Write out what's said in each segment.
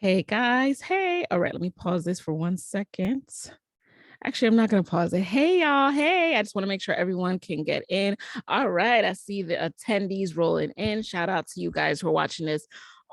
Hey guys, hey. All right, let me pause this for 1 second. Actually, I'm not going to pause it. Hey y'all, hey. I just want to make sure everyone can get in. All right, I see the attendees rolling in. Shout out to you guys who are watching this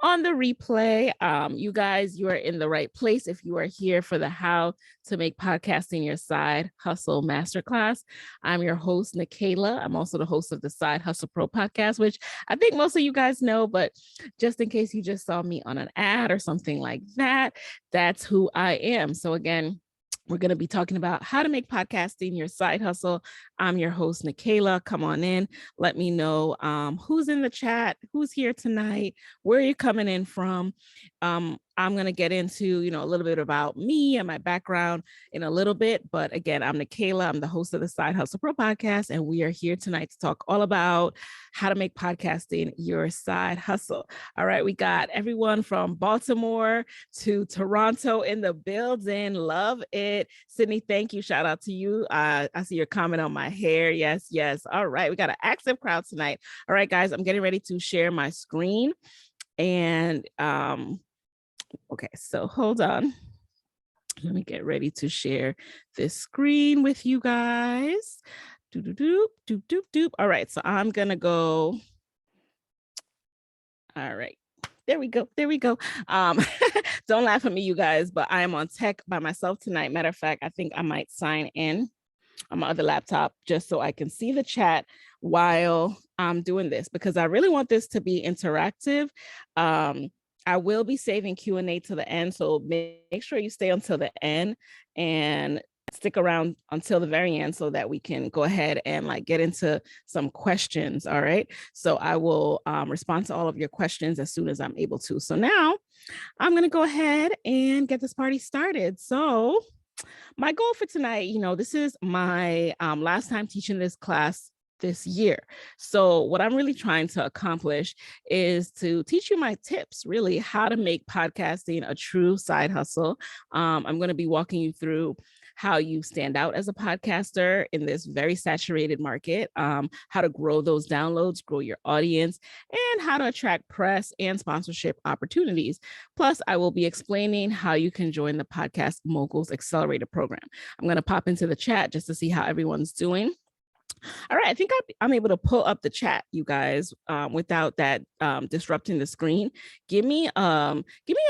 on the replay. You guys, you are in the right place if you are here for the How to Make Podcasting Your Side Hustle Masterclass. I'm your host, Nikayla. I'm also the host of the Side Hustle Pro podcast, which I think most of you guys know, but just in case you just saw me on an ad or something like that, that's who I am. So again, we're going to be talking about how to make podcasting your side hustle. I'm your host, Nikayla. Come on in. Let me know who's in the chat, who's here tonight, where are you coming in from. I'm going to get into, a little bit about me and my background in a little bit. But again, I'm Nikayla. I'm the host of the Side Hustle Pro podcast, and we are here tonight to talk all about how to make podcasting your side hustle. All right, we got everyone from Baltimore to Toronto in the building. Love it. Sydney, thank you. Shout out to you. I see your comment on my hair. Yes, yes. All right, we got an active crowd tonight. All right, guys, I'm getting ready to share my screen. And okay, so hold on. Let me get ready to share this screen with you guys. Doop, doop, doop, doop. All right, so I'm gonna go. All right. There we go. There we go. Don't laugh at me, you guys, but I am on tech by myself tonight. Matter of fact, I think I might sign in on my other laptop just so I can see the chat while I'm doing this, because I really want this to be interactive. I will be saving Q&A to the end, so make sure you stay until the end and stick around until the very end so that we can go ahead and get into some questions. All right. So I will respond to all of your questions as soon as I'm able to. So now I'm going to go ahead and get this party started. So my goal for tonight, this is my last time teaching this class this year. So what I'm really trying to accomplish is to teach you my tips, really, how to make podcasting a true side hustle. I'm going to be walking you through how you stand out as a podcaster in this very saturated market, how to grow those downloads, grow your audience, and how to attract press and sponsorship opportunities. Plus, I will be explaining how you can join the Podcast Moguls Accelerator program. I'm going to pop into the chat just to see how everyone's doing. All right, I think I'm able to pull up the chat, you guys, without that disrupting the screen. Give me a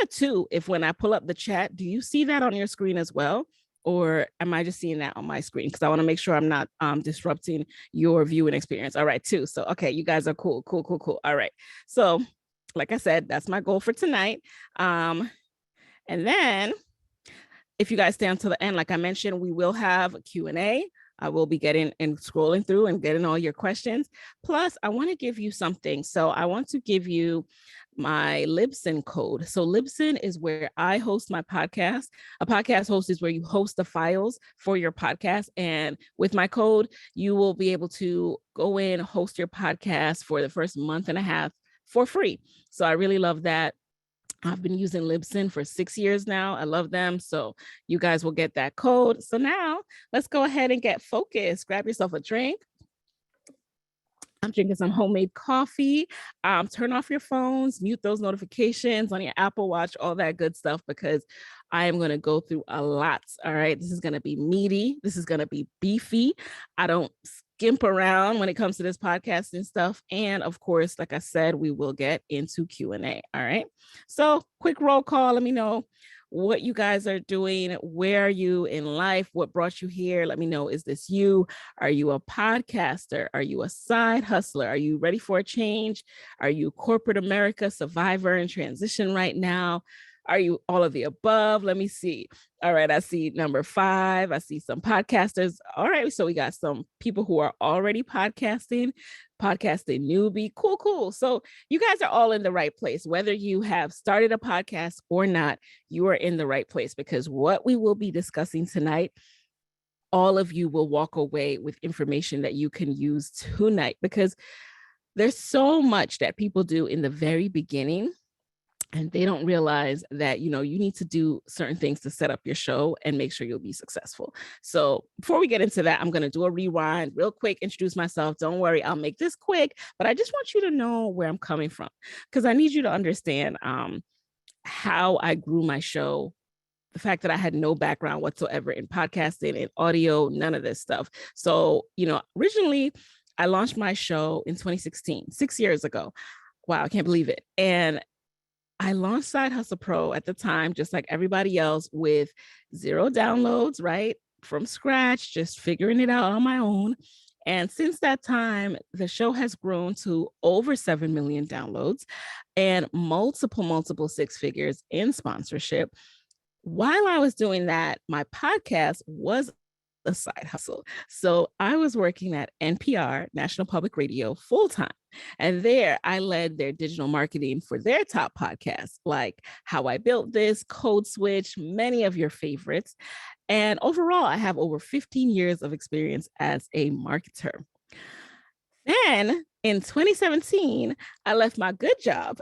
2 if when I pull up the chat, do you see that on your screen as well? Or am I just seeing that on my screen? Because I want to make sure I'm not disrupting your viewing experience. All right, 2. So, okay, you guys are cool. All right. So, like I said, that's my goal for tonight. And then if you guys stay until the end, like I mentioned, we will have a Q&A. I will be getting and scrolling through and getting all your questions. Plus, I want to give you something. So I want to give you my Libsyn code. So Libsyn is where I host my podcast. A podcast host is where you host the files for your podcast. And with my code, you will be able to go in, host your podcast for the first month and a half for free. So I really love that. I've been using Libsyn for 6 years now. I love them. So you guys will get that code. So now let's go ahead and get focused. Grab yourself a drink. I'm drinking some homemade coffee. Turn off your phones, mute those notifications on your Apple Watch, all that good stuff, because I am going to go through a lot. All right. This is going to be meaty. This is going to be beefy. I don't skimp around when it comes to this podcast and stuff. And of course, like I said, we will get into Q&A. All right. So quick roll call. Let me know what you guys are doing. Where are you in life? What brought you here? Let me know. Is this you? Are you a podcaster? Are you a side hustler? Are you ready for a change? Are you corporate America survivor in transition right now? Are you all of the above? Let me see. All right. I see number 5. I see some podcasters. All right. So we got some people who are already podcasting newbie. Cool. So you guys are all in the right place. Whether you have started a podcast or not, you are in the right place, because what we will be discussing tonight, all of you will walk away with information that you can use tonight, because there's so much that people do in the very beginning and they don't realize that, you need to do certain things to set up your show and make sure you'll be successful. So before we get into that, I'm going to do a rewind real quick, introduce myself. Don't worry, I'll make this quick, but I just want you to know where I'm coming from, because I need you to understand how I grew my show, the fact that I had no background whatsoever in podcasting and audio, none of this stuff. So, originally I launched my show in 2016, 6 years ago. Wow, I can't believe it. And I launched Side Hustle Pro at the time, just like everybody else, with 0 downloads, right? From scratch, just figuring it out on my own. And since that time, the show has grown to over 7 million downloads and multiple 6 figures in sponsorship. While I was doing that, my podcast was a side hustle. So I was working at NPR, National Public Radio, full time. And there I led their digital marketing for their top podcasts, like How I Built This, Code Switch, many of your favorites. And overall, I have over 15 years of experience as a marketer. Then in 2017, I left my good job.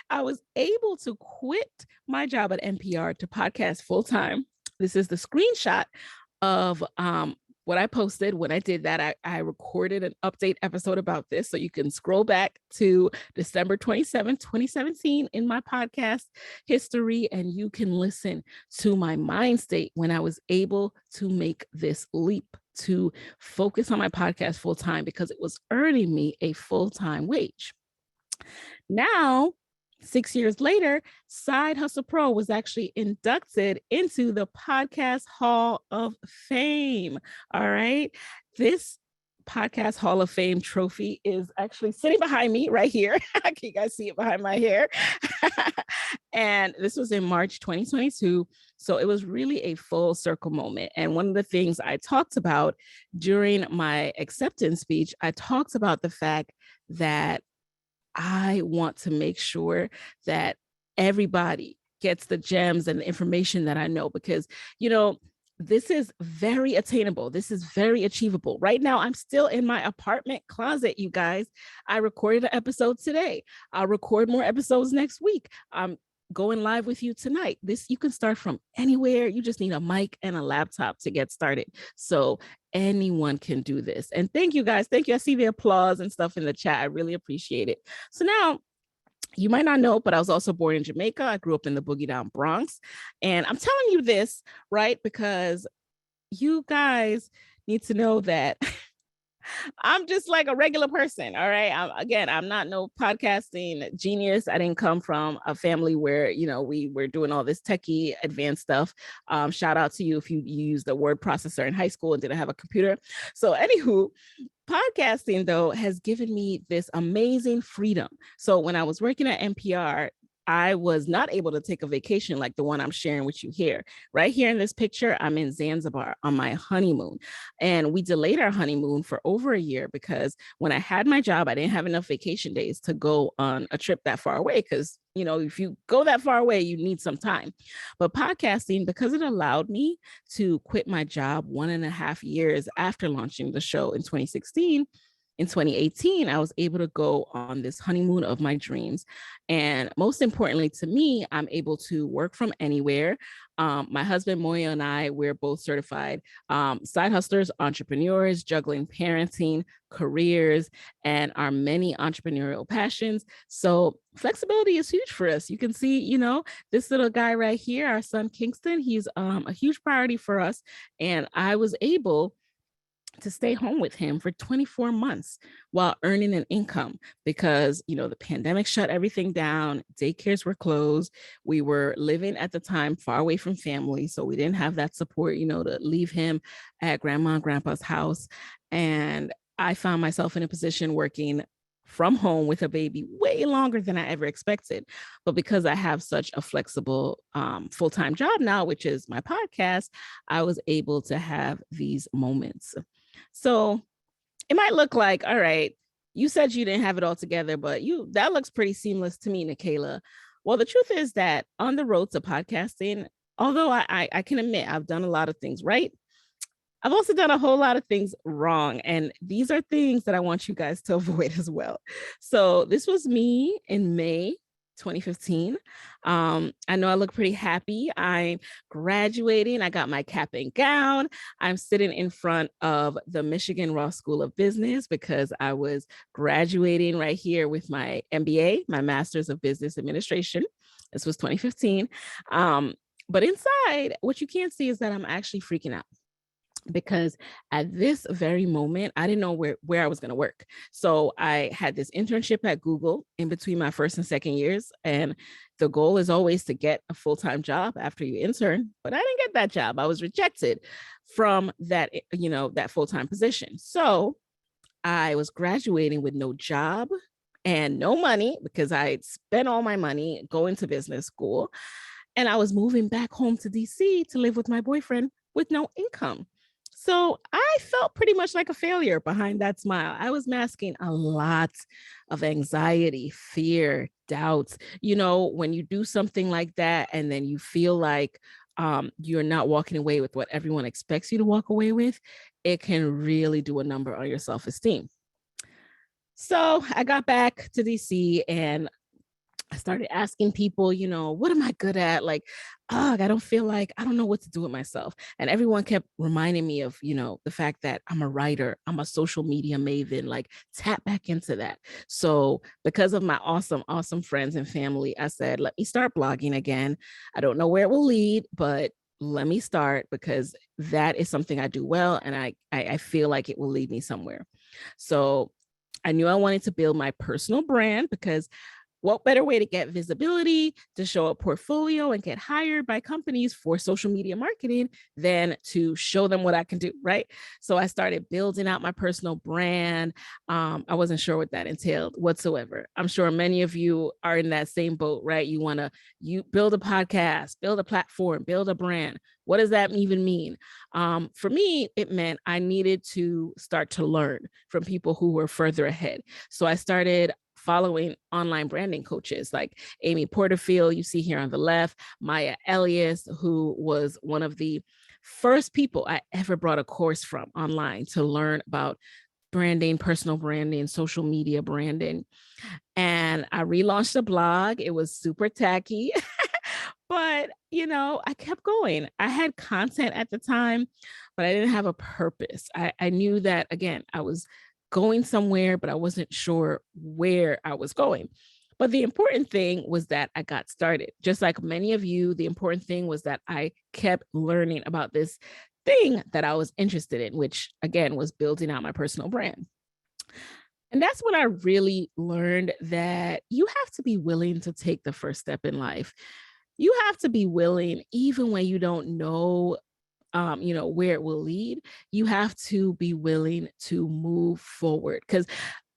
I was able to quit my job at NPR to podcast full time. This is the screenshot of what I posted when I did that. I recorded an update episode about this. So you can scroll back to December 27, 2017 in my podcast history, and you can listen to my mind state when I was able to make this leap to focus on my podcast full time because it was earning me a full-time wage. Now, 6 years later, Side Hustle Pro was actually inducted into the Podcast Hall of Fame. All right. This Podcast Hall of Fame trophy is actually sitting behind me right here. Can you guys see it behind my hair? And this was in March 2022. So it was really a full circle moment. And one of the things I talked about during my acceptance speech, I talked about the fact that I want to make sure that everybody gets the gems and the information that I know, because, this is very attainable. This is very achievable. Right now, I'm still in my apartment closet, you guys. I recorded an episode today. I'll record more episodes next week. I'm going live with you tonight. You can start from anywhere. You just need a mic and a laptop to get started. So anyone can do this. And thank you guys. Thank you. I see the applause and stuff in the chat. I really appreciate it. So now, you might not know, but I was also born in Jamaica. I grew up in the Boogie Down Bronx. And I'm telling you this, right, because you guys need to know that I'm just like a regular person. All right. I'm not no podcasting genius. I didn't come from a family where, we were doing all this techie advanced stuff. Shout out to you if you used the word processor in high school and didn't have a computer. So anywho, podcasting, though, has given me this amazing freedom. So when I was working at NPR, I was not able to take a vacation like the one I'm sharing with you here. Right here in this picture, I'm in Zanzibar on my honeymoon. And we delayed our honeymoon for over a year because when I had my job, I didn't have enough vacation days to go on a trip that far away because, if you go that far away, you need some time. But podcasting, because it allowed me to quit my job 1.5 years after launching the show in 2016, in 2018, I was able to go on this honeymoon of my dreams. And most importantly to me, I'm able to work from anywhere. My husband, Moyo, and I, we're both certified side hustlers, entrepreneurs, juggling parenting, careers, and our many entrepreneurial passions. So flexibility is huge for us. You can see, this little guy right here, our son, Kingston, he's a huge priority for us. And I was able to stay home with him for 24 months while earning an income because, the pandemic shut everything down. Daycares were closed. We were living at the time far away from family. So we didn't have that support, to leave him at grandma and grandpa's house. And I found myself in a position working from home with a baby way longer than I ever expected. But because I have such a flexible full-time job now, which is my podcast, I was able to have these moments. So it might look like, all right, you said you didn't have it all together, but that looks pretty seamless to me, Nikayla. Well, the truth is that on the road to podcasting, although I can admit I've done a lot of things right, I've also done a whole lot of things wrong. And these are things that I want you guys to avoid as well. So this was me in May 2015. I know I look pretty happy. I'm graduating. I got my cap and gown. I'm sitting in front of the Michigan Ross School of Business because I was graduating right here with my MBA, my Master's of Business Administration. This was 2015. But inside, what you can't see is that I'm actually freaking out, because at this very moment, I didn't know where I was going to work. So I had this internship at Google in between my first and second years. And the goal is always to get a full-time job after you intern. But I didn't get that job. I was rejected from that, that full-time position. So I was graduating with no job and no money because I had spent all my money going to business school. And I was moving back home to DC to live with my boyfriend with no income. So I felt pretty much like a failure behind that smile. I was masking a lot of anxiety, fear, doubts. When you do something like that and then you feel like you're not walking away with what everyone expects you to walk away with, it can really do a number on your self-esteem. So I got back to DC and I started asking people, what am I good at? Like, I don't know what to do with myself. And everyone kept reminding me of, the fact that I'm a writer, I'm a social media maven, like tap back into that. So because of my awesome, awesome friends and family, I said, let me start blogging again. I don't know where it will lead, but let me start because that is something I do well. And I feel like it will lead me somewhere. So I knew I wanted to build my personal brand because what better way to get visibility, to show a portfolio and get hired by companies for social media marketing than to show them what I can do, right? So I started building out my personal brand. I wasn't sure what that entailed whatsoever. I'm sure many of you are in that same boat, right? You build a podcast, build a platform, build a brand. What does that even mean? For me, it meant I needed to start to learn from people who were further ahead. So I started following online branding coaches like Amy Porterfield, you see here on the left, Maya Elias, who was one of the first people I ever brought a course from online to learn about branding, personal branding, social media branding. And I relaunched a blog. It was super tacky, but I kept going. I had content at the time, but I didn't have a purpose. I knew that, again, I was going somewhere, but I wasn't sure where I was going. But the important thing was that I got started. Just like many of you, the important thing was that I kept learning about this thing that I was interested in, which again was building out my personal brand. And that's when I really learned that you have to be willing to take the first step in life. You have to be willing, even when you don't know where it will lead, you have to be willing to move forward because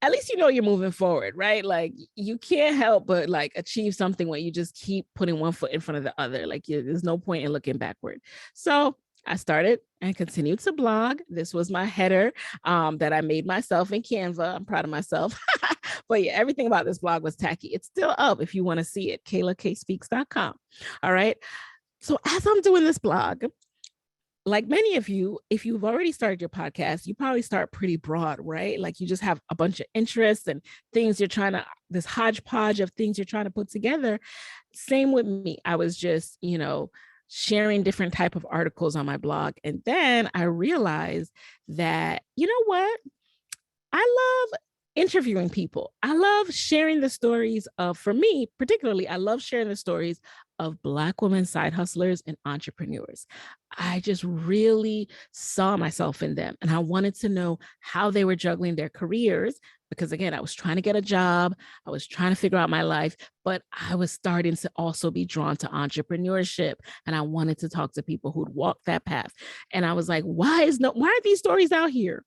at least you're moving forward, right? Like you can't help but like achieve something when you just keep putting one foot in front of the other. Like there's no point in looking backward. So I started and continued to blog. This was my header that I made myself in Canva. I'm proud of myself. But yeah, everything about this blog was tacky. It's still up if you want to see it, KaylaKSpeaks.com. All right. So as I'm doing this blog, like many of you, if you've already started your podcast, you probably start pretty broad, right? Like you just have a bunch of interests and things this hodgepodge of things you're trying to put together. Same with me. I was just, sharing different type of articles on my blog. And then I realized that, you know what? I love interviewing people. I love sharing the stories of, for me, particularly, I love sharing the stories of Black women side hustlers and entrepreneurs. I just really saw myself in them and I wanted to know how they were juggling their careers because again, I was trying to get a job. I was trying to figure out my life, but I was starting to also be drawn to entrepreneurship and I wanted to talk to people who'd walked that path. And I was like, why are these stories out here?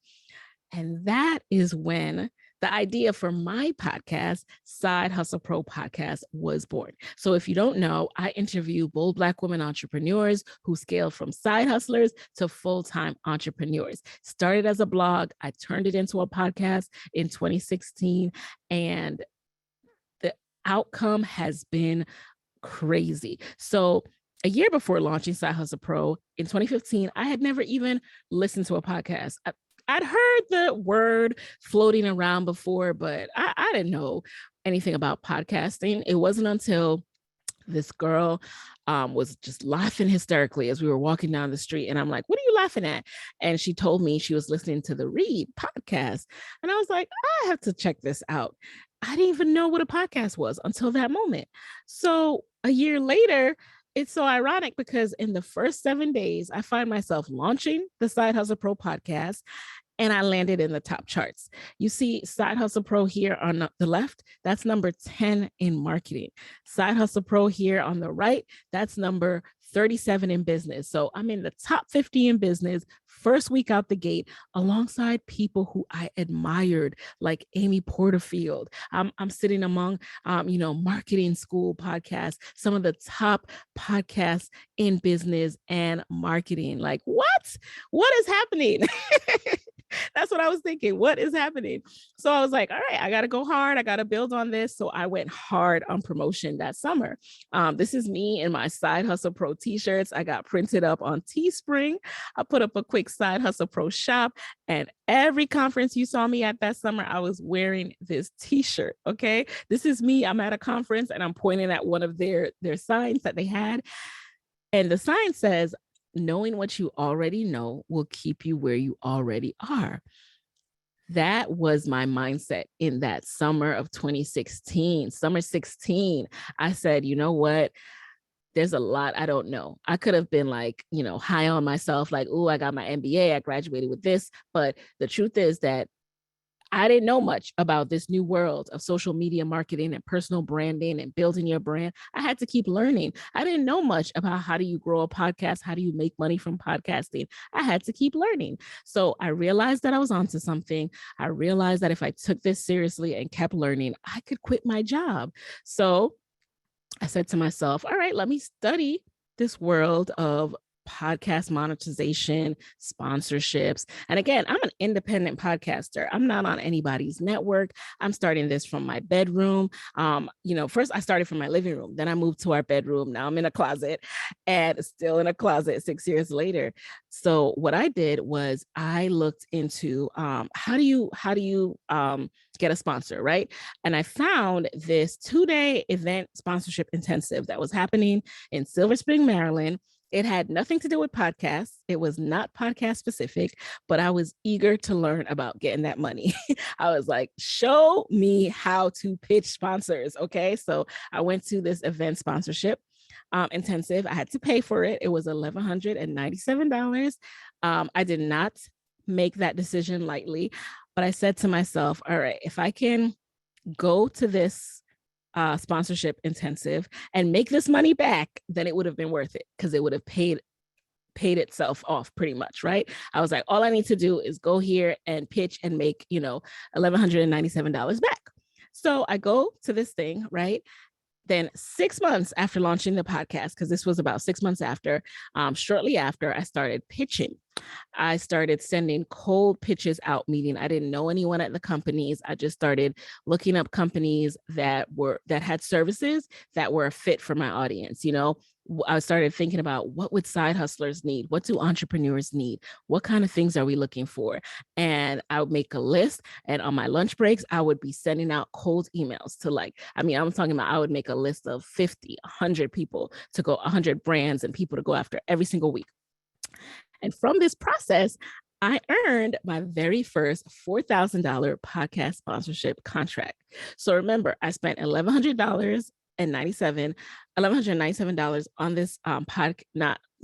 And that is when the idea for my podcast, Side Hustle Pro Podcast, was born. So if you don't know, I interview bold Black women entrepreneurs who scale from side hustlers to full-time entrepreneurs. Started as a blog. I turned it into a podcast in 2016. And the outcome has been crazy. So a year before launching Side Hustle Pro in 2015, I had never even listened to a podcast. I'd heard the word floating around before, but I didn't know anything about podcasting. It wasn't until this girl was just laughing hysterically as we were walking down the street. And I'm like, what are you laughing at? And she told me she was listening to the Read podcast. And I was like, I have to check this out. I didn't even know what a podcast was until that moment. So a year later, it's so ironic because in the first 7 days, I find myself launching the Side Hustle Pro podcast, and I landed in the top charts. You see Side Hustle Pro here on the left, that's number 10 in marketing. Side Hustle Pro here on the right, that's number 37 in business. So I'm in the top 50 in business, first week out the gate, alongside people who I admired, like Amy Porterfield. I'm sitting among, marketing school podcasts, some of the top podcasts in business and marketing. Like, what is happening? That's what I was thinking. What is happening? So I was like, all right, I got to go hard. I got to build on this. So I went hard on promotion that summer. This is me in my Side Hustle Pro t-shirts. I got printed up on Teespring. I put up a quick Side Hustle Pro shop, and every conference you saw me at that summer, I was wearing this t-shirt. Okay. This is me. I'm at a conference and I'm pointing at one of their signs that they had. And the sign says, knowing what you already know will keep you where you already are. That was my mindset in that summer of 2016, summer 16. I said, you know what? There's a lot I don't know. I could have been like, high on myself, like, oh, I got my MBA, I graduated with this. But the truth is that I didn't know much about this new world of social media marketing and personal branding and building your brand. I had to keep learning. I didn't know much about how do you grow a podcast? How do you make money from podcasting? I had to keep learning. So I realized that I was onto something. I realized that if I took this seriously and kept learning, I could quit my job. So I said to myself, all right, let me study this world of podcast monetization, sponsorships. And again, I'm an independent podcaster. I'm not on anybody's network. I'm starting this from my bedroom. First I started from my living room, then I moved to our bedroom. Now I'm in a closet and still in a closet 6 years later. So what I did was I looked into how do you get a sponsor, right? And I found this 2-day event sponsorship intensive that was happening in Silver Spring, Maryland. It had nothing to do with podcasts. It was not podcast specific, but I was eager to learn about getting that money. I was like, show me how to pitch sponsors. Okay. So I went to this event sponsorship intensive. I had to pay for it. It was $1,197. I did not make that decision lightly, but I said to myself, all right, if I can go to this sponsorship intensive and make this money back, then it would have been worth it because it would have paid itself off pretty much, right? I was like, all I need to do is go here and pitch and make, $1,197 back. So I go to this thing, right? Then 6 months after launching the podcast, because this was about 6 months after, shortly after, I started pitching. I started sending cold pitches out, meaning I didn't know anyone at the companies. I just started looking up companies that had services that were a fit for my audience. I started thinking about what would side hustlers need? What do entrepreneurs need? What kind of things are we looking for? And I would make a list, and on my lunch breaks, I would be sending out cold emails to I'm talking about, I would make a list of 50, 100 people to go, 100 brands and people to go after every single week. And from this process, I earned my very first $4,000 podcast sponsorship contract. So remember, I spent $1,197 on this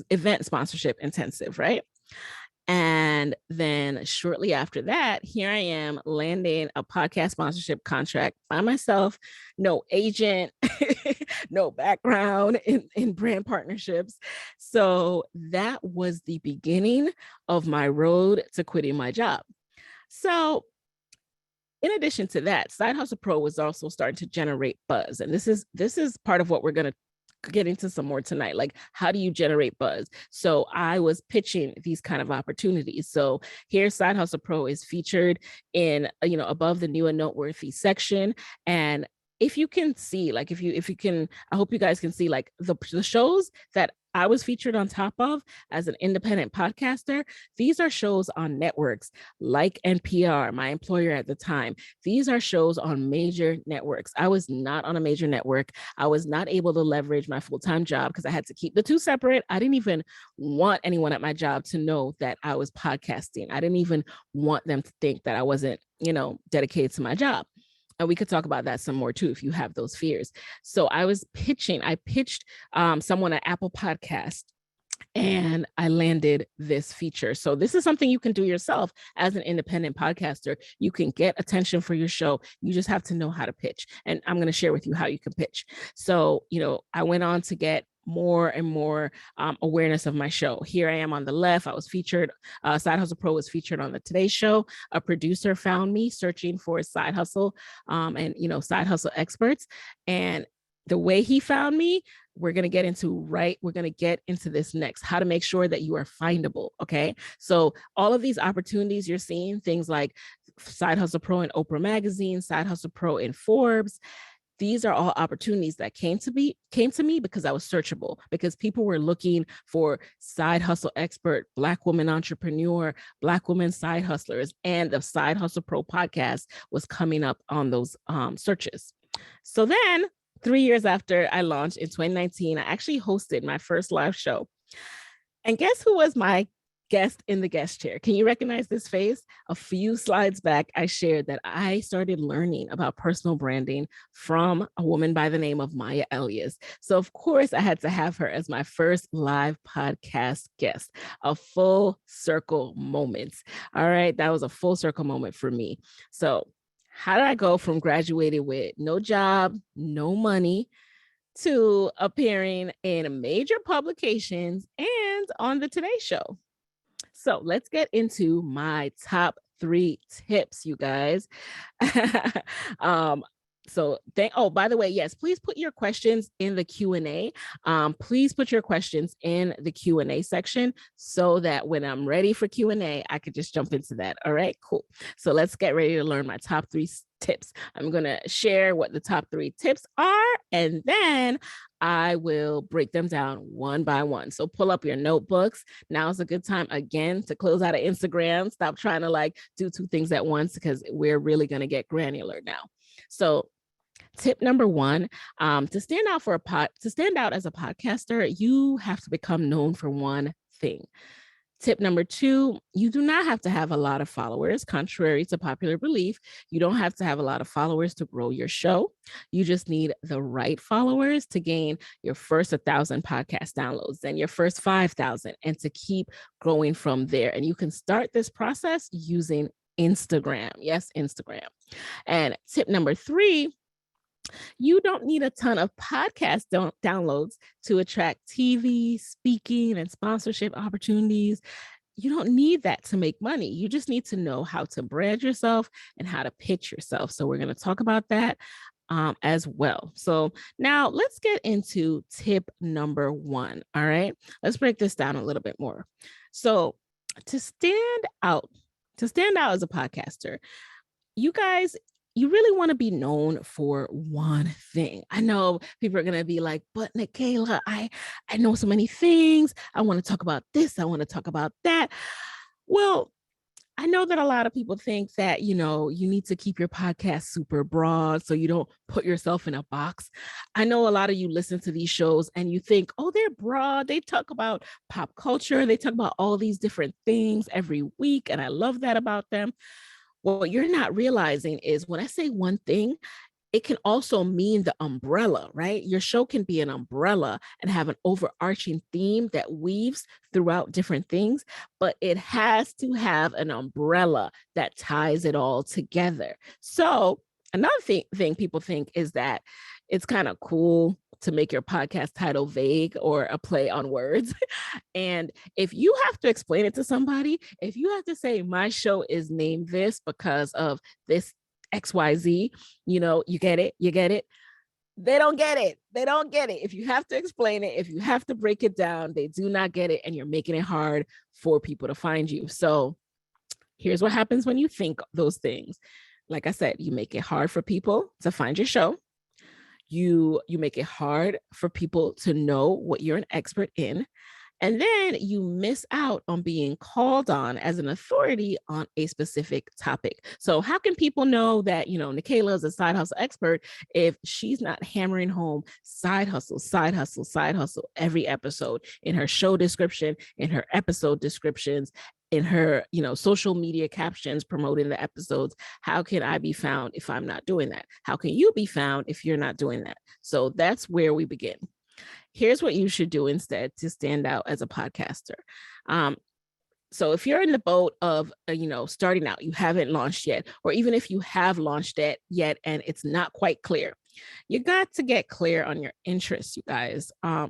event sponsorship intensive, right? And then shortly after that, here I am landing a podcast sponsorship contract by myself, no agent, no background in brand partnerships. So that was the beginning of my road to quitting my job. So in addition to that, Side Hustle Pro was also starting to generate buzz. And this is part of what we're going to get into some more tonight. Like, how do you generate buzz? So I was pitching these kind of opportunities. So here, Side Hustle Pro is featured in, above the new and noteworthy section. And if you can see, like, if you can, I hope you guys can see, like, the shows that I was featured on top of as an independent podcaster. These are shows on networks like NPR, my employer at the time. These are shows on major networks. I was not on a major network. I was not able to leverage my full-time job because I had to keep the two separate. I didn't even want anyone at my job to know that I was podcasting. I didn't even want them to think that I wasn't, dedicated to my job. And we could talk about that some more too, if you have those fears. So I pitched someone at Apple Podcast, and I landed this feature. So this is something you can do yourself as an independent podcaster. You can get attention for your show. You just have to know how to pitch. And I'm going to share with you how you can pitch. So, I went on to get more and more awareness of my show. Here I am on the left. I was featured, Side Hustle Pro was featured on the Today Show. A producer found me searching for side hustle and, side hustle experts. And the way he found me, we're going to get into this next, how to make sure that you are findable. Okay. So all of these opportunities you're seeing, things like Side Hustle Pro in Oprah Magazine, Side Hustle Pro in Forbes, these are all opportunities that came to me because I was searchable, because people were looking for side hustle expert, Black woman entrepreneur, Black woman side hustlers, and the Side Hustle Pro podcast was coming up on those searches. So then 3 years after I launched in 2019, I actually hosted my first live show. And guess who was my guest in the guest chair? Can you recognize this face? A few slides back, I shared that I started learning about personal branding from a woman by the name of Maya Elias. So of course I had to have her as my first live podcast guest, a full circle moment. All right. That was a full circle moment for me. So how did I go from graduating with no job, no money, to appearing in major publications and on the Today Show? So let's get into my top 3 tips, you guys. By the way, yes, please put your questions in the Q&A. Please put your questions in the Q&A section so that when I'm ready for Q&A, I could just jump into that. All right, cool. So let's get ready to learn my top 3 tips. I'm going to share what the top 3 tips are, and then I will break them down one by one. So pull up your notebooks. Now is a good time, again, to close out of Instagram. Stop trying to do 2 things at once, because we're really going to get granular now. So tip number 1, to stand out as a podcaster, you have to become known for one thing. Tip number 2, you do not have to have a lot of followers. Contrary to popular belief, you don't have to have a lot of followers to grow your show. You just need the right followers to gain your first 1,000 podcast downloads, then your first 5,000, and to keep growing from there. And you can start this process using Instagram. Yes, Instagram. And tip number 3, you don't need a ton of podcast downloads to attract TV, speaking, and sponsorship opportunities. You don't need that to make money. You just need to know how to brand yourself and how to pitch yourself. So we're going to talk about that as well. So now let's get into tip number 1. All right, let's break this down a little bit more. So to stand out as a podcaster, you guys, you really want to be known for one thing. I know people are going to be like, but Nicaila, I know so many things. I want to talk about this. I want to talk about that. Well, I know that a lot of people think that, you need to keep your podcast super broad so you don't put yourself in a box. I know a lot of you listen to these shows and you think, oh, they're broad. They talk about pop culture. They talk about all these different things every week. And I love that about them. What you're not realizing is when I say one thing, it can also mean the umbrella, right? Your show can be an umbrella and have an overarching theme that weaves throughout different things, but it has to have an umbrella that ties it all together. So another thing people think is that it's kind of cool to make your podcast title vague or a play on words. And if you have to explain it to somebody, if you have to say my show is named this because of this XYZ, you get it. They don't get it. If you have to explain it, if you have to break it down, they do not get it. And you're making it hard for people to find you. So here's what happens when you think those things. Like I said, you make it hard for people to find your show. You make it hard for people to know what you're an expert in. And then you miss out on being called on as an authority on a specific topic. So how can people know that, Nicaila is a side hustle expert if she's not hammering home side hustle, side hustle, side hustle every episode in her show description, in her episode descriptions, in her, social media captions promoting the episodes? How can I be found if I'm not doing that? How can you be found if you're not doing that? So that's where we begin. Here's what you should do instead to stand out as a podcaster. So if you're in the boat of, starting out, you haven't launched yet, or even if you have launched it yet and it's not quite clear, you got to get clear on your interests, you guys. I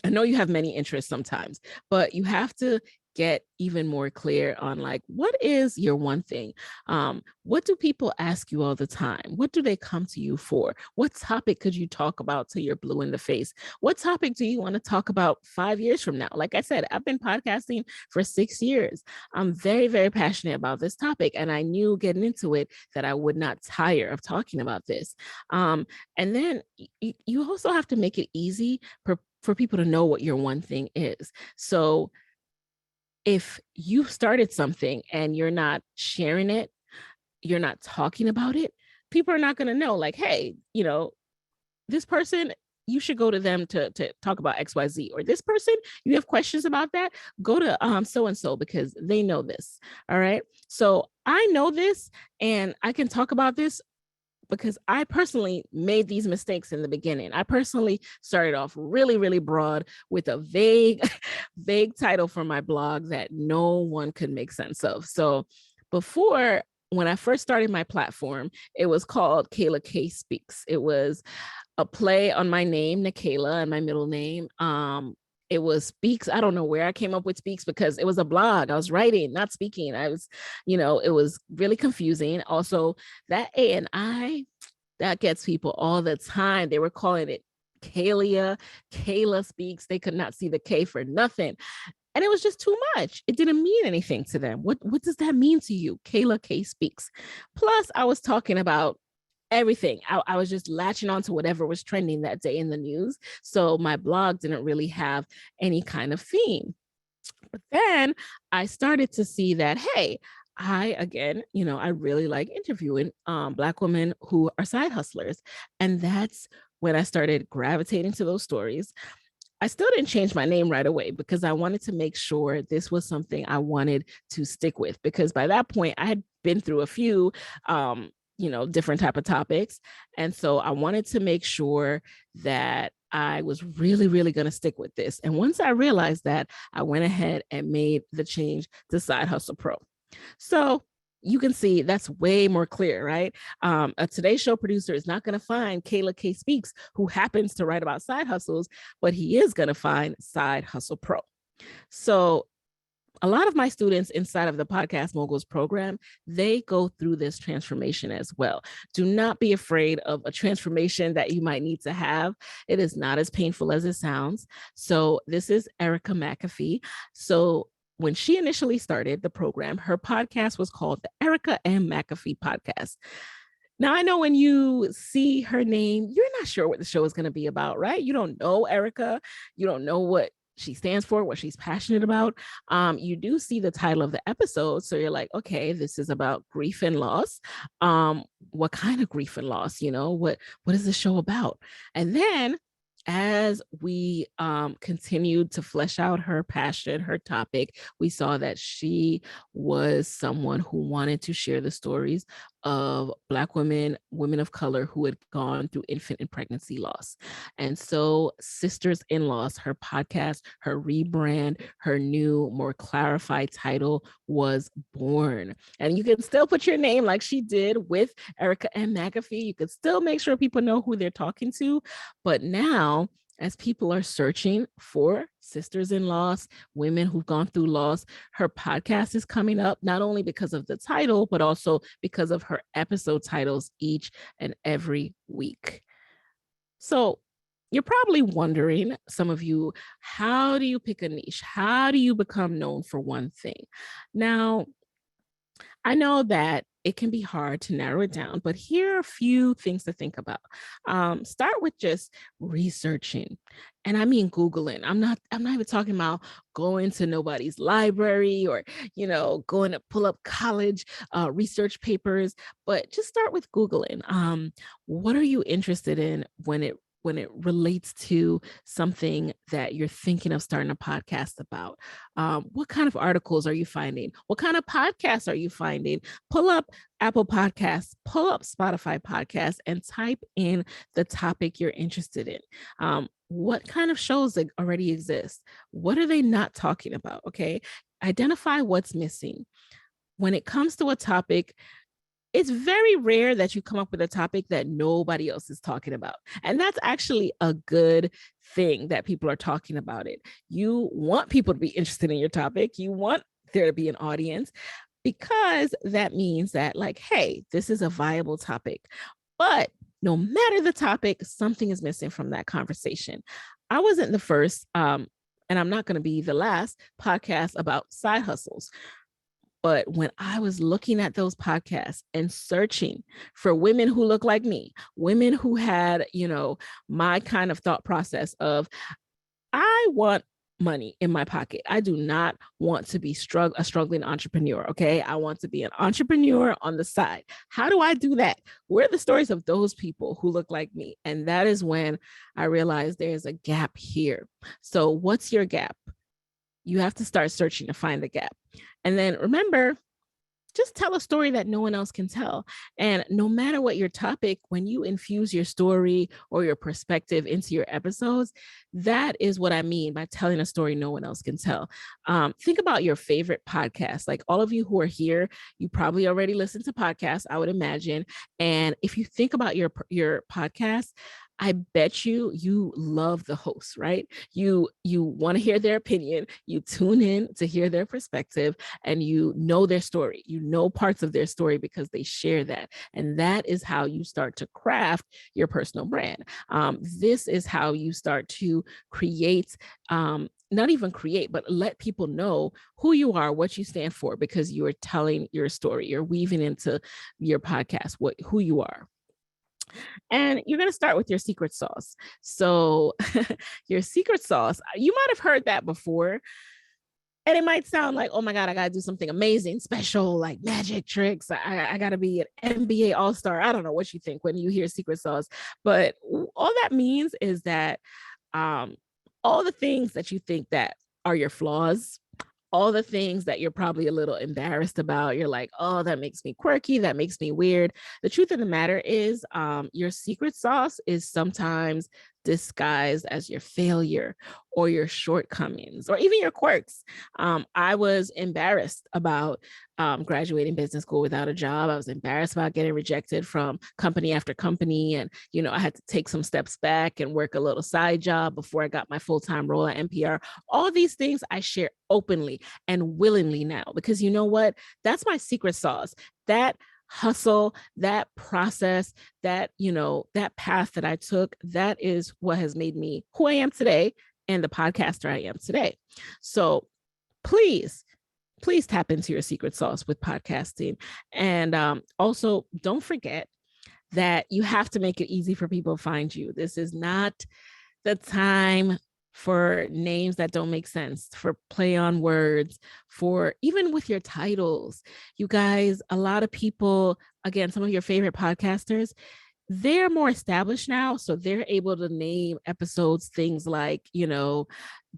know you have many interests sometimes, but you have to get even more clear on like, what is your one thing? What do people ask you all the time? What do they come to you for? What topic could you talk about till you're blue in the face? What topic do you want to talk about 5 years from now? Like I said, I've been podcasting for 6 years. I'm very, very passionate about this topic. And I knew getting into it that I would not tire of talking about this. And then you also have to make it easy for people to know what your one thing is. So if you've started something and you're not sharing it, you're not talking about it, people are not going to know, like, hey, this person, you should go to them to talk about XYZ, or this person, you have questions about that, go to so-and-so because they know this. All right. So I know this and I can talk about this because I personally made these mistakes in the beginning. I personally started off really, really broad with a vague title for my blog that no one could make sense of. So when I first started my platform, it was called Kayla K Speaks. It was a play on my name, Nicaila, and my middle name. It was Speaks. I don't know where I came up with Speaks because it was a blog. I was writing, not speaking. I was, it was really confusing. Also, that A and I, that gets people all the time. They were calling it Kayla Speaks. They could not see the K for nothing. And it was just too much. It didn't mean anything to them. What does that mean to you? Kayla K Speaks. Plus, I was talking about everything. I was just latching on to whatever was trending that day in the news. So my blog didn't really have any kind of theme. But then I started to see that, hey, I really like interviewing Black women who are side hustlers. And that's when I started gravitating to those stories. I still didn't change my name right away because I wanted to make sure this was something I wanted to stick with, because by that point I had been through a few different type of topics. And so I wanted to make sure that I was really, really going to stick with this. And once I realized that, I went ahead and made the change to Side Hustle Pro. So you can see that's way more clear, right? A Today Show producer is not going to find Kayla K Speaks, who happens to write about side hustles, but he is going to find Side Hustle Pro. So a lot of my students inside of the Podcast Moguls program, they go through this transformation as well. Do not be afraid of a transformation that you might need to have. It is not as painful as it sounds. So this is Erica Mcafee. So when she initially started the program, her podcast was called the Erica M. Mcafee Podcast. Now, I know when you see her name, you're not sure what the show is going to be about, right? You don't know Erica. You don't know what she stands for, what she's passionate about. You do see the title of the episode. So you're like, okay, this is about grief and loss. What kind of grief and loss? What is the show about? And then as we continued to flesh out her passion, her topic, we saw that she was someone who wanted to share the stories of Black women, women of color who had gone through infant and pregnancy loss. And so Sisters in Loss, her podcast, her rebrand, her new, more clarified title was born. And you can still put your name like she did with Erica M. Mcafee. You could still make sure people know who they're talking to. But now, as people are searching for sisters in loss, women who've gone through loss, her podcast is coming up, not only because of the title, but also because of her episode titles each and every week. So you're probably wondering, some of you, how do you pick a niche? How do you become known for one thing? Now, I know that it can be hard to narrow it down, but here are a few things to think about. Start with just researching, and I mean Googling. I'm not even talking about going to nobody's library or, going to pull up college research papers, but just start with Googling. What are you interested in when it relates to something that you're thinking of starting a podcast about? What kind of articles are you finding? What kind of podcasts are you finding? Pull up Apple Podcasts, pull up Spotify Podcasts, and type in the topic you're interested in. What kind of shows that already exist? What are they not talking about? Okay. Identify what's missing. When it comes to a topic, it's very rare that you come up with a topic that nobody else is talking about. And that's actually a good thing that people are talking about it. You want people to be interested in your topic. You want there to be an audience, because that means that, like, hey, this is a viable topic. But no matter the topic, something is missing from that conversation. I wasn't the first, and I'm not going to be the last podcast about side hustles. But when I was looking at those podcasts and searching for women who look like me, women who had, my kind of thought process of, I want money in my pocket. I do not want to be a struggling entrepreneur. Okay. I want to be an entrepreneur on the side. How do I do that? Where are the stories of those people who look like me? And that is when I realized there's a gap here. So what's your gap? You have to start searching to find the gap. And then remember, just tell a story that no one else can tell. And no matter what your topic, when you infuse your story or your perspective into your episodes, that is what I mean by telling a story no one else can tell. Think about your favorite podcast. Like, all of you who are here, you probably already listen to podcasts, I would imagine. And if you think about your podcast, I bet you love the host, right? You want to hear their opinion, you tune in to hear their perspective, and you know their story. You know parts of their story because they share that. And that is how you start to craft your personal brand. This is how you start to create, not even create, but let people know who you are, what you stand for, because you are telling your story. You're weaving into your podcast who you are. And you're going to start with your secret sauce. So your secret sauce, you might have heard that before. And it might sound like, oh my God, I got to do something amazing, special, like magic tricks. I got to be an NBA All-Star. I don't know what you think when you hear secret sauce. But all that means is that all the things that you think that are your flaws, all the things that you're probably a little embarrassed about, you're like, oh, that makes me quirky, that makes me weird. The truth of the matter is, your secret sauce is sometimes disguised as your failure or your shortcomings or even your quirks. I was embarrassed about graduating business school without a job. I was embarrassed about getting rejected from company after company. And, I had to take some steps back and work a little side job before I got my full-time role at NPR. All these things I share openly and willingly now, because you know what? That's my secret sauce. That hustle, that process, that, that path that I took, that is what has made me who I am today and the podcaster I am today. So please tap into your secret sauce with podcasting. And also, don't forget that you have to make it easy for people to find you. This is not the time for names that don't make sense, for play on words, for even with your titles. You guys, a lot of people, again, some of your favorite podcasters, they're more established now. So they're able to name episodes things like,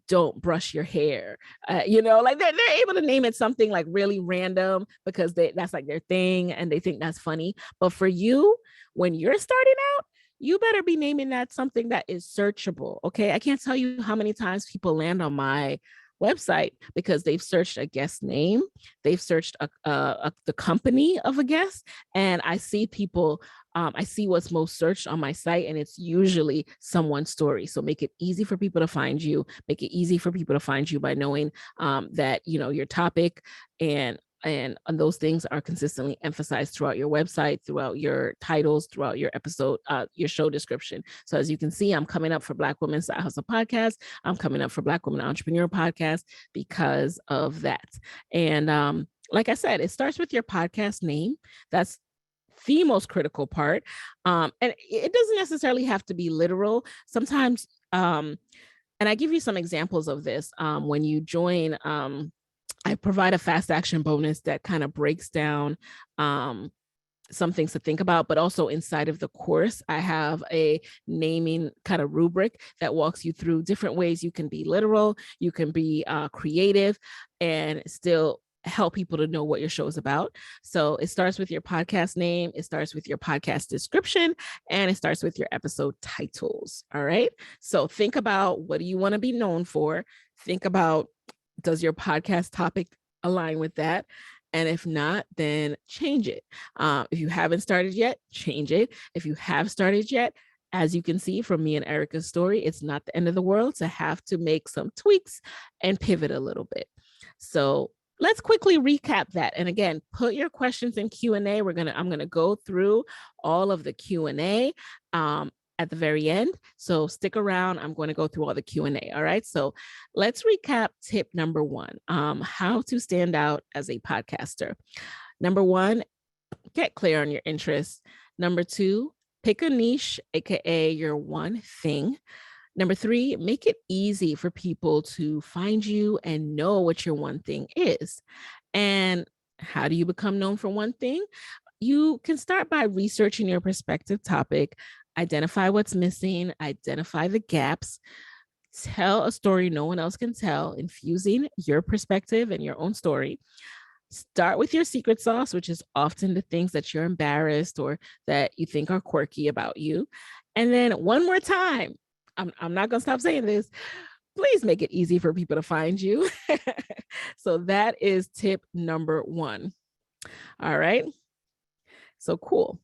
don't brush your hair. Like they're able to name it something like really random because that's like their thing and they think that's funny. But for you, when you're starting out, you better be naming that something that is searchable. Okay. I can't tell you how many times people land on my website because they've searched a guest name, they've searched the company of a guest, and I see people, I see what's most searched on my site, and it's usually someone's story. So make it easy for people to find you. Make it easy for people to find you by knowing that your topic and those things are consistently emphasized throughout your website, throughout your titles, throughout your episode, your show description. So as you can see, I'm coming up for Black Women Side Hustle Podcast. I'm coming up for Black Women Entrepreneur Podcast because of that. And like I said, it starts with your podcast name. That's the most critical part. And it doesn't necessarily have to be literal. Sometimes, and I give you some examples of this. When you join, I provide a fast action bonus that kind of breaks down some things to think about, but also inside of the course, I have a naming kind of rubric that walks you through different ways you can be literal, you can be creative, and still help people to know what your show is about. So it starts with your podcast name, it starts with your podcast description, and it starts with your episode titles. All right. So think about, what do you want to be known for? Think about, does your podcast topic align with that? And if not, then change it. If you haven't started yet, change it. If you have started yet, as you can see from me and Erica's story, it's not the end of the world to have to make some tweaks and pivot a little bit. So let's quickly recap that. And again, put your questions in Q&A. I'm gonna go through all of the Q&A at the very end. So stick around. I'm going to go through all the Q&A. All right. So let's recap tip number 1, how to stand out as a podcaster. Number 1, get clear on your interests. Number 2, pick a niche, AKA your one thing. Number 3, make it easy for people to find you and know what your one thing is. And how do you become known for one thing? You can start by researching your prospective topic, identify what's missing, identify the gaps, tell a story no one else can tell, infusing your perspective and your own story. Start with your secret sauce, which is often the things that you're embarrassed or that you think are quirky about you. And then one more time, I'm not going to stop saying this, please make it easy for people to find you. So that is tip number 1. All right. So cool.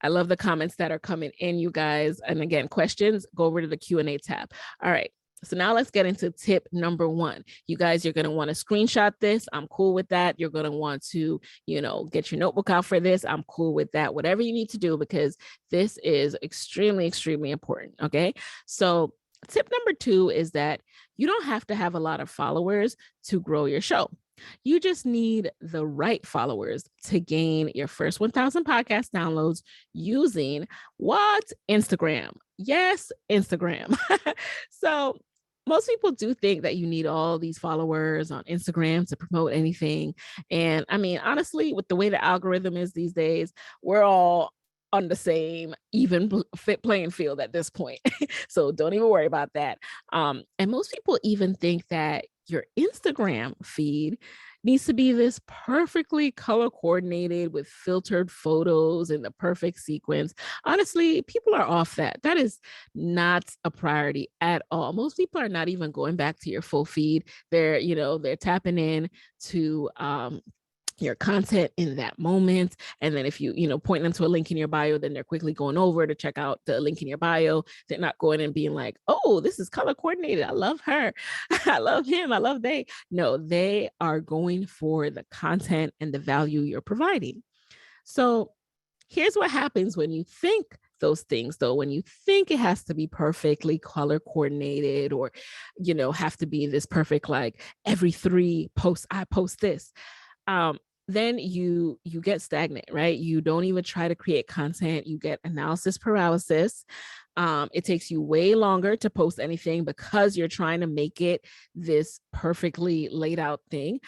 I love the comments that are coming in, you guys. And again, questions, go over to the Q&A tab. All right. So now let's get into tip number 1. You guys, you're going to want to screenshot this. I'm cool with that. You're going to want to, get your notebook out for this. I'm cool with that. Whatever you need to do, because this is extremely, extremely important. Okay. So tip number 2 is that you don't have to have a lot of followers to grow your show. You just need the right followers to gain your first 1,000 podcast downloads using what? Instagram. Yes, Instagram. So most people do think that you need all these followers on Instagram to promote anything. And I mean, honestly, with the way the algorithm is these days, we're all on the same even playing field at this point. So don't even worry about that. And most people even think that your Instagram feed needs to be this perfectly color coordinated with filtered photos in the perfect sequence. Honestly, people are off that. That is not a priority at all. Most people are not even going back to your full feed. They're tapping in to your content in that moment. And then if you point them to a link in your bio, then they're quickly going over to check out the link in your bio. They're not going and being like, oh, this is color coordinated. I love her. I love him. I love they. No, they are going for the content and the value you're providing. So here's what happens when you think those things, though. When you think it has to be perfectly color coordinated or, have to be this perfect, like every 3 posts, I post this. Then you get stagnant, right? You don't even try to create content. You get analysis paralysis. It takes you way longer to post anything because you're trying to make it this perfectly laid out thing.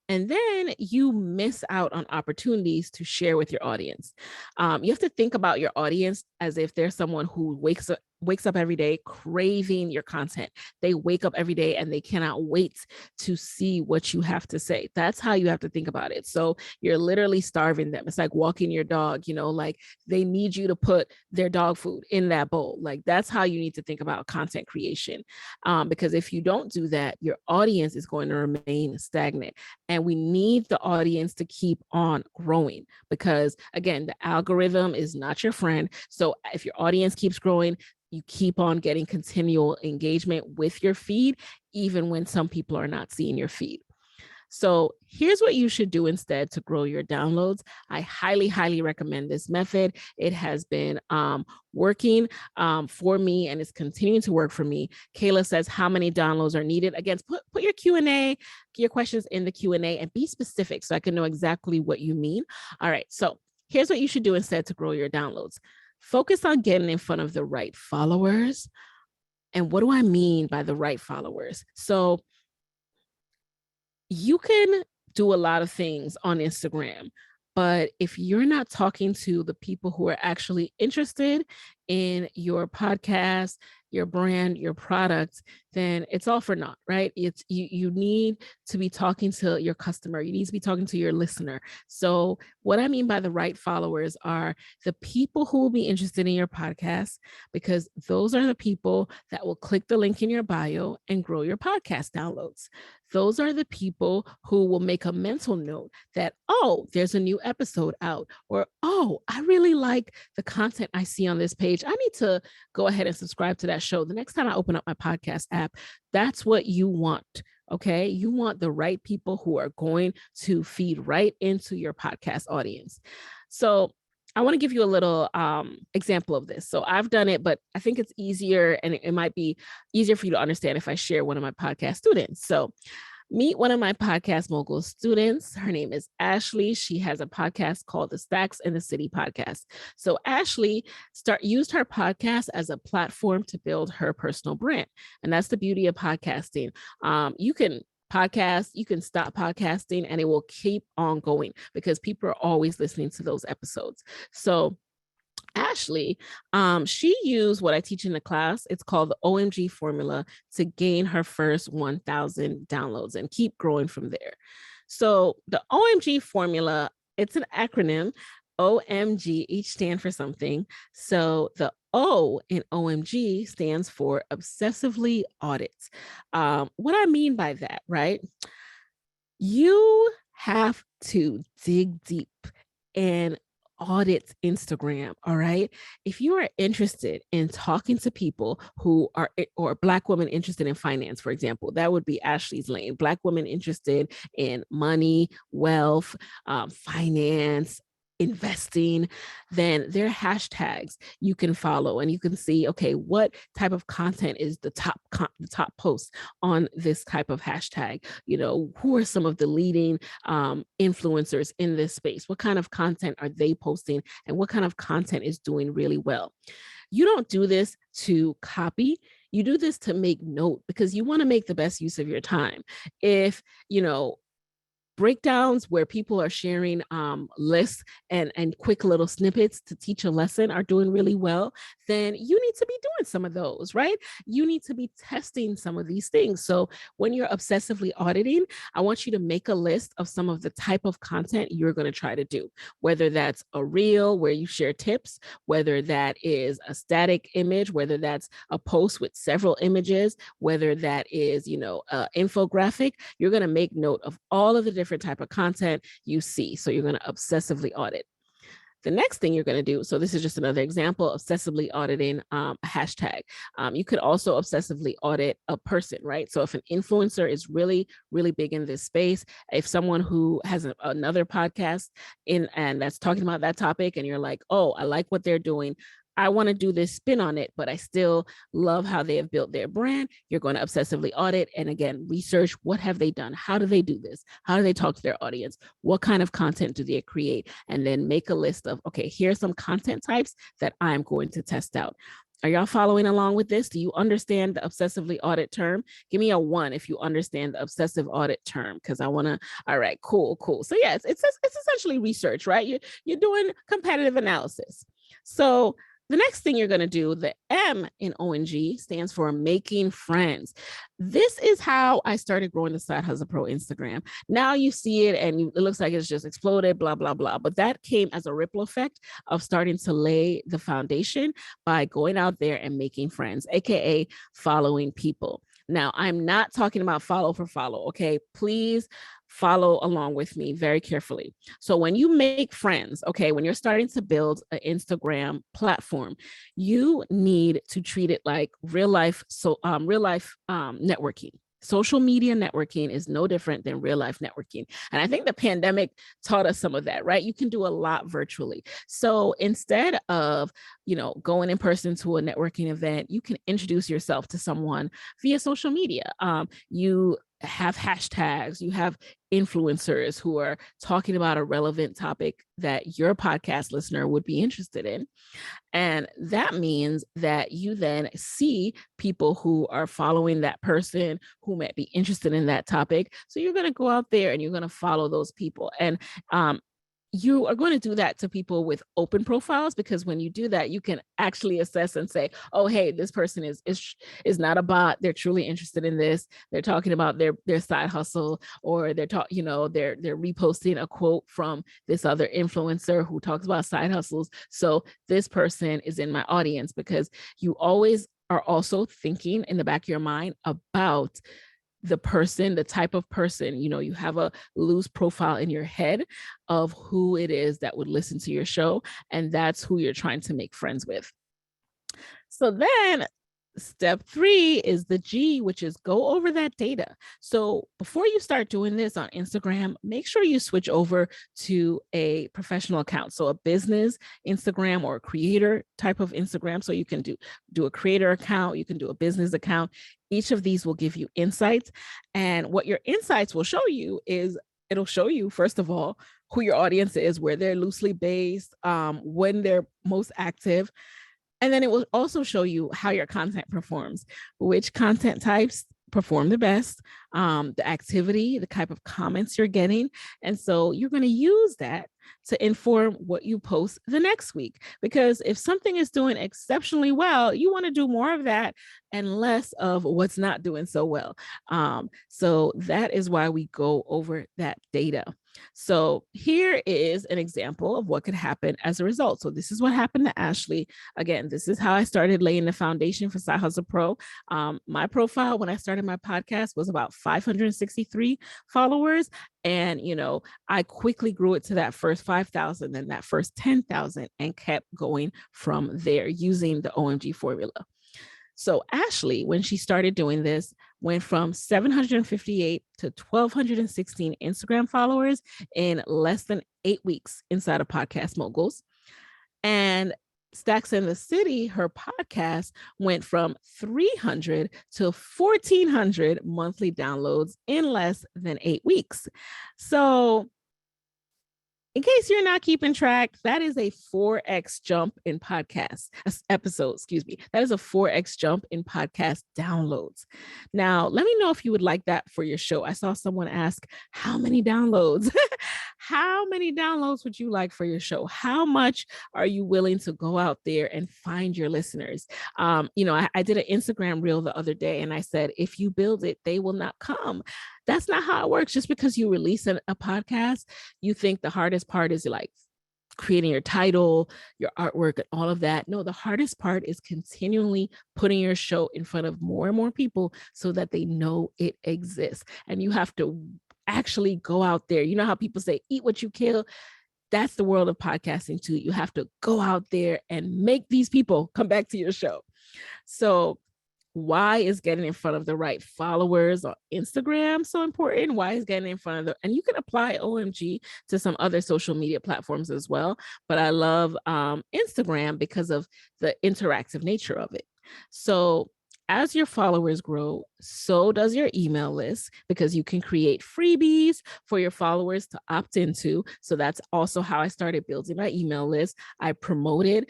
And then you miss out on opportunities to share with your audience. You have to think about your audience as if they're someone who wakes up every day craving your content. They wake up every day and they cannot wait to see what you have to say. That's how you have to think about it. So you're literally starving them. It's like walking your dog, like they need you to put their dog food in that bowl. Like that's how you need to think about content creation. Because if you don't do that, your audience is going to remain stagnant. And we need the audience to keep on growing because, again, the algorithm is not your friend. So if your audience keeps growing, you keep on getting continual engagement with your feed, even when some people are not seeing your feed. So here's what you should do instead to grow your downloads. I highly, highly recommend this method. It has been working for me and it's continuing to work for me. Kayla says, how many downloads are needed? Again, put your Q&A, your questions in the Q&A and be specific so I can know exactly what you mean. All right, so here's what you should do instead to grow your downloads. Focus on getting in front of the right followers. And what do I mean by the right followers? So you can do a lot of things on Instagram, but if you're not talking to the people who are actually interested in your podcast, your brand, your product, then it's all for naught, right? It's you need to be talking to your customer. You need to be talking to your listener. So what I mean by the right followers are the people who will be interested in your podcast, because those are the people that will click the link in your bio and grow your podcast downloads. Those are the people who will make a mental note that, oh, there's a new episode out, or, oh, I really like the content I see on this page. I need to go ahead and subscribe to that show. The next time I open up my podcast app, that's what you want. Okay. You want the right people who are going to feed right into your podcast audience. So I want to give you a little example of this. So I've done it, but I think it's easier and it might be easier for you to understand if I share one of my podcast students. So meet one of my Podcast Moguls students. Her name is Ashley. She has a podcast called the Stacks in the City podcast. So Ashley used her podcast as a platform to build her personal brand. And that's the beauty of podcasting. You can podcast, you can stop podcasting and it will keep on going because people are always listening to those episodes. So Ashley, she used what I teach in the class. It's called the Omg Formula to gain her first 1,000 downloads and keep growing from there. So the Omg Formula, it's an acronym. OMG, each stand for something. So the O in OMG stands for obsessively audit. What I mean by that, right? You have to dig deep and audit Instagram. All right. If you are interested in talking to people who are, or Black women interested in finance, for example, that would be Ashley's lane. Black women interested in money, wealth, finance, investing, then there are hashtags you can follow and you can see, okay, what type of content is the top post on this type of hashtag? You know, who are some of the leading influencers in this space? What kind of content are they posting and what kind of content is doing really well? You don't do this to copy. You do this to make note because you want to make the best use of your time. If, you know, breakdowns where people are sharing lists and quick little snippets to teach a lesson are doing really well, then you need to be doing some of those, right? You need to be testing some of these things. So when you're obsessively auditing, I want you to make a list of some of the type of content you're going to try to do, whether that's a reel where you share tips, whether that is a static image, whether that's a post with several images, whether that is, you know, infographic. You're going to make note of all of the different type of content you see. So you're going to obsessively audit. The next thing you're going to do, so this is just another example, obsessively auditing a hashtag. You could also obsessively audit a person, right? So if an influencer is really, really big in this space, if someone who has another podcast and that's talking about that topic and you're like, oh, I like what they're doing, I want to do this spin on it, but I still love how they have built their brand. You're going to obsessively audit. And again, research, what have they done? How do they do this? How do they talk to their audience? What kind of content do they create? And then make a list of, okay, here's some content types that I'm going to test out. Are y'all following along with this? Do you understand the obsessively audit term? Give me a 1 if you understand the obsessive audit term, because I want to, all right, cool. So yeah, it's essentially research, right? You're doing competitive analysis. So the next thing you're going to do, the M in ONG stands for making friends. This is how I started growing the Side Hustle Pro Instagram. Now you see it and it looks like it's just exploded, blah, blah, blah. But that came as a ripple effect of starting to lay the foundation by going out there and making friends, AKA following people. Now, I'm not talking about follow for follow, okay? Please follow along with me very carefully. So when you make friends, okay, when you're starting to build an Instagram platform, you need to treat it like real life networking. social media networking is no different than real life networking. And I think the pandemic taught us some of that, right? You can do a lot virtually. So instead of, going in person to a networking event, you can introduce yourself to someone via social media. You have hashtags, you have influencers who are talking about a relevant topic that your podcast listener would be interested in. And that means that you then see people who are following that person who might be interested in that topic. So you're going to go out there and you're going to follow those people. And you are going to do that to people with open profiles, because when you do that, you can actually assess and say, oh, hey, this person is not a bot. They're truly interested in this. They're talking about their side hustle, or they're reposting a quote from this other influencer who talks about side hustles. So this person is in my audience, because you always are also thinking in the back of your mind about the person, the type of person. You have a loose profile in your head of who it is that would listen to your show, and that's who you're trying to make friends with. So then step 3 is the G, which is go over that data. So before you start doing this on Instagram, make sure you switch over to a professional account. So a business Instagram or a creator type of Instagram. So you can do a creator account, you can do a business account. Each of these will give you insights. And what your insights will show you is, it'll show you, first of all, who your audience is, where they're loosely based, when they're most active. And then it will also show you how your content performs, which content types perform the best, the activity, the type of comments you're getting. And so you're going to use that to inform what you post the next week. Because if something is doing exceptionally well, you want to do more of that and less of what's not doing so well. So that is why we go over that data. So here is an example of what could happen as a result. So this is what happened to Ashley. Again, this is how I started laying the foundation for Side Hustle Pro. My profile when I started my podcast was about 563 followers. And, I quickly grew it to that first 5,000, then that first 10,000, and kept going from there using the Omg formula. So Ashley, when she started doing this, went from 758 to 1,216 Instagram followers in less than 8 weeks inside of Podcast Moguls. And Stacks in the City, her podcast, went from 300 to 1,400 monthly downloads in less than 8 weeks. So in case you're not keeping track, that is a 4x jump in podcast episodes, That is a 4x jump in podcast downloads. Now, let me know if you would like that for your show. I saw someone ask, how many downloads? How many downloads would you like for your show? How much are you willing to go out there and find your listeners? I did an Instagram reel the other day, and I said, if you build it, they will not come. That's not how it works. Just because you release a podcast, you think the hardest part is like creating your title, your artwork, and all of that. No, the hardest part is continually putting your show in front of more and more people so that they know it exists. And you have to actually go out there. You know how people say, eat what you kill? That's the world of podcasting too. You have to go out there and make these people come back to your show. So why is getting in front of the right followers on Instagram so important? Why is getting in front of and you can apply OMG to some other social media platforms as well. But I love Instagram because of the interactive nature of it. So as your followers grow, so does your email list, because you can create freebies for your followers to opt into. So that's also how I started building my email list. I promoted,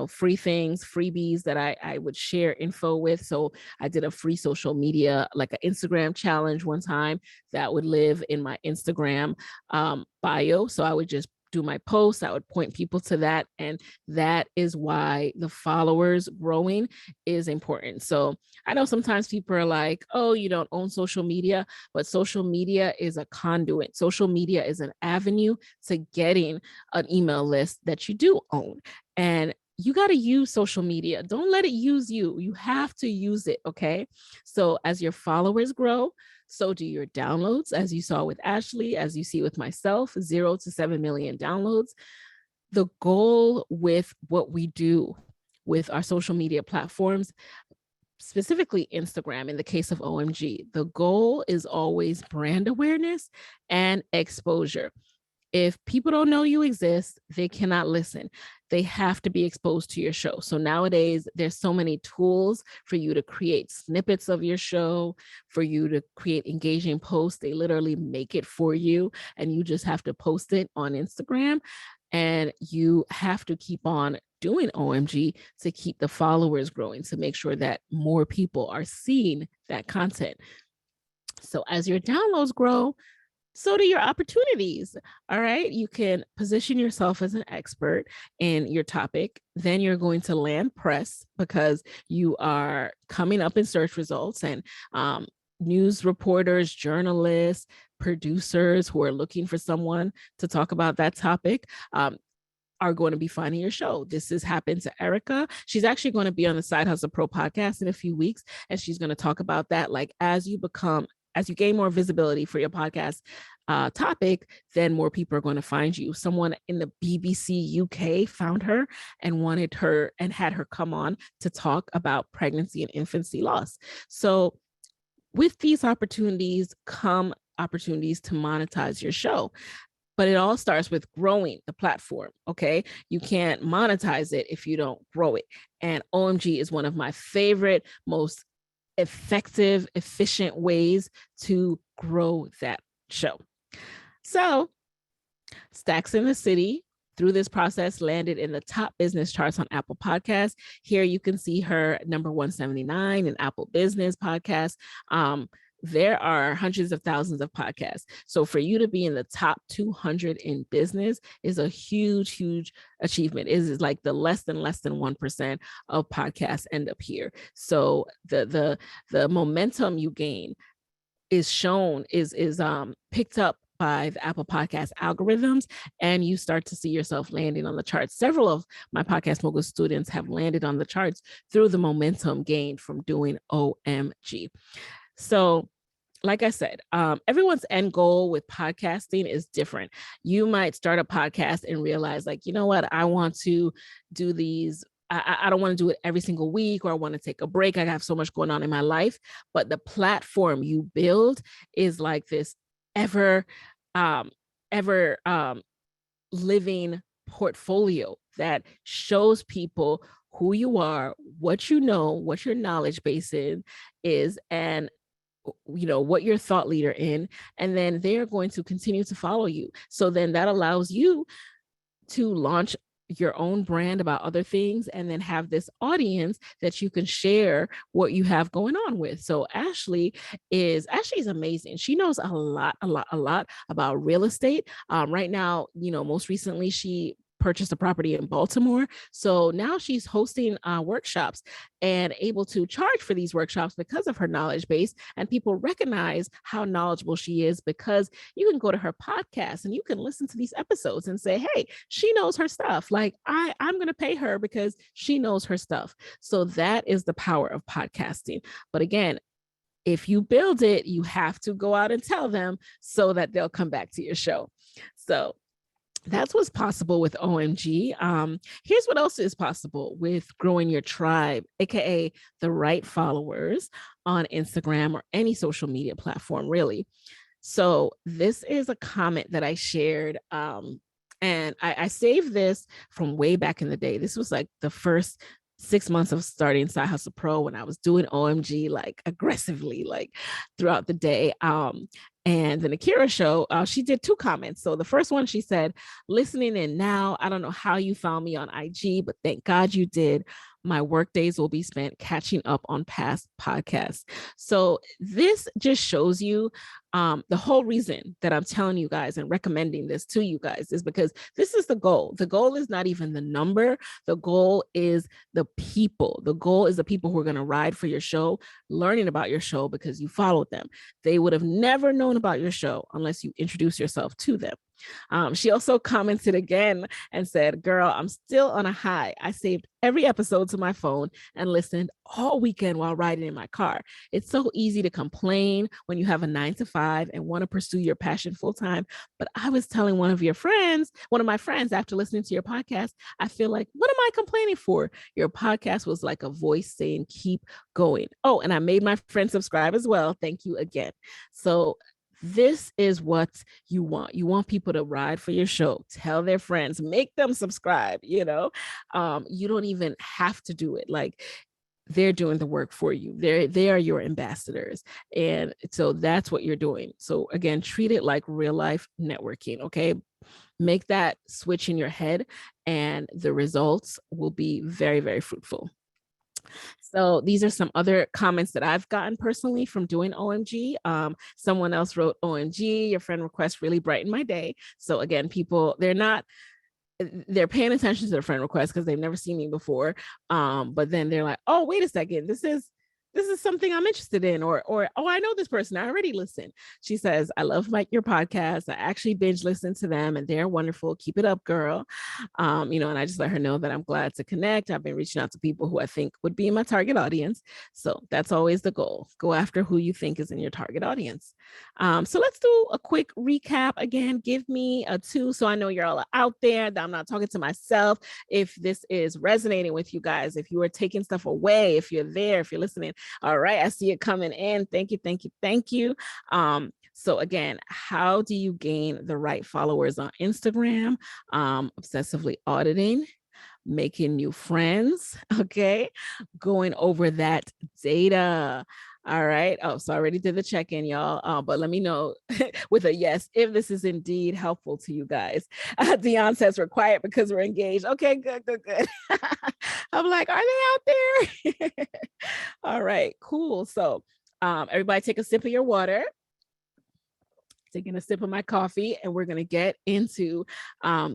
free things, freebies that I would share info with. So I did a free social media, like an Instagram challenge one time that would live in my Instagram bio. So I would just do my posts, I would point people to that. And that is why the followers growing is important. So I know sometimes people are like, oh, you don't own social media, but social media is a conduit. Social media is an avenue to getting an email list that you do own. And you got to use social media. Don't let it use you. You have to use it. Okay. So as your followers grow, so do your downloads, as you saw with Ashley, as you see with myself, 0 to 7 million downloads. The goal with what we do with our social media platforms specifically Instagram, in the case of OMG, the goal is always brand awareness and exposure. If people don't know you exist, they cannot listen. They have to be exposed to your show. So nowadays, there's so many tools for you to create snippets of your show, for you to create engaging posts. They literally make it for you, and you just have to post it on Instagram. And you have to keep on doing OMG to keep the followers growing, to make sure that more people are seeing that content. So as your downloads grow, so do your opportunities. All right. You can position yourself as an expert in your topic. Then you're going to land press because you are coming up in search results, and news reporters, journalists, producers who are looking for someone to talk about that topic are going to be finding your show. This has happened to Erica. She's actually going to be on the Side Hustle Pro podcast in a few weeks, and she's going to talk about that. Like, as you gain more visibility for your podcast topic, then more people are going to find you. Someone in the BBC UK found her and wanted her and had her come on to talk about pregnancy and infancy loss. So with these opportunities come opportunities to monetize your show. But it all starts with growing the platform, okay? You can't monetize it if you don't grow it. And OMG is one of my favorite, most effective, efficient ways to grow that show. So Stacks in the City, through this process, landed in the top business charts on Apple Podcasts. Here you can see her number 179 in Apple Business Podcasts. There are hundreds of thousands of podcasts. So for you to be in the top 200 in business is a huge, huge achievement. It is like the less than 1% of podcasts end up here. So the momentum you gain is picked up by the Apple Podcast algorithms, and you start to see yourself landing on the charts. Several of my Podcast Mogul students have landed on the charts through the momentum gained from doing OMG. So like I said, everyone's end goal with podcasting is different. You might start a podcast and realize, like, you know what, I want to do these. I don't want to do it every single week, or I want to take a break. I have so much going on in my life. But the platform you build is like this ever living portfolio that shows people who you are, what you know, what your knowledge base is, and what you're thought leader in, and then they're going to continue to follow you. So then that allows you to launch your own brand about other things, and then have this audience that you can share what you have going on with. So Ashley is amazing. She knows a lot about real estate. Right now, most recently she purchased a property in Baltimore. So now she's hosting workshops and able to charge for these workshops because of her knowledge base. And people recognize how knowledgeable she is because you can go to her podcast and you can listen to these episodes and say, hey, she knows her stuff. Like I'm going to pay her because she knows her stuff. So that is the power of podcasting. But again, if you build it, you have to go out and tell them so that they'll come back to your show. So that's what's possible with OMG. Here's what else is possible with growing your tribe, aka the right followers on Instagram or any social media platform, really. So this is a comment that I shared, and I saved this from way back in the day. This was like the first 6 months of starting Side Hustle Pro when I was doing OMG like aggressively, like throughout the day. And the Akira show, she did 2 comments. So the first one, she said, listening in now, I don't know how you found me on IG, but thank God you did. My work days will be spent catching up on past podcasts. So this just shows you the whole reason that I'm telling you guys and recommending this to you guys is because this is the goal. The goal is not even the number. The goal is the people. The goal is the people who are going to ride for your show, learning about your show because you followed them. They would have never known about your show unless you introduce yourself to them. She also commented again and said, girl, I'm still on a high. I saved every episode to my phone and listened all weekend while riding in my car. It's so easy to complain when you have a 9 to 5 and want to pursue your passion full time. But I was telling one of my friends after listening to your podcast, I feel like, what am I complaining for? Your podcast was like a voice saying, keep going. Oh, and I made my friend subscribe as well. Thank you again. So this is what you want. You want people to ride for your show, tell their friends, make them subscribe, you don't even have to do it. Like, they're doing the work for you. They are your ambassadors. And so that's what you're doing. So again, treat it like real life networking. Okay. Make that switch in your head and the results will be very, very fruitful. So these are some other comments that I've gotten personally from doing OMG. Someone else wrote, OMG, your friend request really brightened my day. So again, people, they're paying attention to their friend request because they've never seen me before. But then they're like, oh, wait a second, this is something I'm interested in, or oh, I know this person, I already listened. She says, I love your podcast. I actually binge listen to them and they're wonderful. Keep it up, girl. And I just let her know that I'm glad to connect. I've been reaching out to people who I think would be in my target audience. So that's always the goal. Go after who you think is in your target audience. So let's do a quick recap. Again, give me a 2 so I know you're all out there, that I'm not talking to myself. If this is resonating with you guys, if you are taking stuff away, if you're there, if you're listening. All right, I see it coming in. Thank you, thank you, thank you. So again, how do you gain the right followers on Instagram? Obsessively auditing, making new friends, okay? Going over that data. All right. Oh, so I already did the check-in, y'all. But let me know with a yes if this is indeed helpful to you guys. Dion says we're quiet because we're engaged. Okay, good. I'm like, are they out there? All right, cool. So everybody take a sip of your water. Taking a sip of my coffee, and we're going to get into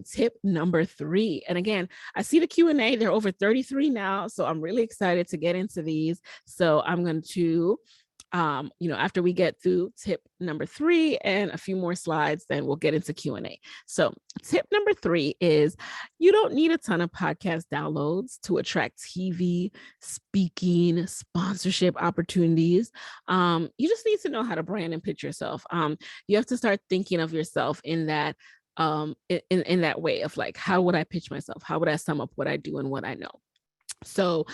tip number 3. And again, I see the Q&A. They're over 33 now. So I'm really excited to get into these. So I'm going to, after we get through tip number 3 and a few more slides, then we'll get into Q&A. So tip number 3 is you don't need a ton of podcast downloads to attract TV, speaking, sponsorship opportunities. You just need to know how to brand and pitch yourself. You have to start thinking of yourself in that in that way of like, how would I pitch myself? How would I sum up what I do and what I know? So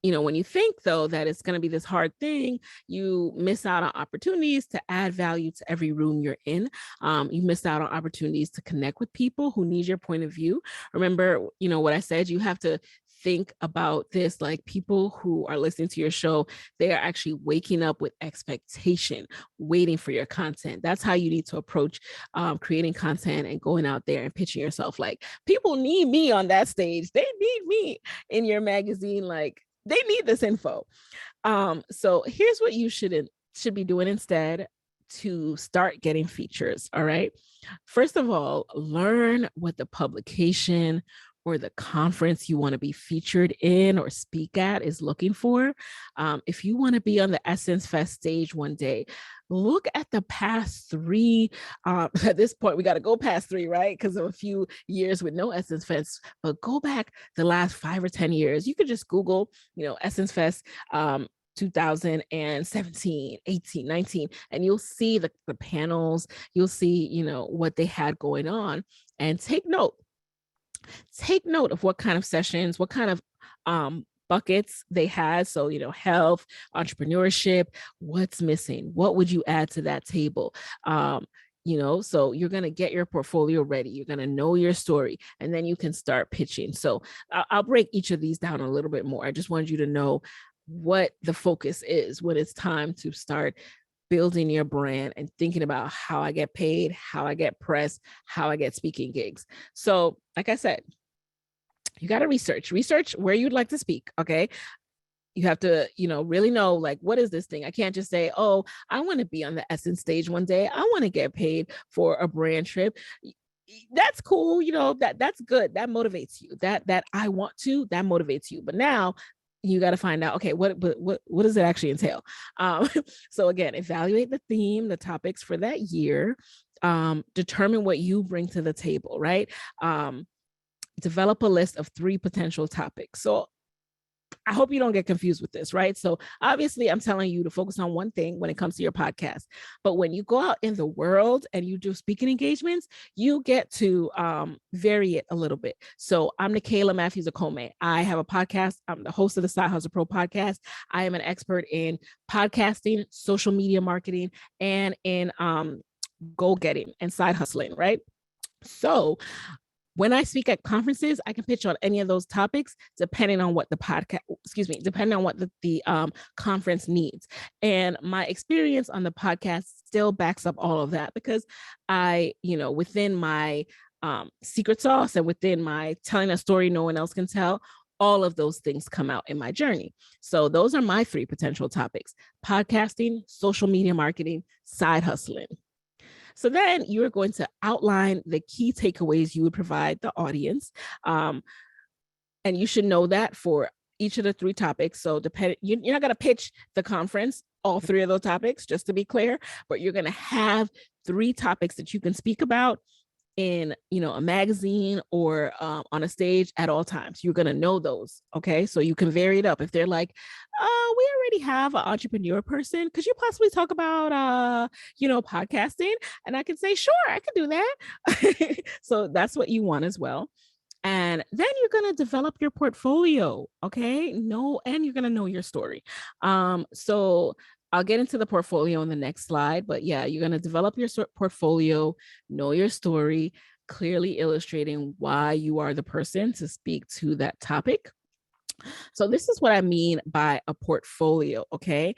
when you think, though, that it's going to be this hard thing, you miss out on opportunities to add value to every room you're in. You miss out on opportunities to connect with people who need your point of view. Remember, what I said, you have to think about this, like people who are listening to your show, they are actually waking up with expectation, waiting for your content. That's how you need to approach creating content and going out there and pitching yourself. Like, people need me on that stage. They need me in your magazine. Like, they need this info. So here's what you should be doing instead to start getting features. All right. First of all, learn what the publication or the conference you want to be featured in or speak at is looking for. If you want to be on the Essence Fest stage one day, look at the past 3. At this point, we got to go past 3, right? Because of a few years with no Essence Fest, but go back the last 5 or 10 years. You could just Google, Essence Fest 2017, 18, 19, and you'll see the panels, you'll see, what they had going on, and take note of what kind of sessions, what kind of buckets they had. So, health, entrepreneurship, what's missing? What would you add to that table? So you're going to get your portfolio ready. You're going to know your story, and then you can start pitching. So I'll break each of these down a little bit more. I just wanted you to know what the focus is when it's time to start building your brand and thinking about how I get paid, how I get press, how I get speaking gigs. So like I said, you got to research where you'd like to speak. Okay. You have to, really know, like, what is this thing? I can't just say, oh, I want to be on the Essence stage one day. I want to get paid for a brand trip. That's cool. That's good. That motivates you. That I want to, that motivates you. But now you got to find out, okay, what does it actually entail? So again, evaluate the theme, the topics for that year. Determine what you bring to the table, right? Develop a list of 3 potential topics. So I hope you don't get confused with this, right? So obviously I'm telling you to focus on one thing when it comes to your podcast, but when you go out in the world and you do speaking engagements, you get to vary it a little bit. So I'm Nicaila Matthews Akome. I have a podcast. I'm the host of the Side Hustle Pro podcast. I am an expert in podcasting, social media marketing, and in goal getting and side hustling, right? So when I speak at conferences, I can pitch on any of those topics depending on what the depending on what the conference needs. And my experience on the podcast still backs up all of that, because I, within my secret sauce and within my telling a story no one else can tell, all of those things come out in my journey. So those are my 3 potential topics: podcasting, social media marketing, side hustling. So then you're going to outline the key takeaways you would provide the audience. And you should know that for each of the 3 topics. So you're not going to pitch the conference all 3 of those topics, just to be clear, but you're going to have 3 topics that you can speak about in, a magazine or on a stage at all times. You're going to know those. Okay. So you can vary it up. If they're like, we already have an entrepreneur person, could you possibly talk about, podcasting? And I can say, sure, I can do that. So that's what you want as well. And then you're going to develop your portfolio. Okay. And you're going to know your story. So I'll get into the portfolio in the next slide, but yeah, you're going to develop your portfolio, know your story, clearly illustrating why you are the person to speak to that topic. So this is what I mean by a portfolio. Okay.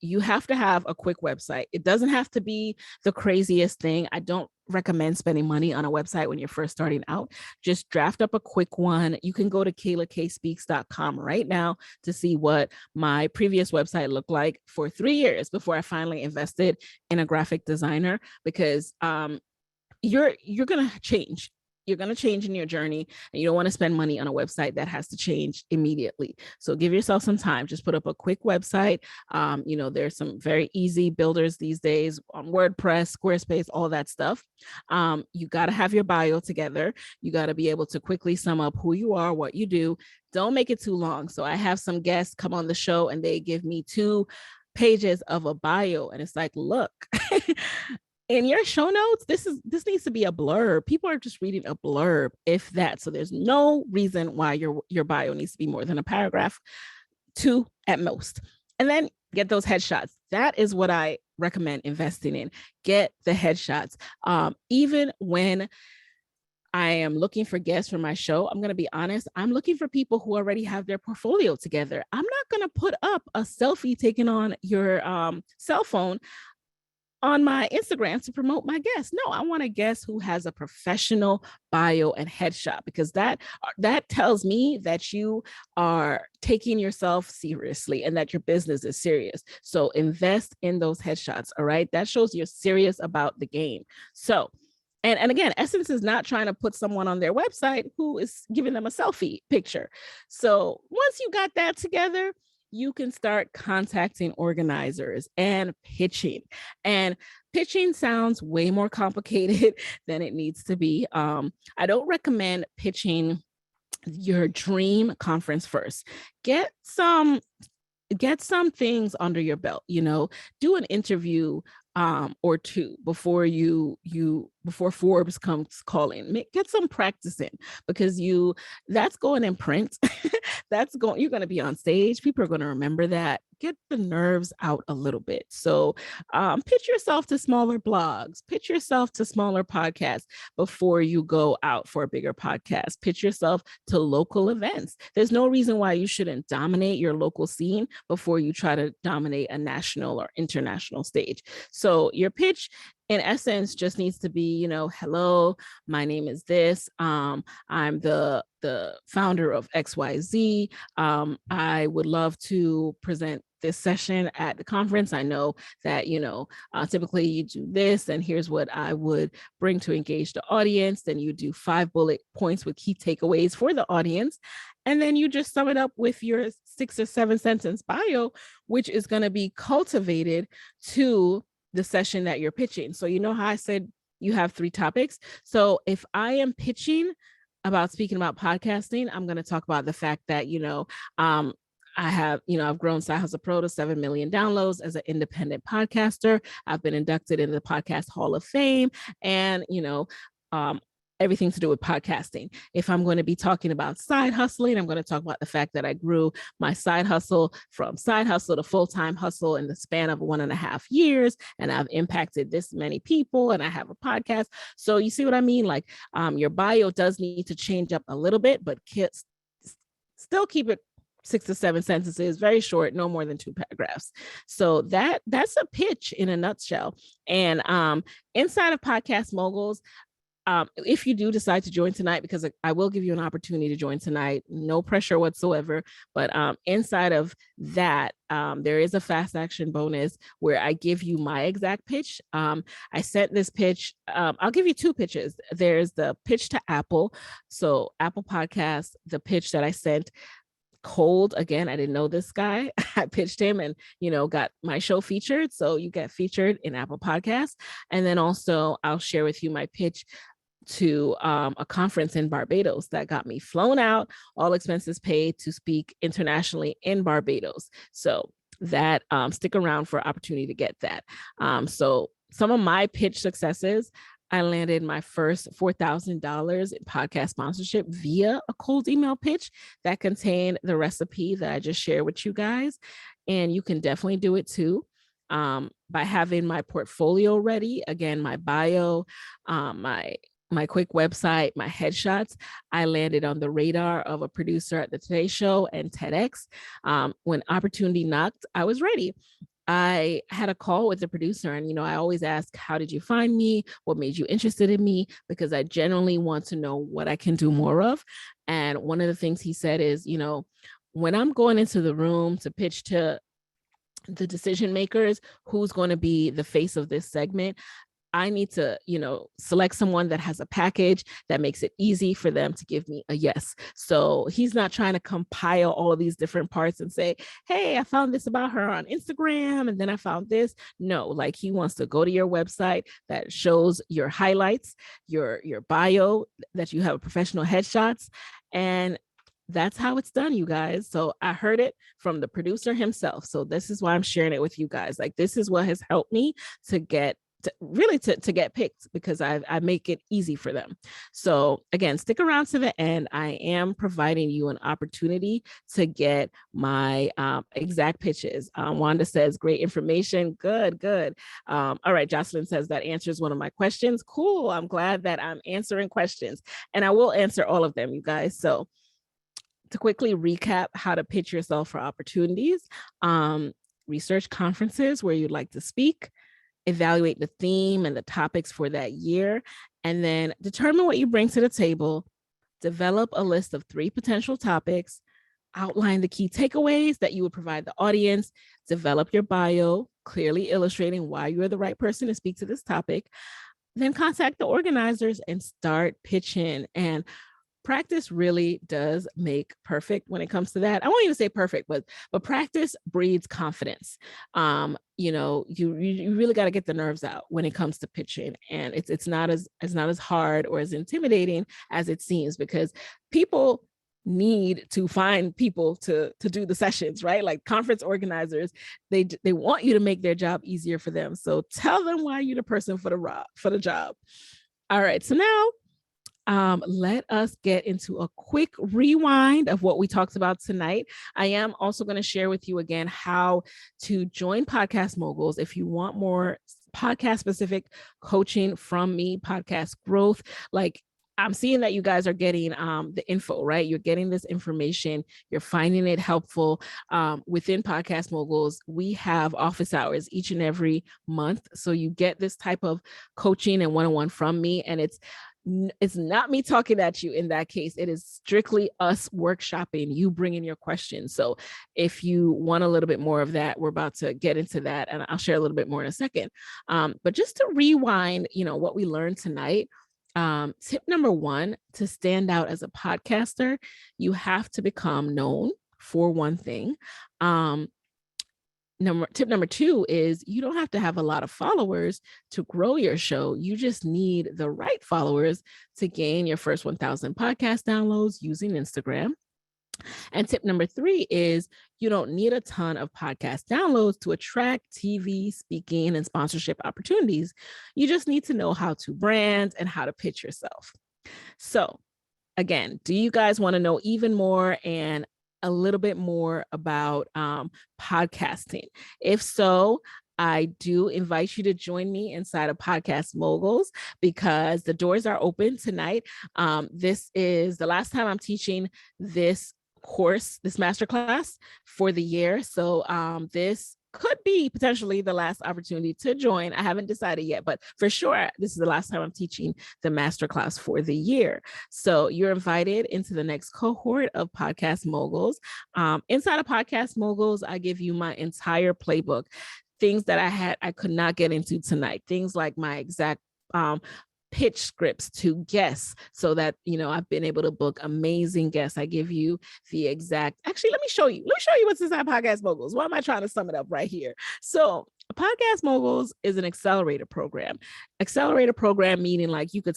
You have to have a quick website. It doesn't have to be the craziest thing. I don't recommend spending money on a website when you're first starting out. Just draft up a quick one. You can go to KaylaKSpeaks.com right now to see what my previous website looked like for 3 years before I finally invested in a graphic designer, because you're going to change. You're going to change in your journey, and you don't want to spend money on a website that has to change immediately. So give yourself some time. Just put up a quick website. There's some very easy builders these days on WordPress, Squarespace, all that stuff. You got to have your bio together. You got to be able to quickly sum up who you are, what you do. Don't make it too long. So I have some guests come on the show and they give me 2 pages of a bio, and it's like, look, in your show notes, this needs to be a blurb. People are just reading a blurb, if that. So there's no reason why your bio needs to be more than a paragraph, 2 at most. And then get those headshots. That is what I recommend investing in. Get the headshots. Even when I am looking for guests for my show, I'm going to be honest, I'm looking for people who already have their portfolio together. I'm not going to put up a selfie taken on your cell phone on my Instagram to promote my guest. No, I want a guest who has a professional bio and headshot, because that tells me that you are taking yourself seriously and that your business is serious. So invest in those headshots. All right. That shows you're serious about the game. So, and again, Essence is not trying to put someone on their website who is giving them a selfie picture. So once you got that together, you can start contacting organizers and pitching. And pitching sounds way more complicated than it needs to be. I don't recommend pitching your dream conference first. Get some things under your belt, do an interview or 2 before before Forbes comes calling. Get some practice in, because that's going in print. You're going to be on stage. People are going to remember that. Get the nerves out a little bit. So pitch yourself to smaller blogs, pitch yourself to smaller podcasts before you go out for a bigger podcast. Pitch yourself to local events. There's no reason why you shouldn't dominate your local scene before you try to dominate a national or international stage. So your pitch, in essence, just needs to be, hello, my name is this. I'm the founder of XYZ. I would love to present this session at the conference. I know that, typically you do this, and here's what I would bring to engage the audience. Then you do 5 bullet points with key takeaways for the audience. And then you just sum it up with your 6 or 7 sentence bio, which is going to be cultivated to the session that you're pitching. So you know how I said you have 3 topics. So if I am pitching about speaking about podcasting, I'm going to talk about the fact that, I have, I've grown Side Hustle Pro to 7 million downloads as an independent podcaster. I've been inducted in the Podcast Hall of Fame, and, um, everything to do with podcasting. If I'm going to be talking about side hustling, I'm going to talk about the fact that I grew my side hustle from side hustle to full-time hustle in the span of 1.5 years. And I've impacted this many people, and I have a podcast. So you see what I mean? Like, your bio does need to change up a little bit, but still keep it 6 to 7 sentences, very short, no more than 2 paragraphs. So that's a pitch in a nutshell. And inside of Podcast Moguls, if you do decide to join tonight, because I will give you an opportunity to join tonight, no pressure whatsoever. But inside of that, there is a fast action bonus where I give you my exact pitch. I sent this pitch. I'll give you 2 pitches. There's the pitch to Apple. So Apple Podcasts, the pitch that I sent cold. Again, I didn't know this guy. I pitched him and, got my show featured. So you get featured in Apple Podcasts. And then also I'll share with you my pitch to a conference in Barbados that got me flown out, all expenses paid, to speak internationally in Barbados. So that stick around for opportunity to get that. So some of my pitch successes: I landed my first $4,000 in podcast sponsorship via a cold email pitch that contained the recipe that I just shared with you guys. And you can definitely do it too. By having my portfolio ready, again, my bio, my quick website, my headshots. I landed on the radar of a producer at the Today Show and TEDx. When opportunity knocked, I was ready. I had a call with the producer, and, I always ask, how did you find me? What made you interested in me? Because I generally want to know what I can do more of. And one of the things he said is, when I'm going into the room to pitch to the decision makers, who's going to be the face of this segment, I need to, select someone that has a package that makes it easy for them to give me a yes. So he's not trying to compile all of these different parts and say, hey, I found this about her on Instagram, and then I found this. No, like, he wants to go to your website that shows your highlights, your bio, that you have professional headshots, and that's how it's done, you guys. So I heard it from the producer himself. So this is why I'm sharing it with you guys. Like, this is what has helped me to get picked, because I make it easy for them. So again, stick around to the end. I am providing you an opportunity to get my exact pitches. Wanda says, great information. Good. All right. Jocelyn says, that answers one of my questions. Cool. I'm glad that I'm answering questions, and I will answer all of them, you guys. So to quickly recap how to pitch yourself for opportunities: research conferences where you'd like to speak, evaluate the theme and the topics for that year, and then determine what you bring to the table, develop a list of 3 potential topics, outline the key takeaways that you would provide the audience, develop your bio, clearly illustrating why you're the right person to speak to this topic, then contact the organizers and start pitching. And practice really does make perfect when it comes to that. I won't even say perfect, but practice breeds confidence. You really got to get the nerves out when it comes to pitching, and it's not as hard or as intimidating as it seems, because people need to find people to do the sessions, right? Like, conference organizers, they want you to make their job easier for them. So tell them why you're the person for the job. All right, so now let us get into a quick rewind of what we talked about tonight. I am also going to share with you again how to join Podcast Moguls if you want more podcast specific coaching from me, podcast growth. Like, I'm seeing that you guys are getting the info, right? You're getting this information. You're finding it helpful. Within Podcast Moguls, we have office hours each and every month. So you get this type of coaching and one-on-one from me. And it's not me talking at you in that case. It is strictly us workshopping, you bringing your questions. So if you want a little bit more of that, we're about to get into that, and I'll share a little bit more in a second. But just to rewind, what we learned tonight, tip number 1, to stand out as a podcaster, you have to become known for one thing. Tip number 2 is you don't have to have a lot of followers to grow your show. You just need the right followers to gain your first 1,000 podcast downloads using Instagram. And tip number 3 is you don't need a ton of podcast downloads to attract TV, speaking, and sponsorship opportunities. You just need to know how to brand and how to pitch yourself. So again, do you guys want to know even more and a little bit more about podcasting? If so, I do invite you to join me inside of Podcast Moguls because the doors are open tonight. This is the last time I'm teaching this course, this masterclass for the year. So this could be potentially the last opportunity to join. I haven't decided yet, but for sure, this is the last time I'm teaching the masterclass for the year. So you're invited into the next cohort of Podcast Moguls. Inside of Podcast Moguls, I give you my entire playbook, things that I could not get into tonight, things like my exact pitch scripts to guests so that, I've been able to book amazing guests. I give you the exact, actually, let me show you what's inside Podcast Moguls. Why am I trying to sum it up right here? So Podcast Moguls is an accelerator program. Accelerator program meaning like you could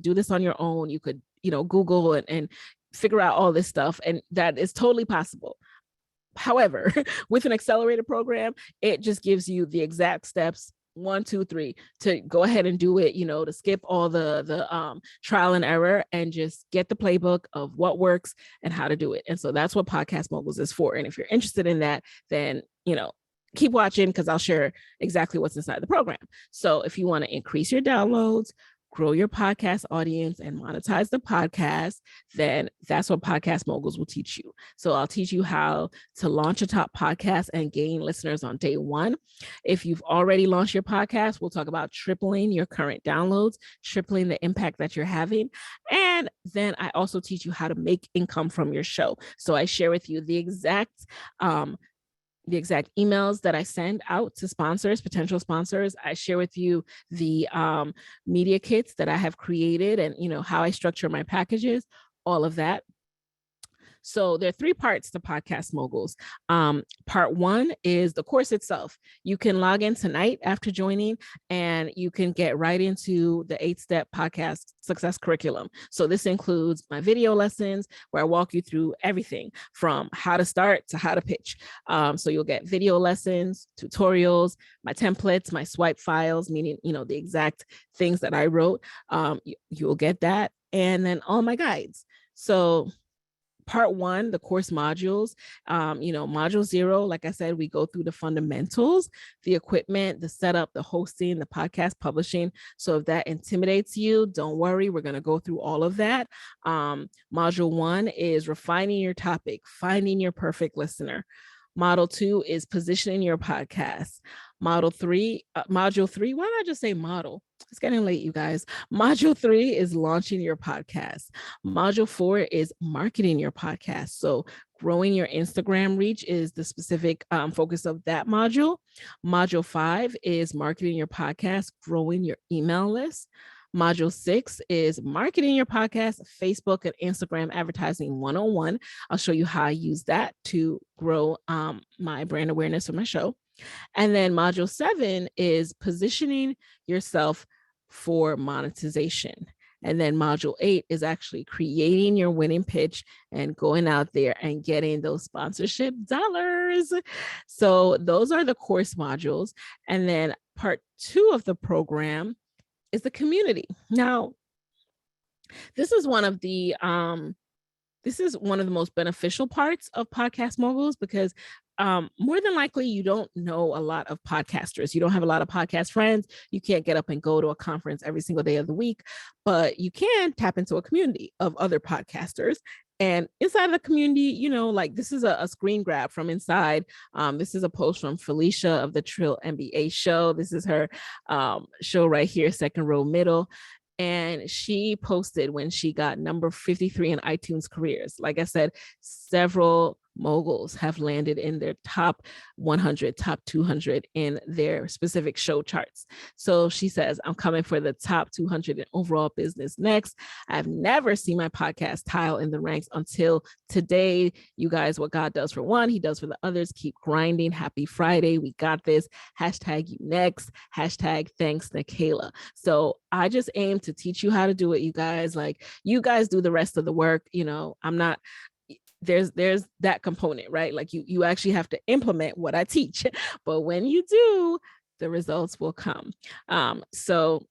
do this on your own. You could, Google and figure out all this stuff. And that is totally possible. However, with an accelerator program, it just gives you the exact steps 1, 2, 3 to go ahead and do it, to skip all the trial and error and just get the playbook of what works and how to do it. And so that's what Podcast Moguls is for. And if you're interested in that, then, keep watching because I'll share exactly what's inside the program. So if you want to increase your downloads, grow your podcast audience, and monetize the podcast, then that's what Podcast Moguls will teach you. So I'll teach you how to launch a top podcast and gain listeners on day 1. If you've already launched your podcast, we'll talk about tripling your current downloads, tripling the impact that you're having. And then I also teach you how to make income from your show. So I share with you the exact emails that I send out to sponsors, potential sponsors. I share with you the media kits that I have created and, how I structure my packages, all of that. So there are 3 parts to Podcast Moguls. Part 1 is the course itself. You can log in tonight after joining and you can get right into the 8-step podcast success curriculum. So this includes my video lessons where I walk you through everything from how to start to how to pitch. So you'll get video lessons, tutorials, my templates, my swipe files, meaning, the exact things that I wrote. You'll get that. And then all my guides. So Part 1, the course modules, module 0, like I said, we go through the fundamentals, the equipment, the setup, the hosting, the podcast publishing. So if that intimidates you, don't worry, we're going to go through all of that. Module 1 is refining your topic, finding your perfect listener. Module 2 is positioning your podcast. Module 3, why did I just say model? It's getting late, you guys. Module 3 is launching your podcast. Module 4 is marketing your podcast. So growing your Instagram reach is the specific focus of that module. Module 5 is marketing your podcast, growing your email list. Module 6 is marketing your podcast, Facebook and Instagram advertising 101. I'll show you how I use that to grow my brand awareness for my show. And then module 7 is positioning yourself for monetization. And then module 8 is actually creating your winning pitch and going out there and getting those sponsorship dollars. So those are the course modules. And then part 2 of the program is the community. Now, this is one of the most beneficial parts of Podcast Moguls because more than likely you don't know a lot of podcasters. You don't have a lot of podcast friends. You can't get up and go to a conference every single day of the week, but you can tap into a community of other podcasters. And inside of the community, this is a screen grab from inside. This is a post from Felicia of the Trill MBA show. This is her show right here, second row middle. And she posted when she got number 53 in iTunes careers. Like I said, several moguls have landed in their top 100, top 200 in their specific show charts. So she says, I'm coming for the top 200 in overall business next. I've never seen my podcast tile in the ranks until today. You guys, what God does for one, he does for the others. Keep grinding. Happy Friday. We got this. Hashtag you next. Hashtag thanks, Nikayla. So I just aim to teach you how to do it, you guys. Like, you guys do the rest of the work. You know, I'm not, there's that component, right? Like you actually have to implement what I teach, but when you do, the results will come. So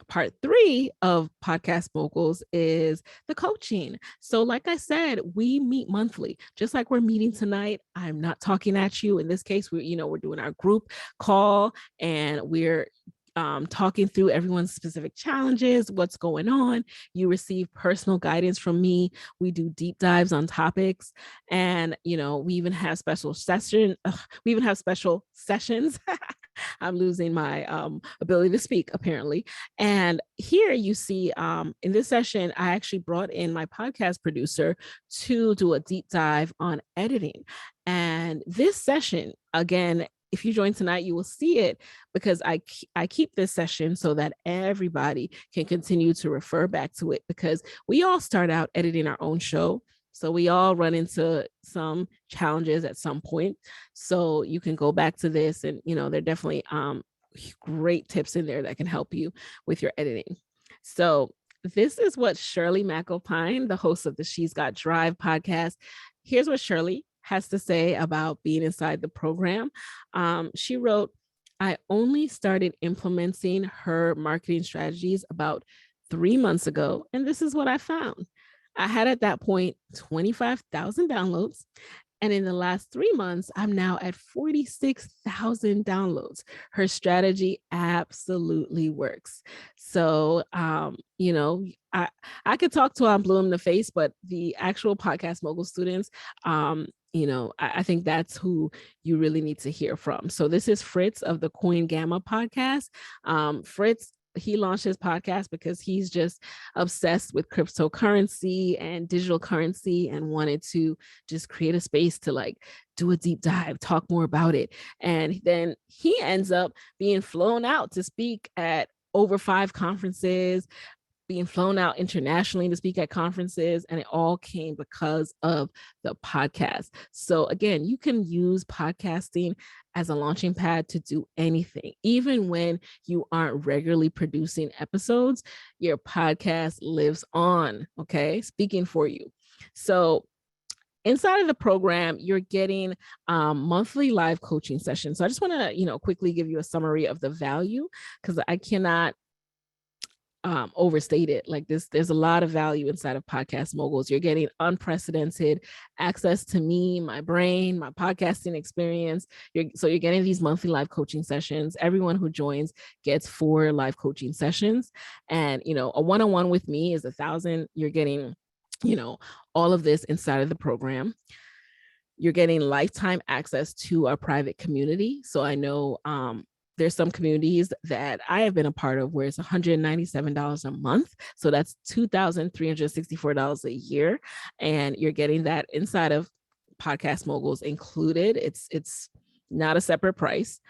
part 3 of Podcast Moguls is the coaching. So like I said, we meet monthly, just like we're meeting tonight. I'm not talking at you. In this case, we're doing our group call, and we're talking through everyone's specific challenges, what's going on. You receive personal guidance from me. We do deep dives on topics, and we even have special sessions. I'm losing my ability to speak, apparently. And here you see in this session, I actually brought in my podcast producer to do a deep dive on editing. And this session, again, if you join tonight, you will see it, because I keep this session so that everybody can continue to refer back to it, because we all start out editing our own show. So we all run into some challenges at some point. So you can go back to this, and there are definitely great tips in there that can help you with your editing. So this is what Shirley McAlpine, the host of the She's Got Drive podcast. Here's what Shirley has to say about being inside the program. She wrote, I only started implementing her marketing strategies about 3 months ago, and this is what I found. I had at that point 25,000 downloads. And in the last 3 months, I'm now at 46,000 downloads. Her strategy absolutely works. So, I could talk till I'm blue in the face, but the actual Podcast Mogul students, I think that's who you really need to hear from. So this is Fritz of the Coin Gamma podcast. Fritz, he launched his podcast because he's just obsessed with cryptocurrency and digital currency, and wanted to just create a space to do a deep dive, talk more about it. And then he ends up being flown out to speak at over 5 conferences, being flown out internationally to speak at conferences, and it all came because of the podcast. So again, you can use podcasting as a launching pad to do anything. Even when you aren't regularly producing episodes, your podcast lives on, okay, speaking for you. So inside of the program, you're getting monthly live coaching sessions. So I just want to, quickly give you a summary of the value, because I cannot overstate it. Like this, there's a lot of value inside of Podcast Moguls. You're getting unprecedented access to me, my brain, my podcasting experience. You're getting these monthly live coaching sessions. Everyone who joins gets 4 live coaching sessions, and a one-on-one with me is 1,000. You're getting, all of this inside of the program. You're getting lifetime access to our private community. So I know there's some communities that I have been a part of where it's $197 a month. So that's $2,364 a year. And you're getting that inside of Podcast Moguls included. It's not a separate price.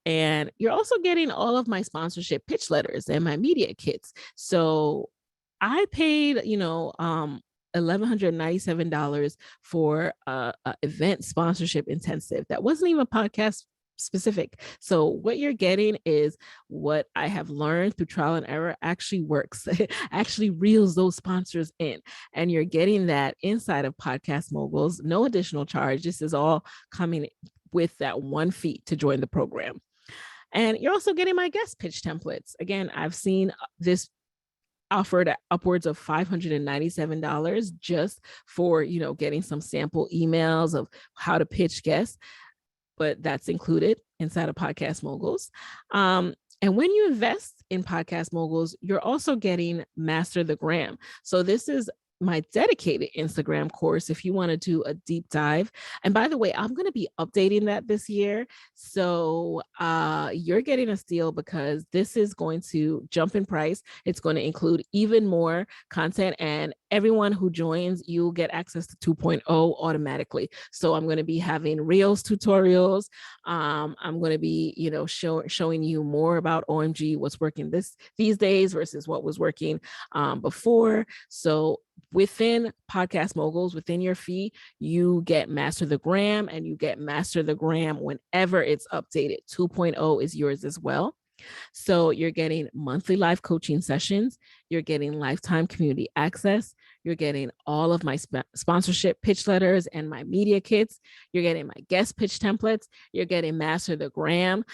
And you're also getting all of my sponsorship pitch letters and my media kits. So I paid, $1,197 for a event sponsorship intensive that wasn't even podcast specific. So what you're getting is what I have learned through trial and error actually works, actually reels those sponsors in. And you're getting that inside of Podcast Moguls, no additional charge. This is all coming with that one fee to join the program. And you're also getting my guest pitch templates. Again, I've seen this offered at upwards of $597 just for, getting some sample emails of how to pitch guests. But that's included inside of Podcast Moguls. And when you invest in Podcast Moguls, you're also getting Master the Gram. So this is my dedicated Instagram course if you want to do a deep dive. And by the way, I'm going to be updating that this year. So you're getting a steal, because this is going to jump in price. It's going to include even more content, and everyone who joins, you'll get access to 2.0 automatically. So I'm going to be having Reels tutorials. I'm going to be, showing you more about OMG, what's working these days versus what was working before. So within Podcast Moguls, within your fee, you get Master the Gram, and you get Master the Gram whenever it's updated. 2.0 is yours as well. So you're getting monthly live coaching sessions, you're getting lifetime community access, you're getting all of my sponsorship pitch letters and my media kits, you're getting my guest pitch templates, you're getting Master the Gram.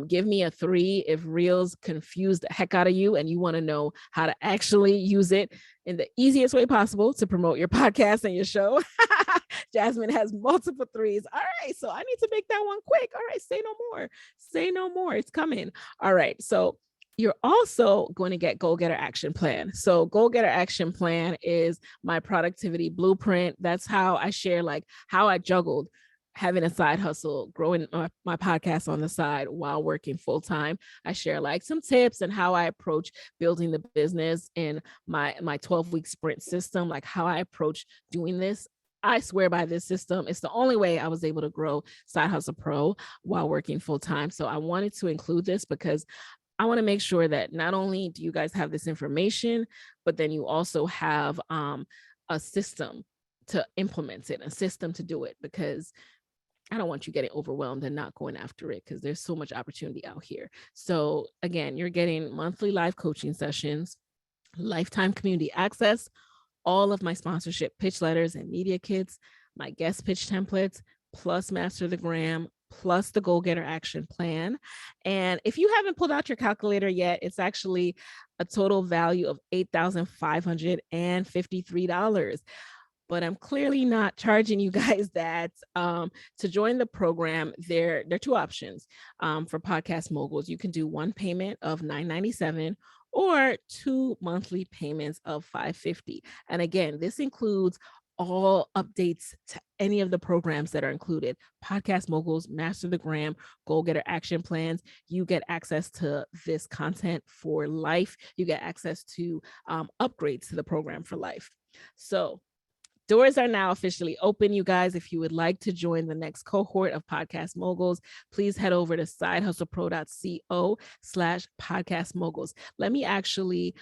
Give me a 3 if Reels confused the heck out of you and you want to know how to actually use it in the easiest way possible to promote your podcast and your show. Jasmine has multiple 3s. All right, so I need to make that one quick. All right, say no more. Say no more. It's coming. All right, so you're also going to get Goal Getter Action Plan. So Goal Getter Action Plan is my productivity blueprint. That's how I share like how I juggled having a side hustle, growing my podcast on the side while working full time. I share like some tips and how I approach building the business in my 12-week sprint system, like how I approach doing this. I swear by this system. It's the only way I was able to grow Side Hustle Pro while working full time. So I wanted to include this because I want to make sure that not only do you guys have this information, but then you also have a system to implement it, a system to do it, because I don't want you getting overwhelmed and not going after it because there's so much opportunity out here. So again, you're getting monthly live coaching sessions, lifetime community access, all of my sponsorship pitch letters and media kits, my guest pitch templates, plus Master the Gram, plus the Goal Getter Action Plan. And if you haven't pulled out your calculator yet, it's actually a total value of $8,553. But I'm clearly not charging you guys that. To join the program, there are 2 options for Podcast Moguls. You can do one payment of $997 or 2 monthly payments of $550. And again, this includes all updates to any of the programs that are included: Podcast Moguls, Master the Gram, Goal Getter Action Plans. You get access to this content for life. You get access to upgrades to the program for life. So doors are now officially open, you guys. If you would like to join the next cohort of Podcast Moguls, please head over to sidehustlepro.co/Podcast Moguls. Let me actually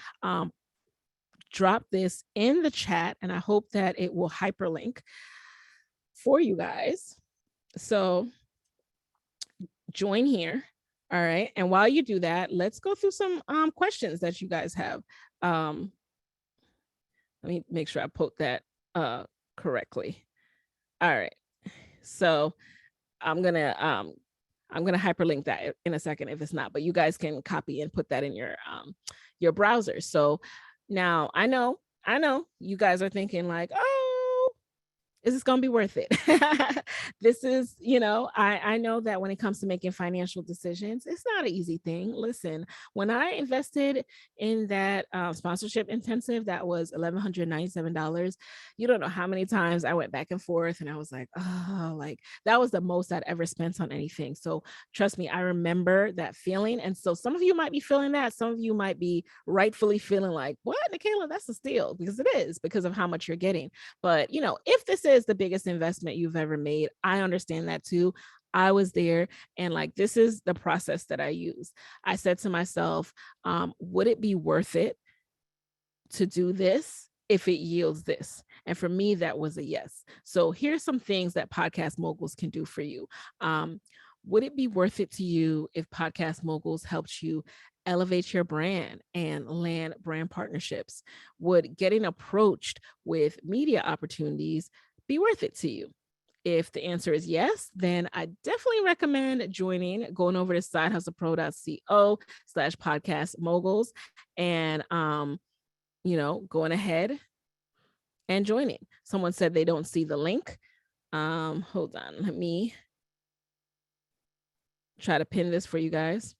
drop this in the chat, and I hope that it will hyperlink for you guys. So join here. All right. And while you do that, let's go through some questions that you guys have. Let me make sure I put that correctly. All right. So I'm gonna hyperlink that in a second if it's not, but you guys can copy and put that in your browser. So now I know you guys are thinking like, oh, is this gonna be worth it? This is, I know that when it comes to making financial decisions, it's not an easy thing. Listen, when I invested in that sponsorship intensive, that was $1,197. You don't know how many times I went back and forth and I was like, oh, like that was the most I'd ever spent on anything. So trust me, I remember that feeling. And so some of you might be feeling that. Some of you might be rightfully feeling like, what, Nikayla, that's a steal, because it is, because of how much you're getting. But if this is the biggest investment you've ever made, I understand that too. I was there, and like, this is the process that I use. I said to myself, would it be worth it to do this if it yields this? And for me, that was a yes. So here's some things that Podcast Moguls can do for you. Would it be worth it to you if Podcast Moguls helped you elevate your brand and land brand partnerships? Would getting approached with media opportunities be worth it to you? If the answer is yes, then I definitely recommend going over to sidehustlepro.co/Podcast Moguls and, going ahead and joining. Someone said they don't see the link. Hold on, let me try to pin this for you guys.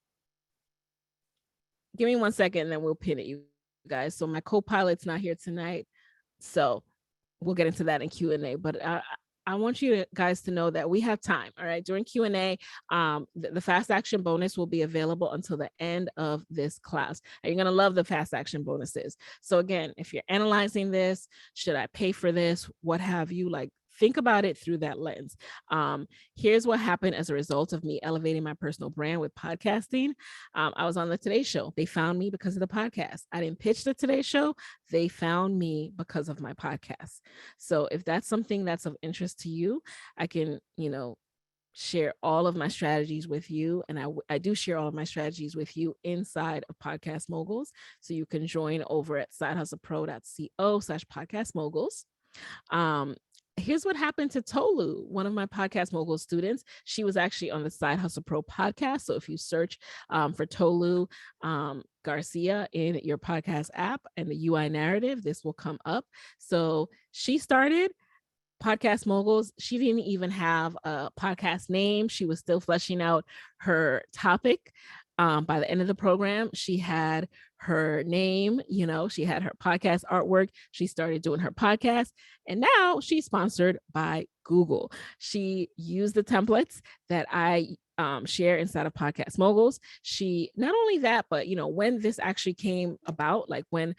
Give me 1 second and then we'll pin it, you guys. So my co-pilot's not here tonight, so we'll get into that in Q&A, but I want you guys to know that we have time. All right. During Q&A, the fast action bonus will be available until the end of this class. And you're going to love the fast action bonuses. So again, if you're analyzing this, should I pay for this? What have you? Like, think about it through that lens. Here's what happened as a result of me elevating my personal brand with podcasting. I was on the Today Show. They found me because of the podcast. I didn't pitch the Today Show. They found me because of my podcast. So if that's something that's of interest to you, I can, share all of my strategies with you. And I do share all of my strategies with you inside of Podcast Moguls. So you can join over at sidehustlepro.co/podcast moguls. Here's what happened to Tolu, one of my Podcast Mogul students. She was actually on the Side Hustle Pro podcast. So if you search for Tolu Garcia in your podcast app and the UI narrative, this will come up. So she started Podcast Moguls. She didn't even have a podcast name. She was still fleshing out her topic. By the end of the program, she had her name, she had her podcast artwork. She started doing her podcast, and now she's sponsored by Google. She used the templates that I share inside of Podcast Moguls. She, not only that, but, when this actually came about, like when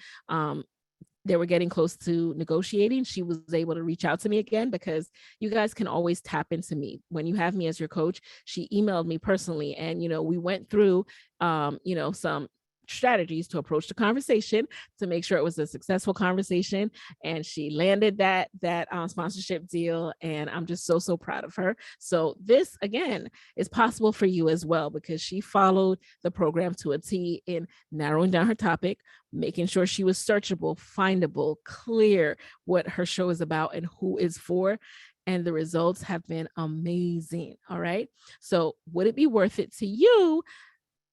they were getting close to negotiating, she was able to reach out to me again, because you guys can always tap into me. When you have me as your coach, she emailed me personally, and, we went through, some strategies to approach the conversation to make sure it was a successful conversation. And she landed that sponsorship deal. And I'm just so proud of her. So this, again, is possible for you as well, because she followed the program to a T in narrowing down her topic, making sure she was searchable, findable, clear what her show is about and who is for. And the results have been amazing. All right. So would it be worth it to you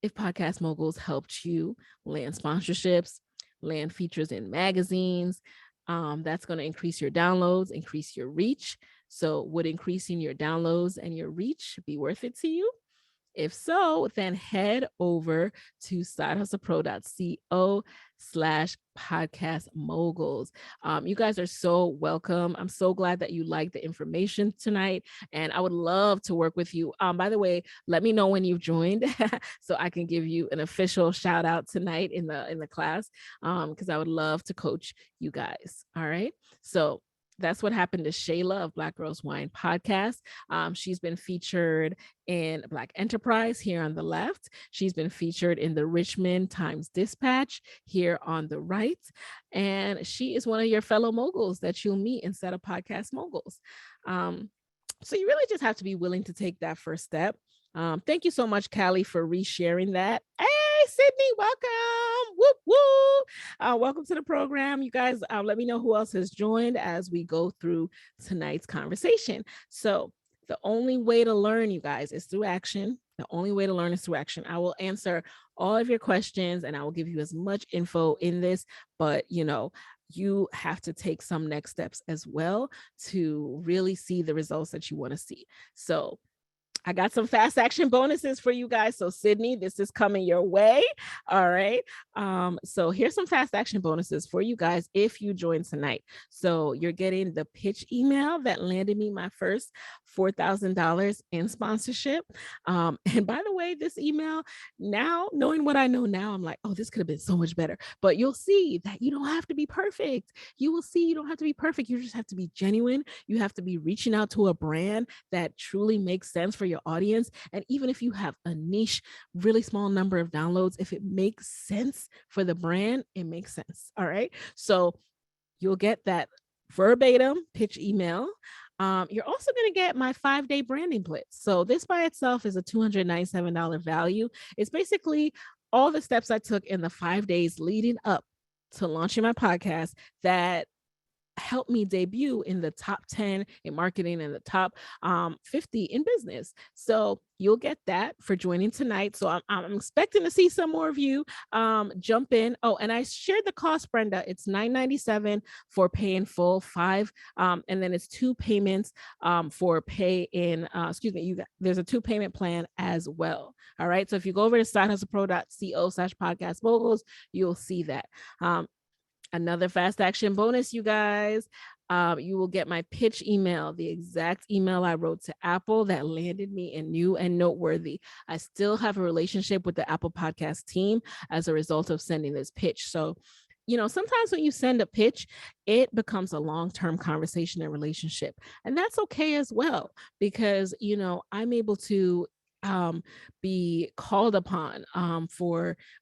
if Podcast Moguls helped you land sponsorships, land features in magazines? That's going to increase your downloads, increase your reach. So would increasing your downloads and your reach be worth it to you? If so, then head over to sidehustlepro.co/podcast moguls. You guys are so welcome. I'm so glad that you like the information tonight, and I would love to work with you. By the way, let me know when you've joined so I can give you an official shout out tonight in the class, because I would love to coach you guys. All right. So that's what happened to Shayla of Black Girls Wine podcast. She's been featured in Black Enterprise here on the left. She's been featured in the Richmond Times-Dispatch here on the right. And she is one of your fellow moguls that you'll meet instead of Podcast Moguls. So you really just have to be willing to take that first step. Thank you so much, Callie, for resharing that. Hey, Sydney, welcome. Whoop, whoop. Welcome to the program. You guys, let me know who else has joined as we go through tonight's conversation. So the only way to learn, you guys, is through action. The only way to learn is through action. I will answer all of your questions and I will give you as much info in this, but you have to take some next steps as well to really see the results that you want to see. So I got some fast action bonuses for you guys. So Sydney, this is coming your way. All right. So here's some fast action bonuses for you guys if you join tonight. So you're getting the pitch email that landed me my first $4,000 in sponsorship. And by the way, this email, now knowing what I know now, I'm like, oh, this could have been so much better. But you'll see that you don't have to be perfect. You will see you don't have to be perfect. You just have to be genuine. You have to be reaching out to a brand that truly makes sense for your audience. And even if you have a niche, really small number of downloads, if it makes sense for the brand, it makes sense. All right. So you'll get that verbatim pitch email. You're also going to get my 5-day branding blitz. So this by itself is a $297 value. It's basically all the steps I took in the 5 days leading up to launching my podcast that helped me debut in the top 10 in marketing and the top 50 in business. So you'll get that for joining tonight. So I'm expecting to see some more of you jump in. Oh, and I shared the cost, Brenda. It's $997 for pay in full, and then it's 2 payments for pay in, there's a 2 payment plan as well. All right. So if you go over to sidehustlepro.co/podcast moguls, you'll see that. Another fast action bonus, you guys. You will get my pitch email, the exact email I wrote to Apple that landed me in New and Noteworthy. I still have a relationship with the Apple Podcast team as a result of sending this pitch. So, sometimes when you send a pitch, it becomes a long-term conversation and relationship. And that's okay as well, because, I'm able to be called upon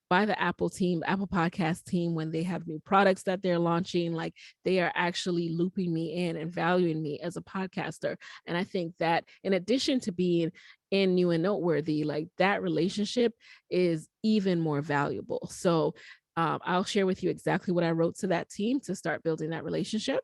by the Apple team, Apple Podcast team, when they have new products that they're launching. Like, they are actually looping me in and valuing me as a podcaster. And I think that in addition to being in New and Noteworthy, like, that relationship is even more valuable. So I'll share with you exactly what I wrote to that team to start building that relationship.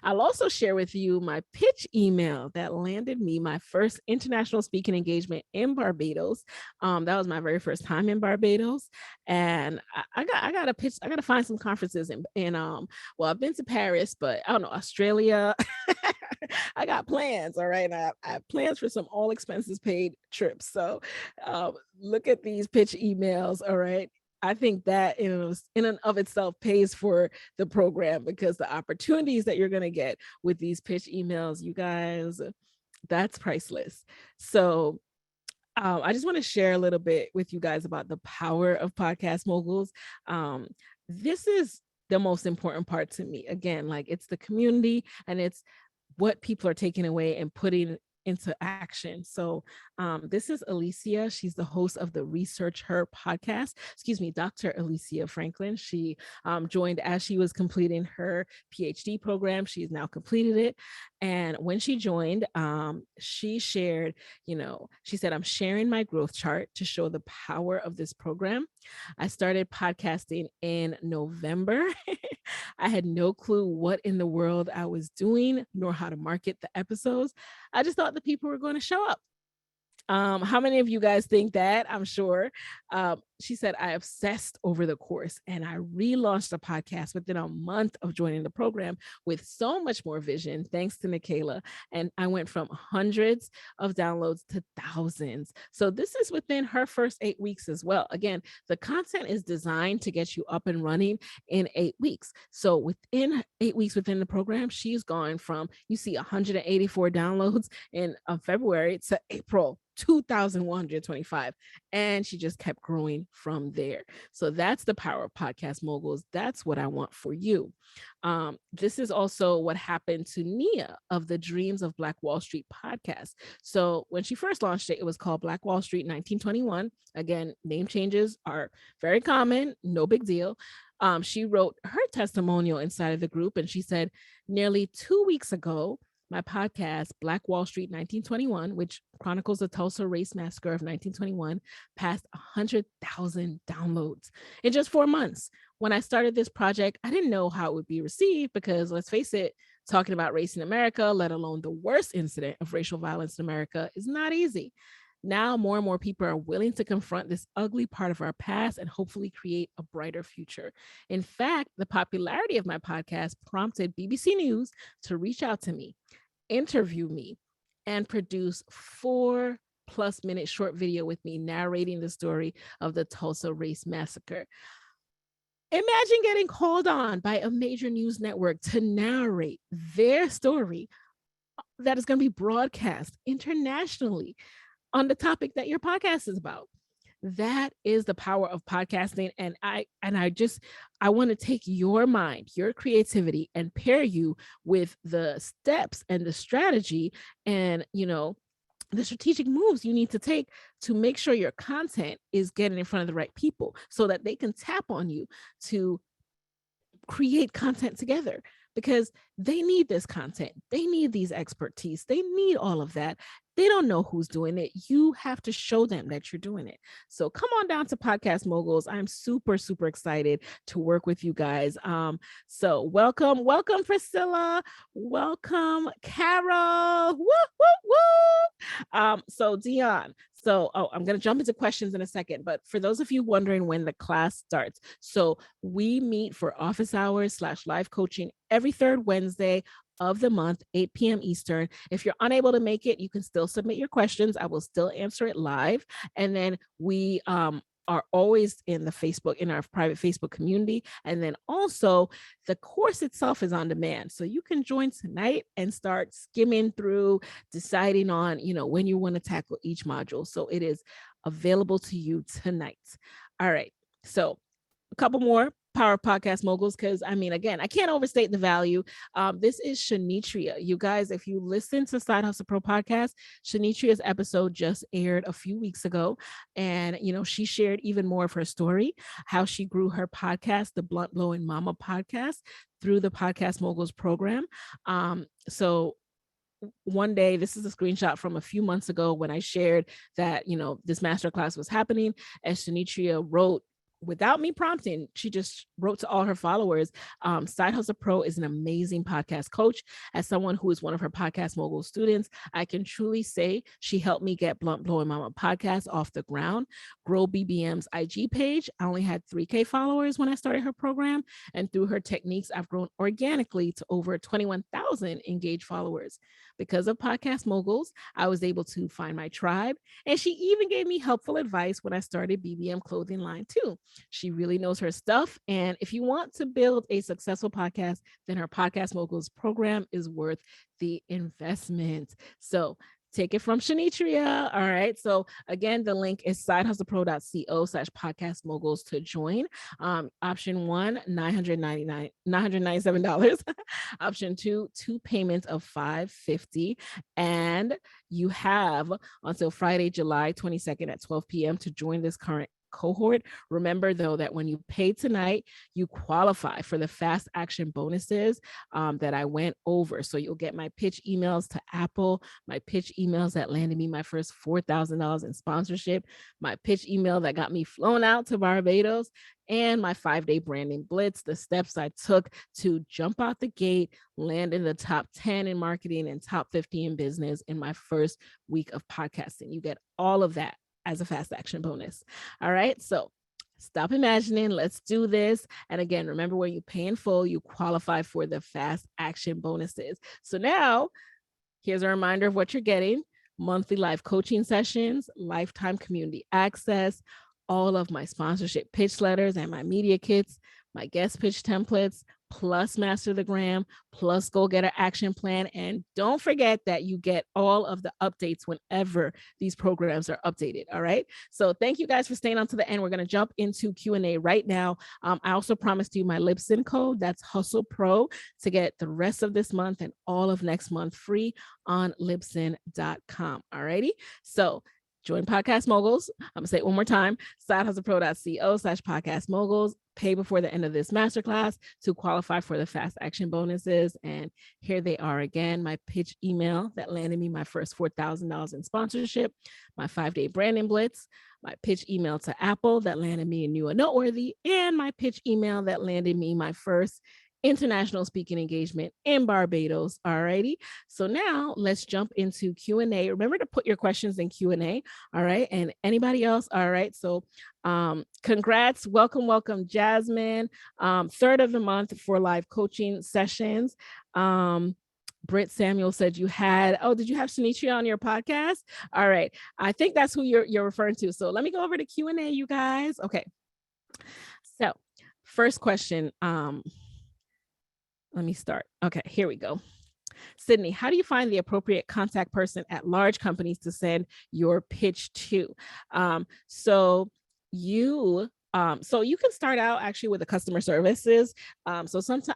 I'll also share with you my pitch email that landed me my first international speaking engagement in Barbados. That was my very first time in Barbados, and I got a pitch. I got to find some conferences well, I've been to Paris, but I don't know, Australia. I got plans. All right, I have plans for some all expenses paid trips. So look at these pitch emails. All right. I think that in and of itself pays for the program, because the opportunities that you're going to get with these pitch emails, you guys, that's priceless. So I just want to share a little bit with you guys about the power of Podcast Moguls. This is the most important part to me. Again, like, it's the community and it's what people are taking away and putting into action. So this is Alicia. She's the host of the Research Her podcast. Dr. Alicia Franklin. She joined as she was completing her PhD program. She's now completed it. And when she joined, she shared, she said, I'm sharing my growth chart to show the power of this program. I started podcasting in November. I had no clue what in the world I was doing, nor how to market the episodes. I just thought the people were going to show up. How many of you guys think that? I'm sure. She said, I obsessed over the course, and I relaunched a podcast within a month of joining the program with so much more vision, thanks to Michaela. And I went from hundreds of downloads to thousands. So this is within her first 8 weeks as well. Again, the content is designed to get you up and running in 8 weeks. So within 8 weeks within the program, she's gone from, 184 downloads in February to April 2,125. And she just kept growing from there. So that's the power of Podcast Moguls. That's what I want for you. This is also what happened to Nia of the Dreams of Black Wall Street podcast. So when she first launched it, it was called Black Wall Street 1921. Again, name changes are very common, no big deal. She wrote her testimonial inside of the group, and she said, nearly 2 weeks ago, my podcast, Black Wall Street 1921, which chronicles the Tulsa Race Massacre of 1921, passed 100,000 downloads in just 4 months. When I started this project, I didn't know how it would be received, because let's face it, talking about race in America, let alone the worst incident of racial violence in America, is not easy. Now, more and more people are willing to confront this ugly part of our past and hopefully create a brighter future. In fact, the popularity of my podcast prompted BBC News to reach out to me, interview me, and produce 4+ minute short video with me narrating the story of the Tulsa Race Massacre. Imagine getting called on by a major news network to narrate their story that is going to be broadcast internationally on the topic that your podcast is about. That is the power of podcasting. And I want to take your mind, your creativity, and pair you with the steps and the strategy and, the strategic moves you need to take to make sure your content is getting in front of the right people so that they can tap on you to create content together, because they need this content. They need these expertise. They need all of that. They don't know who's doing it. You have to show them that you're doing it. So come on down to Podcast Moguls. I'm super, super excited to work with you guys. So welcome Priscilla. Welcome Carol. Woo, woo, woo. So Dion. I'm going to jump into questions in a second, but for those of you wondering when the class starts, so we meet for office hours / live coaching every third Wednesday of the month, 8 p.m. Eastern. If you're unable to make it, you can still submit your questions. I will still answer it live. And then we are always in our private Facebook community. And then also the course itself is on demand. So you can join tonight and start skimming through, deciding on, when you want to tackle each module. So it is available to you tonight. All right. So a couple more Power Podcast Moguls, because again, I can't overstate the value. This is Shanitria. You guys, if you listen to Side Hustle Pro podcast, Shanitria's episode just aired a few weeks ago. And, she shared even more of her story, how she grew her podcast, the Blunt Blowing Mama podcast, through the Podcast Moguls program. So one day, this is a screenshot from a few months ago when I shared that, this masterclass was happening, and Shanitria wrote, without me prompting, she just wrote to all her followers, Side Hustle Pro is an amazing podcast coach. As someone who is one of her Podcast Mogul students, I can truly say she helped me get Blunt Blowing Mama podcast off the ground, grow BBM's IG page. I only had 3K followers when I started her program, and through her techniques, I've grown organically to over 21,000 engaged followers. Because of Podcast Moguls, I was able to find my tribe, and she even gave me helpful advice when I started BBM clothing line too. She really knows her stuff. And if you want to build a successful podcast, then her Podcast Moguls program is worth the investment. So take it from Shanitria. All right. So again, the link is sidehustlepro.co/podcast moguls to join. Option one, $997. Option two payments of $550. And you have until Friday, July 22nd at 12 p.m. to join this current cohort. Remember though, that when you pay tonight, you qualify for the fast action bonuses that I went over. So you'll get my pitch emails to Apple, my pitch emails that landed me my first $4,000 in sponsorship, my pitch email that got me flown out to Barbados, and my 5-day branding blitz, the steps I took to jump out the gate, land in the top 10 in marketing and top 50 in business in my first week of podcasting. You get all of that as a fast action bonus. All right. So stop imagining. Let's do this. And again, remember, when you pay in full, you qualify for the fast action bonuses. So now here's a reminder of what you're getting: monthly live coaching sessions, lifetime community access, all of my sponsorship pitch letters and my media kits, my guest pitch templates, plus Master the Gram, plus Go Get an Action Plan. And don't forget that you get all of the updates whenever these programs are updated. All right. So thank you guys for staying on to the end. We're going to jump into Q&A right now. I also promised you my Libsyn code. That's Hustle Pro to get the rest of this month and all of next month free on Libsyn.com. All righty. So join Podcast Moguls. I'm going to say it one more time: sidehustlepro.co/podcast moguls. Pay before the end of this masterclass to qualify for the fast action bonuses. And here they are again: my pitch email that landed me my first $4,000 in sponsorship, my 5-day branding blitz, my pitch email to Apple that landed me a new and noteworthy, and my pitch email that landed me my first international speaking engagement in Barbados. All righty. So now let's jump into Q&A. Remember to put your questions in Q&A. All right. And anybody else? All right. So congrats. Welcome, Jasmine. Third of the month for live coaching sessions. Britt Samuel said did you have Shanitria on your podcast? All right. I think that's who you're referring to. So let me go over to Q&A, you guys. Okay. So first question, let me start. Okay, here we go. Sydney, how do you find the appropriate contact person at large companies to send your pitch to? So you can start out actually with the customer services. So sometimes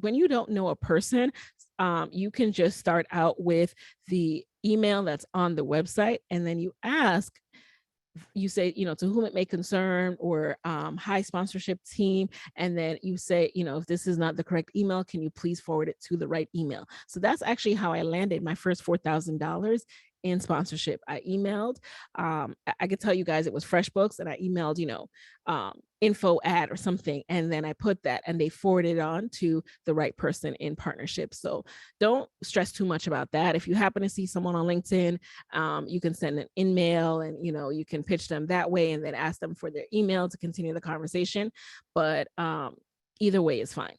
when you don't know a person, you can just start out with the email that's on the website, and then you say, to whom it may concern, or hi sponsorship team. And then you say, if this is not the correct email, can you please forward it to the right email? So that's actually how I landed my first $4,000 in sponsorship. I emailed, I could tell you guys it was FreshBooks, and I emailed, info ad or something. And then I put that, and they forwarded it on to the right person in partnership. So don't stress too much about that. If you happen to see someone on LinkedIn, you can send an email, and, you can pitch them that way and then ask them for their email to continue the conversation. But either way is fine.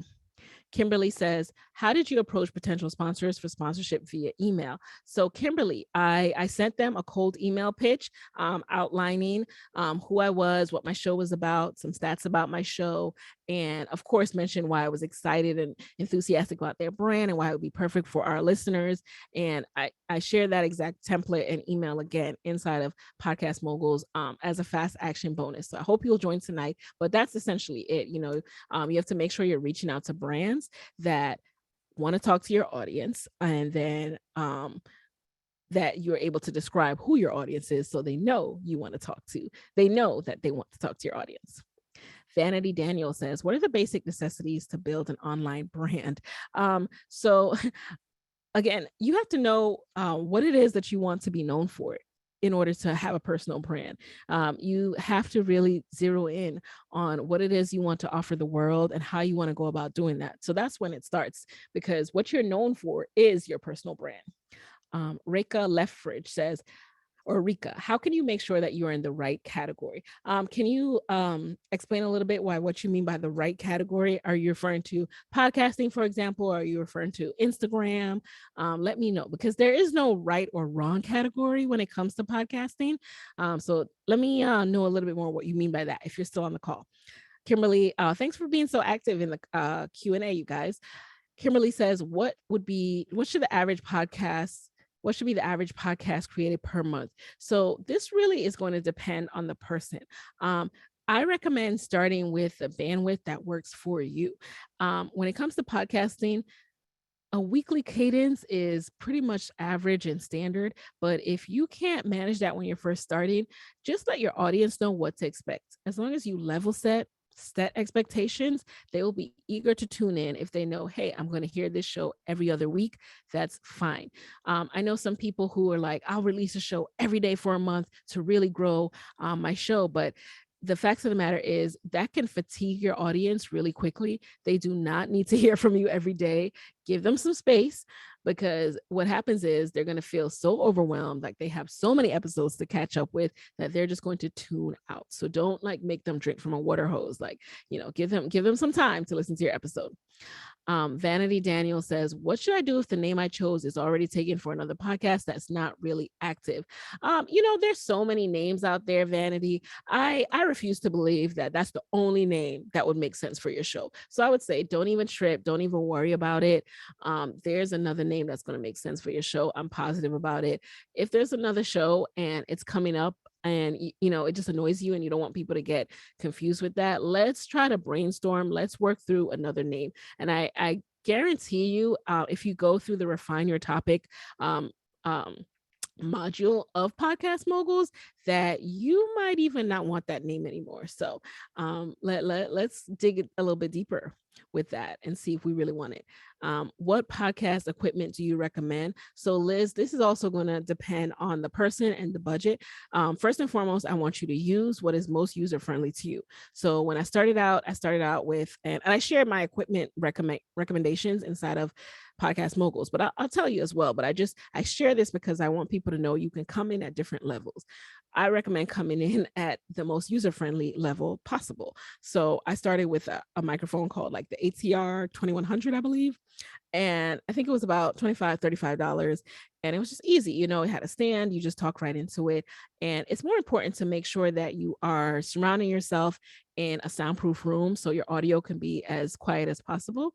Kimberly says, how did you approach potential sponsors for sponsorship via email? So Kimberly, I sent them a cold email pitch outlining who I was, what my show was about, some stats about my show, and of course mentioned why I was excited and enthusiastic about their brand and why it would be perfect for our listeners. And I shared that exact template and email again inside of Podcast Moguls as a fast action bonus. So I hope you'll join tonight, but that's essentially it. You have to make sure you're reaching out to brands that want to talk to your audience, and then that you're able to describe who your audience is so they know you want to talk to. They know that they want to talk to your audience. Vanity Daniel says, what are the basic necessities to build an online brand? So again, you have to know what it is that you want to be known for in order to have a personal brand. You have to really zero in on what it is you want to offer the world and how you want to go about doing that. So that's when it starts, because what you're known for is your personal brand. Reka Leffridge says, or Rika, how can you make sure that you're in the right category? Can you explain a little bit what you mean by the right category? Are you referring to podcasting, for example? Or are you referring to Instagram? Let me know, because there is no right or wrong category when it comes to podcasting. So let me know a little bit more what you mean by that if you're still on the call. Kimberly, thanks for being so active in the Q&A, you guys. Kimberly says, what should be the average podcast created per month? So this really is going to depend on the person. I recommend starting with a bandwidth that works for you. When it comes to podcasting, a weekly cadence is pretty much average and standard, but if you can't manage that when you're first starting, just let your audience know what to expect. As long as you level set expectations, they will be eager to tune in if they know, hey, I'm going to hear this show every other week. That's fine. I know some people who are like, I'll release a show every day for a month to really grow my show, but the facts of the matter is that can fatigue your audience really quickly. They do not need to hear from you every day. Give them some space, because what happens is they're going to feel so overwhelmed, like they have so many episodes to catch up with, that they're just going to tune out. So don't make them drink from a water hose. Give them some time to listen to your episode. Vanity Daniel says, what should I do if the name I chose is already taken for another podcast that's not really active? There's so many names out there, Vanity. I refuse to believe that that's the only name that would make sense for your show. So I would say, don't even trip. Don't even worry about it. There's another name that's going to make sense for your show. I'm positive about it. If there's another show and it's coming up and it just annoys you and you don't want people to get confused with that, let's try to brainstorm. Let's work through another name. And I guarantee you, if you go through the refine your topic module of Podcast Moguls, that you might even not want that name anymore. So let's dig a little bit deeper with that and see if we really want it. What podcast equipment do you recommend? So Liz, this is also going to depend on the person and the budget. First and foremost, I want you to use what is most user-friendly to you. So when I started out with, and I shared my equipment recommendations inside of Podcast Moguls, but I'll tell you as well, but I share this because I want people to know you can come in at different levels. I recommend coming in at the most user-friendly level possible. So I started with a microphone called the ATR 2100, I believe. And I think it was about $25, $35. And it was just easy. It had a stand, you just talk right into it. And it's more important to make sure that you are surrounding yourself in a soundproof room so your audio can be as quiet as possible.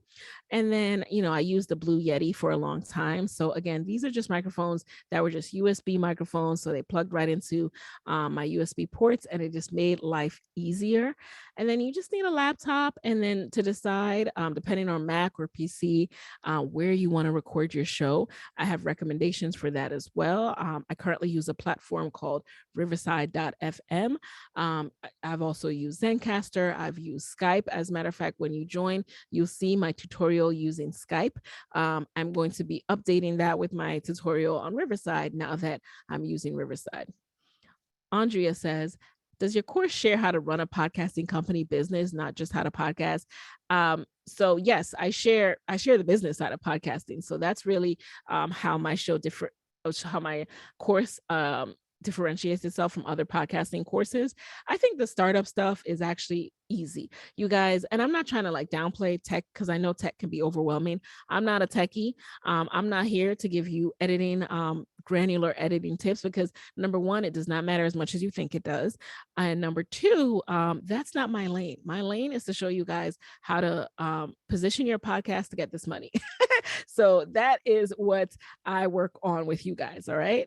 And then, I used the Blue Yeti for a long time. So again, these are just microphones that were just USB microphones. So they plugged right into my USB ports, and it just made life easier. And then you just need a laptop, and then to decide, depending on Mac or PC, where you want to record your show. I have recommendations for that as well. I currently use a platform called Riverside.fm. I've also used Zencaster. I've used Skype. As a matter of fact, when you join, you'll see my tutorial using Skype. I'm going to be updating that with my tutorial on Riverside now that I'm using Riverside. Andrea says, does your course share how to run a podcasting company business, not just how to podcast? So yes, I share the business side of podcasting. So that's really how my show how my course differentiates itself from other podcasting courses. I think the startup stuff is actually easy, you guys. And I'm not trying to like downplay tech because I know tech can be overwhelming. I'm not a techie. I'm not here to give you editing, granular editing tips, because number one, it does not matter as much as you think it does. And number two, that's not my lane. My lane is to show you guys how to position your podcast to get this money. So that is what I work on with you guys. All right.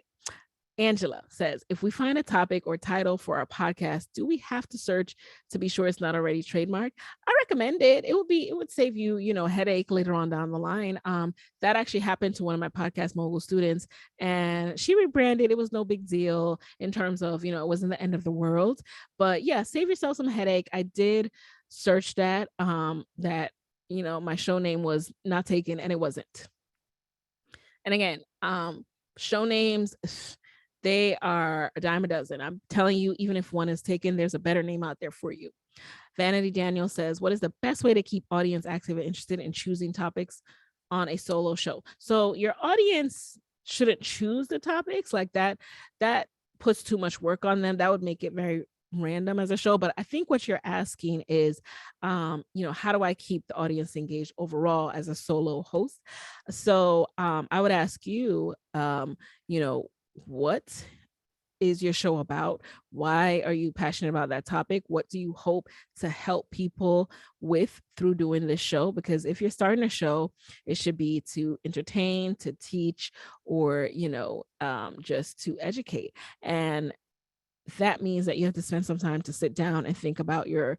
Angela says, if we find a topic or title for our podcast, do we have to search to be sure it's not already trademarked? I recommend it. It would save you, headache later on down the line. That actually happened to one of my Podcast Mogul students, and she rebranded. It was no big deal in terms of, it wasn't the end of the world, but yeah, save yourself some headache. I did search that, my show name was not taken, and it wasn't. And again, show names, they are a dime a dozen. I'm telling you, even if one is taken, there's a better name out there for you. Vanity Daniel says, what is the best way to keep audience active and interested in choosing topics on a solo show? So your audience shouldn't choose the topics like that. That puts too much work on them. That would make it very random as a show. But I think what you're asking is, how do I keep the audience engaged overall as a solo host? So I would ask you, what is your show about? Why are you passionate about that topic? What do you hope to help people with through doing this show? Because if you're starting a show, it should be to entertain, to teach, or, just to educate. And that means that you have to spend some time to sit down and think about your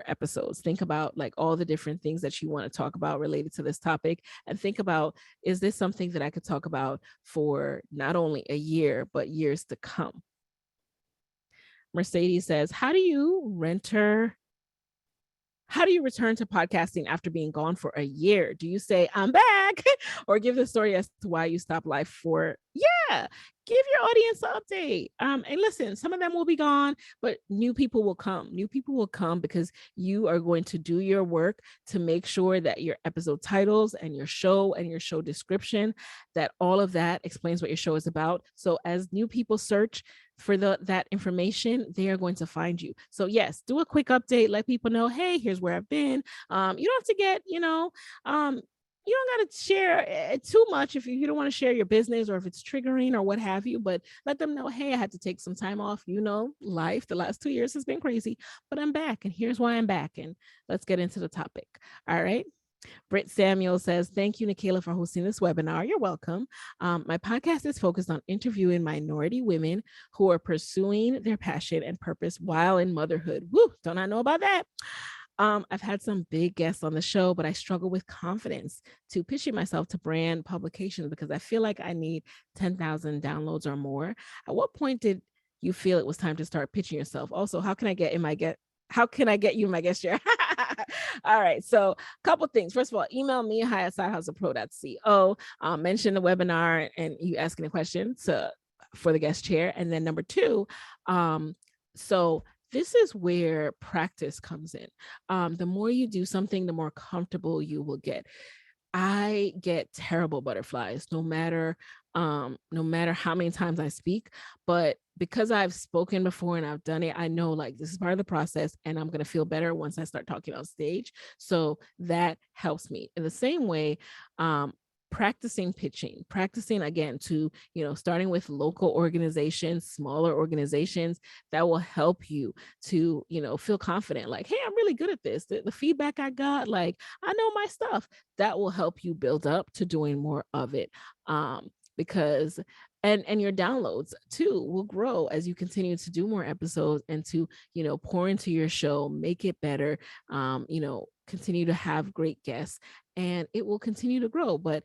episodes. Think about like all the different things that you want to talk about related to this topic, and think about, is this something that I could talk about for not only a year, but years to come? Mercedes says, how do you return to podcasting after being gone for a year? Do you say, I'm back, or give the story as to why you stopped life for? Yeah, give your audience an update. And listen, some of them will be gone, but new people will come. New people will come because you are going to do your work to make sure that your episode titles and your show description, that all of that explains what your show is about. So as new people search for that information, they are going to find you. So yes, do a quick update, let people know, hey, here's where I've been. You don't have to get, you don't got to share too much if you don't want to share your business, or if it's triggering or what have you, but let them know, hey, I had to take some time off. Life, the last 2 years has been crazy, but I'm back, and here's why I'm back. And let's get into the topic. All right. Britt Samuel says, thank you, Nikayla, for hosting this webinar. You're welcome. My podcast is focused on interviewing minority women who are pursuing their passion and purpose while in motherhood. Woo, don't I know about that? I've had some big guests on the show, but I struggle with confidence to pitching myself to brand publications because I feel like I need 10,000 downloads or more. At what point did you feel it was time to start pitching yourself? Also, how can I get you in my guest chair? All right. So a couple things. First of all, email me, hi@sidehustlepro.co. Mention the webinar and you asking a question for the guest chair. And then number two, so this is where practice comes in. The more you do something, the more comfortable you will get. I get terrible butterflies, no matter how many times I speak, but because I've spoken before and I've done it, I know like this is part of the process, and I'm going to feel better once I start talking on stage. So that helps me. In the same way, practicing again to, starting with local organizations, smaller organizations, that will help you to, feel confident, like, hey, I'm really good at this. The feedback I got, like, I know my stuff. That will help you build up to doing more of it. Because and your downloads too will grow as you continue to do more episodes and to, pour into your show, make it better, continue to have great guests, and it will continue to grow. But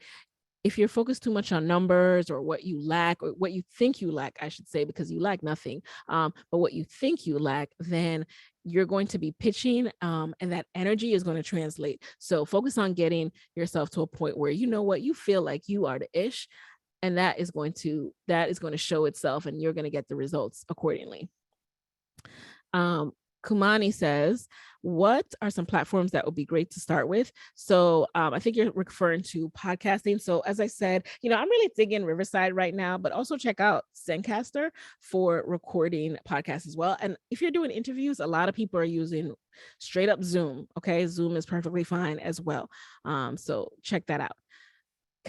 if you're focused too much on numbers or what you lack, or what you think you lack, I should say, because you lack nothing, but what you think you lack, then you're going to be pitching, and that energy is going to translate. So focus on getting yourself to a point where you feel like you are the ish, and that is going to show itself, and you're going to get the results accordingly. Kumani says, what are some platforms that would be great to start with? So I think you're referring to podcasting. So as I said, I'm really digging Riverside right now, but also check out Zencaster for recording podcasts as well. And if you're doing interviews, a lot of people are using straight up Zoom. Okay. Zoom is perfectly fine as well. So check that out.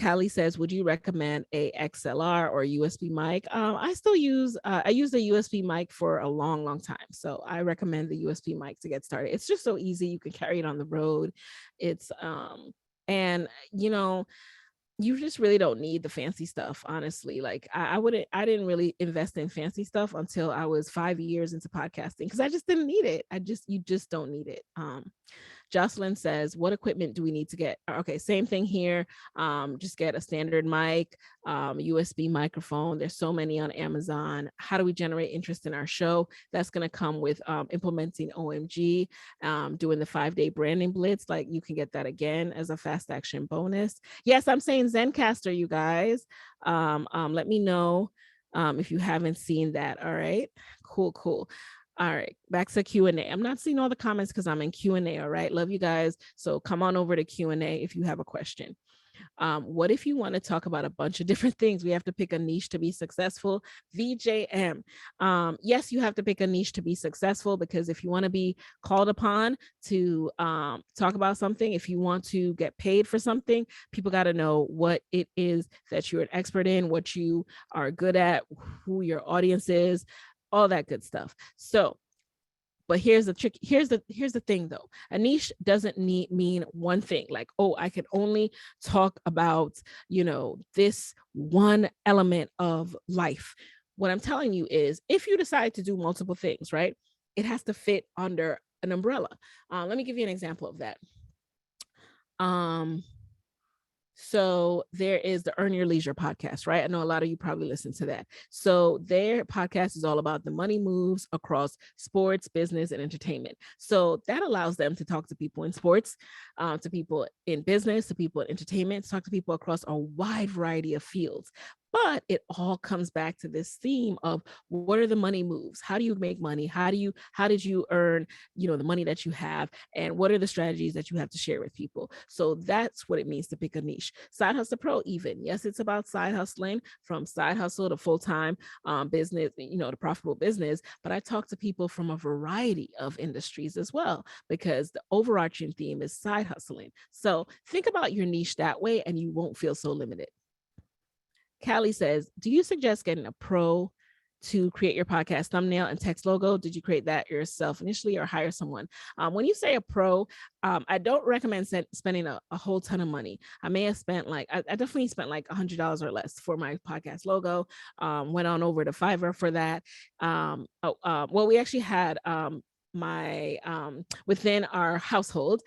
Callie says, would you recommend a XLR or USB mic? I still use, I used a USB mic for a long, long time. So I recommend the USB mic to get started. It's just so easy. You can carry it on the road. It's, and you just really don't need the fancy stuff, honestly. Like I didn't really invest in fancy stuff until I was 5 years into podcasting because I just didn't need it. You just don't need it. Jocelyn says, what equipment do we need to get? Okay, same thing here. Just get a standard mic, USB microphone. There's so many on Amazon. How do we generate interest in our show? That's going to come with implementing OMG, doing the 5-day branding blitz. Like you can get that again as a fast action bonus. Yes, I'm saying Zencaster, you guys. Let me know if you haven't seen that. All right, cool. All right, back to Q&A. I'm not seeing all the comments because I'm in Q&A. All right, love you guys. So come on over to Q&A if you have a question. What if you want to talk about a bunch of different things? We have to pick a niche to be successful. VJM. Yes, you have to pick a niche to be successful because if you want to be called upon to talk about something, if you want to get paid for something, people got to know what it is that you're an expert in, what you are good at, who your audience is, all that good stuff. So, but here's the trick. Here's the thing though. A niche doesn't mean one thing. Like, oh, I can only talk about, this one element of life. What I'm telling you is if you decide to do multiple things, right, it has to fit under an umbrella. Let me give you an example of that. So there is the Earn Your Leisure podcast, right? I know a lot of you probably listen to that. So their podcast is all about the money moves across sports, business, and entertainment. So that allows them to talk to people in sports, to people in business, to people in entertainment, to talk to people across a wide variety of fields. But it all comes back to this theme of what are the money moves? How do you make money? How did you earn, the money that you have? And what are the strategies that you have to share with people? So that's what it means to pick a niche. Side Hustle Pro, even. Yes, it's about side hustling, from side hustle to full-time business, to profitable business. But I talk to people from a variety of industries as well, because the overarching theme is side hustling. So think about your niche that way and you won't feel so limited. Callie says, do you suggest getting a pro to create your podcast thumbnail and text logo? Did you create that yourself initially or hire someone? When you say a pro, I don't recommend spending a whole ton of money. I may have spent I definitely spent like $100 or less for my podcast logo. Went on over to Fiverr for that. Well, we actually had within our household,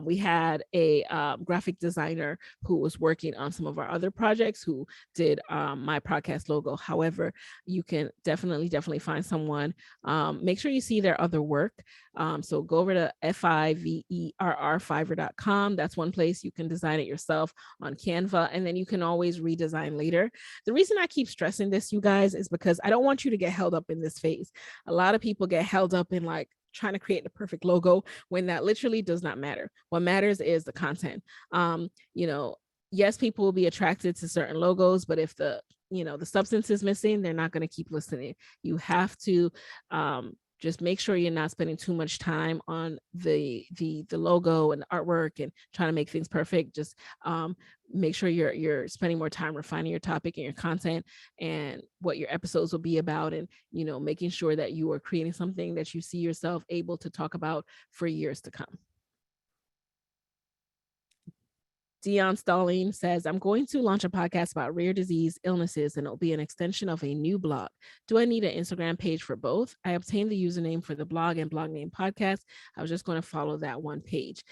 we had a graphic designer who was working on some of our other projects who did my podcast logo. However, you can definitely find someone. Make sure you see their other work. So go over to Fiverr.com. That's one place you can design it yourself on Canva, and then you can always redesign later. The reason I keep stressing this, you guys, is because I don't want you to get held up in this phase. A lot of people get held up in trying to create the perfect logo when that literally does not matter. What matters is the content. Yes, people will be attracted to certain logos, but if the substance is missing, they're not going to keep listening. You have to just make sure you're not spending too much time on the logo and the artwork and trying to make things perfect. Just make sure you're spending more time refining your topic and your content and what your episodes will be about, and making sure that you are creating something that you see yourself able to talk about for years to come. Dion Stalling says, I'm going to launch a podcast about rare disease illnesses, and it'll be an extension of a new blog. Do I need an Instagram page for both? I obtained the username for the blog and blog name podcast. I was just going to follow that one page.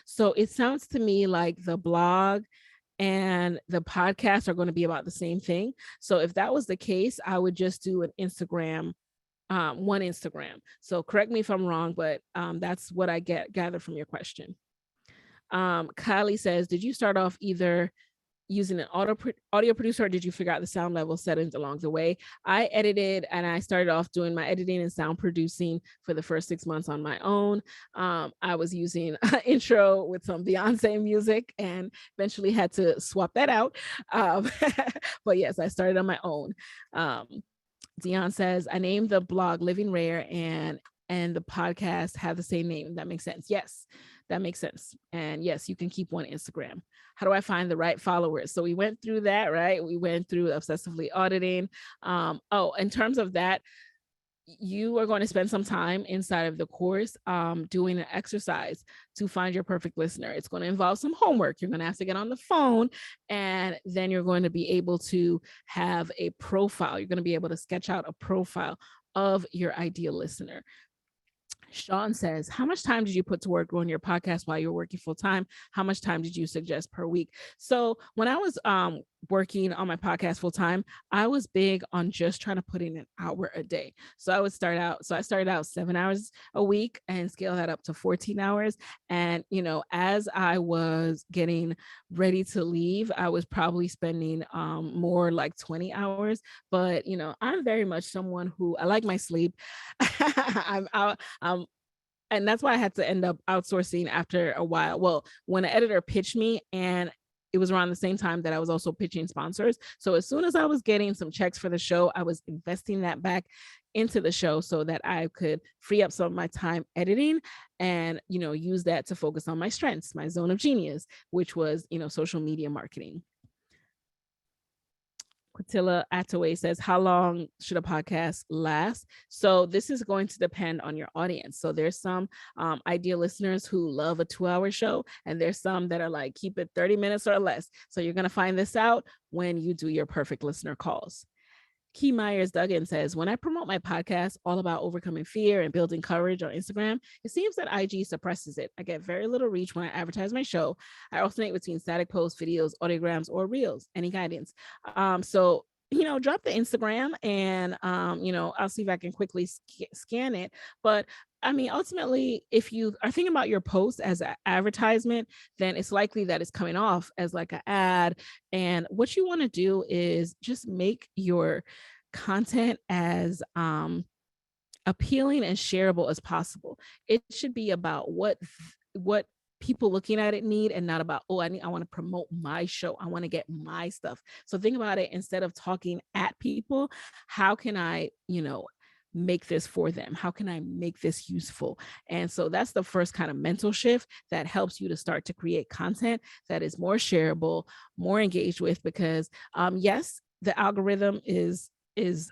So it sounds to me like the blog and the podcast are going to be about the same thing. So if that was the case, I would just do an Instagram, one Instagram. So correct me if I'm wrong, but that's what I gather from your question. Kylie says, did you start off either using an audio producer, or did you figure out the sound level settings along the way? I edited, and I started off doing my editing and sound producing for the first 6 months on my own. I was using an intro with some Beyonce music and eventually had to swap that out. But yes, I started on my own. Dion says, I named the blog Living Rare, and the podcast have the same name. That makes sense. Yes, that makes sense. And yes, you can keep one Instagram. How do I find the right followers? So we went through that, right? We went through obsessively auditing. In terms of that, you are going to spend some time inside of the course doing an exercise to find your perfect listener. It's going to involve some homework. You're going to have to get on the phone, and then you're going to be able to have a profile. You're going to be able to sketch out a profile of your ideal listener. Sean says, how much time did you put to work growing your podcast while you were working full time? How much time did you suggest per week? So when I was working on my podcast full time, I was big on just trying to put in an hour a day. So I started out 7 hours a week and scale that up to 14 hours. And, as I was getting ready to leave, I was probably spending more like 20 hours. But, I'm very much someone who I like my sleep. And that's why I had to end up outsourcing after a while. Well, when an editor pitched me, and it was around the same time that I was also pitching sponsors. So as soon as I was getting some checks for the show, I was investing that back into the show so that I could free up some of my time editing and, use that to focus on my strengths, my zone of genius, which was, social media marketing. Quatilla Attaway says, how long should a podcast last? So this is going to depend on your audience. So there's some ideal listeners who love a 2-hour show, and there's some that are like, keep it 30 minutes or less. So you're going to find this out when you do your perfect listener calls. Key Myers Duggan says, when I promote my podcast all about overcoming fear and building courage on Instagram, it seems that IG suppresses it. I get very little reach when I advertise my show. I alternate between static posts, videos, audiograms, or reels. Any guidance? So drop the Instagram, and I'll see if I can quickly scan it. But I mean, ultimately, if you are thinking about your post as an advertisement, then it's likely that it's coming off as like an ad. And what you want to do is just make your content as appealing and shareable as possible. It should be about what people looking at it need, and not about, I want to promote my show. I want to get my stuff. So think about it, instead of talking at people, how can I, make this for them? How can I make this useful? And so that's the first kind of mental shift that helps you to start to create content that is more shareable, more engaged with, because yes, the algorithm is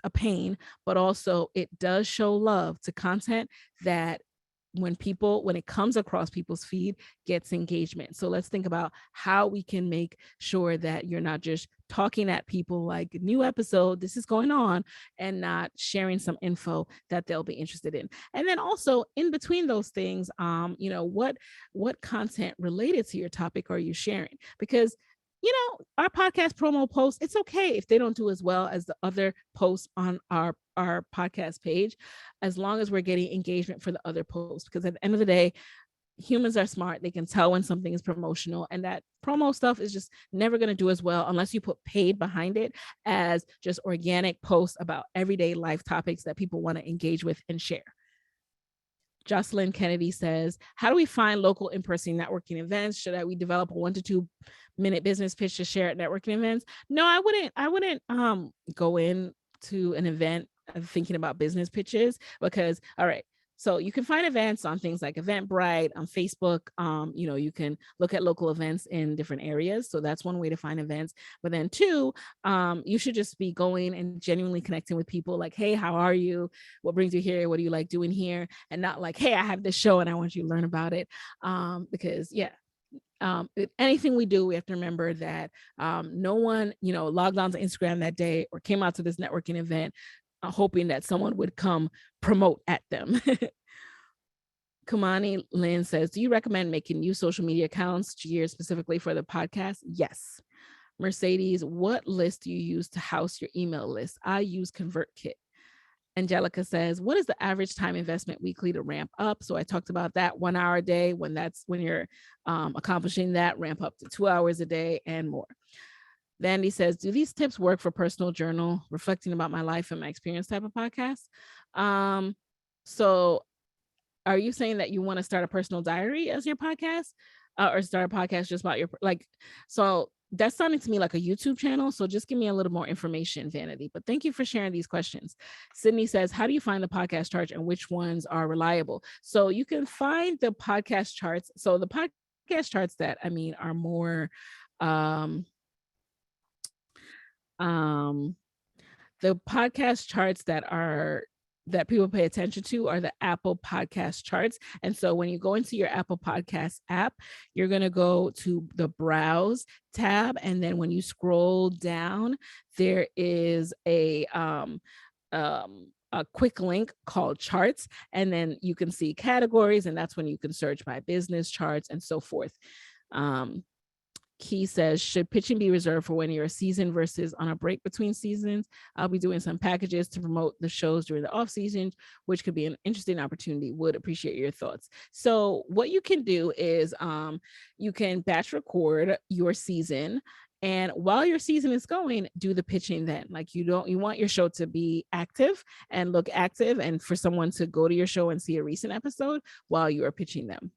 a pain, but also it does show love to content that when it comes across people's feed, gets engagement. So let's think about how we can make sure that you're not just talking at people like, new episode, this is going on, and not sharing some info that they'll be interested in. And then also in between those things, what content related to your topic are you sharing? Because our podcast promo posts, it's okay if they don't do as well as the other posts on our podcast page, as long as we're getting engagement for the other posts. Because at the end of the day, humans are smart. They can tell when something is promotional, and that promo stuff is just never going to do as well unless you put paid behind it as just organic posts about everyday life topics that people want to engage with and share. Jocelyn Kennedy says, how do we find local in-person networking events? Should we develop a 1 to 2 minute business pitch to share at networking events? No, I wouldn't go in to an event thinking about business pitches, because, all right, so you can find events on things like Eventbrite, on Facebook. You can look at local events in different areas. So that's one way to find events. But then 2, you should just be going and genuinely connecting with people like, hey, how are you? What brings you here? What do you like doing here? And not like, hey, I have this show and I want you to learn about it. Because anything we do, we have to remember that no one, logged on to Instagram that day or came out to this networking event hoping that someone would come promote at them. Kamani Lynn says, do you recommend making new social media accounts geared specifically for the podcast? Yes. Mercedes, what list do you use to house your email list? I use ConvertKit. Angelica says, what is the average time investment weekly to ramp up? So I talked about that 1 hour a day. When you're accomplishing that, ramp up to 2 hours a day and more. Vandy says, do these tips work for personal journal, reflecting about my life and my experience type of podcast? So are you saying that you want to start a personal diary as your podcast, or start a podcast just about your, like, so that's sounding to me like a YouTube channel. So just give me a little more information, Vanity. But thank you for sharing these questions. Sydney says, how do you find the podcast charts and which ones are reliable? So you can find the podcast charts. So the podcast charts that I mean are more um the podcast charts that people pay attention to are the Apple Podcast charts. And so when you go into your Apple Podcast app, you're going to go to the Browse tab. And then when you scroll down, there is a quick link called charts. And then you can see categories. And that's when you can search by business charts and so forth. Key says, should pitching be reserved for when you're a season versus on a break between seasons? I'll be doing some packages to promote the shows during the off season, which could be an interesting opportunity. Would appreciate your thoughts. So what you can do is you can batch record your season. And while your season is going, do the pitching then. Like you want your show to be active and look active, and for someone to go to your show and see a recent episode while you are pitching them.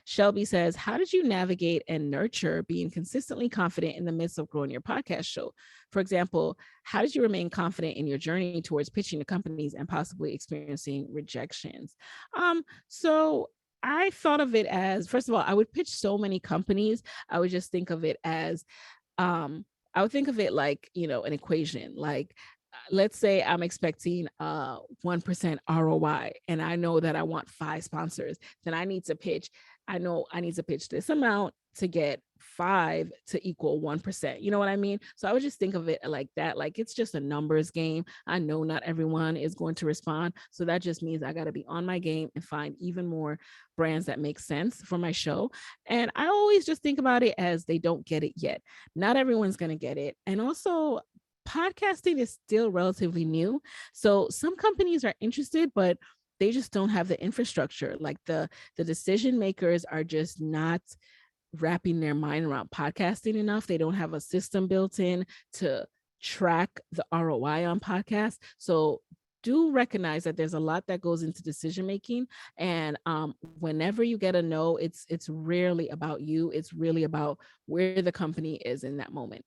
Shelby says, how did you navigate and nurture being consistently confident in the midst of growing your podcast show? For example, how did you remain confident in your journey towards pitching to companies and possibly experiencing rejections? So I thought of it as, first of all, I would pitch so many companies. I would just think of it as, I would think of it like, an equation. Like, let's say I'm expecting 1% ROI and I know that I want 5 sponsors, then I need to pitch. I know I need to pitch this amount to get 5 to equal 1%. You know what I mean? So I would just think of it like that. Like it's just a numbers game. I know not everyone is going to respond. So that just means I got to be on my game and find even more brands that make sense for my show. And I always just think about it as they don't get it yet. Not everyone's going to get it. And also, podcasting is still relatively new. So some companies are interested, but they just don't have the infrastructure. Like the decision makers are just not wrapping their mind around podcasting enough. They don't have a system built in to track the ROI on podcasts. So do recognize that there's a lot that goes into decision making. And whenever you get a no, it's rarely about you. It's really about where the company is in that moment.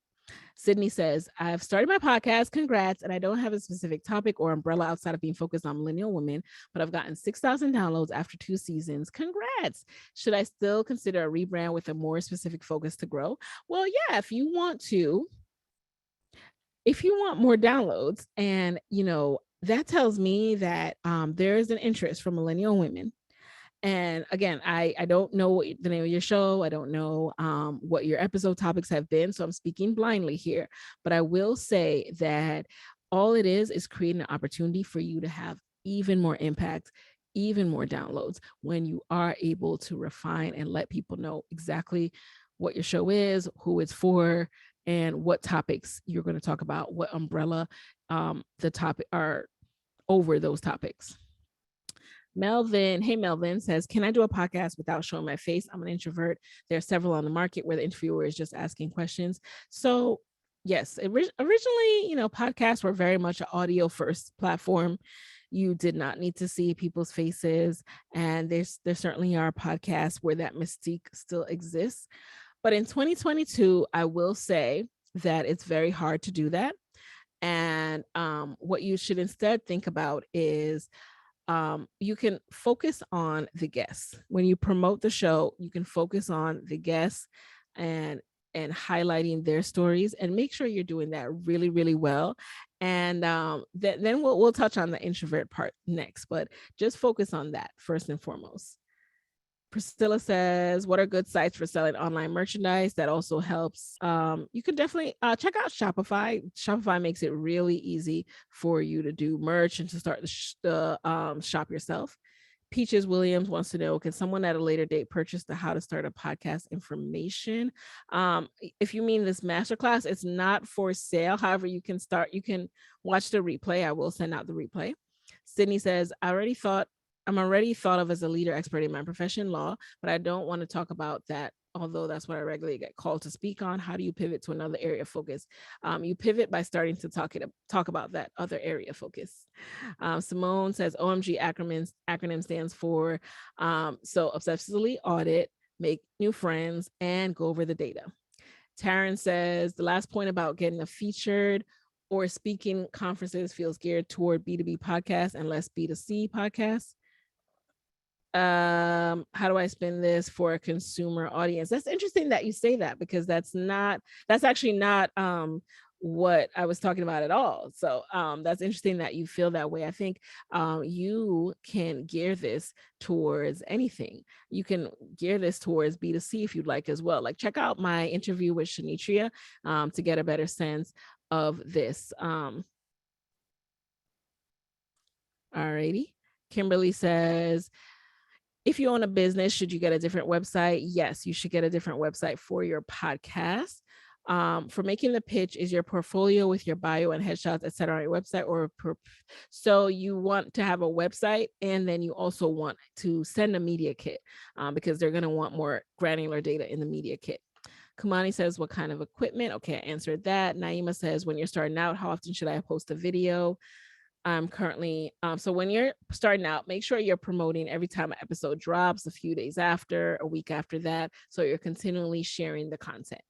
Sydney says, I've started my podcast. Congrats. And I don't have a specific topic or umbrella outside of being focused on millennial women, but I've gotten 6,000 downloads after 2 seasons. Congrats. Should I still consider a rebrand with a more specific focus to grow? Well, yeah, if you want more downloads, and that tells me that there is an interest from millennial women. And again, I don't know the name of your show. I don't know what your episode topics have been. So I'm speaking blindly here. But I will say that all it is creating an opportunity for you to have even more impact, even more downloads when you are able to refine and let people know exactly what your show is, who it's for, and what topics you're going to talk about, what umbrella the topic are over those topics. Melvin says, can I do a podcast without showing my face? I'm an introvert. There are several on the market where the interviewer is just asking questions. So yes, originally, podcasts were very much an audio first platform. You did not need to see people's faces. And there certainly are podcasts where that mystique still exists. But in 2022, I will say that it's very hard to do that. And what you should instead think about is you can focus on the guests. When you promote the show, you can focus on the guests and highlighting their stories, and make sure you're doing that really, really well. And then we'll touch on the introvert part next, but just focus on that first and foremost. Priscilla says, what are good sites for selling online merchandise? That also helps. You can definitely check out Shopify. Shopify makes it really easy for you to do merch and to start the shop yourself. Peaches Williams wants to know, can someone at a later date purchase the how to start a podcast information? If you mean this masterclass, it's not for sale. However, you can watch the replay. I will send out the replay. Sydney says, I'm already thought of as a leader expert in my profession, law, but I don't want to talk about that although that's what I regularly get called to speak on. How do you pivot to another area of focus? You pivot by starting to talk about that other area of focus. Simone says OMG acronym stands for so obsessively audit, make new friends, and go over the data. Taryn says the last point about getting a featured or speaking conferences feels geared toward B2B podcasts and less B2C podcasts. How do I spin this for a consumer audience? That's interesting that you say that, because that's actually not what I was talking about at all. So that's interesting that you feel that way. I think you can gear this towards anything. You can gear this towards B2C if you'd like as well. Like, check out my interview with Shanitria to get a better sense of this. Alrighty. Kimberly says, if you own a business, should you get a different website? Yes, you should get a different website for your podcast. For making the pitch, is your portfolio with your bio and headshots, et cetera, on your website? So you want to have a website, and then you also want to send a media kit because they're going to want more granular data in the media kit. Kumani says, what kind of equipment? Okay, I answered that. Naima says, when you're starting out, how often should I post a video? I'm currently, so when you're starting out, make sure you're promoting every time an episode drops, a few days after, a week after that, so you're continually sharing the content.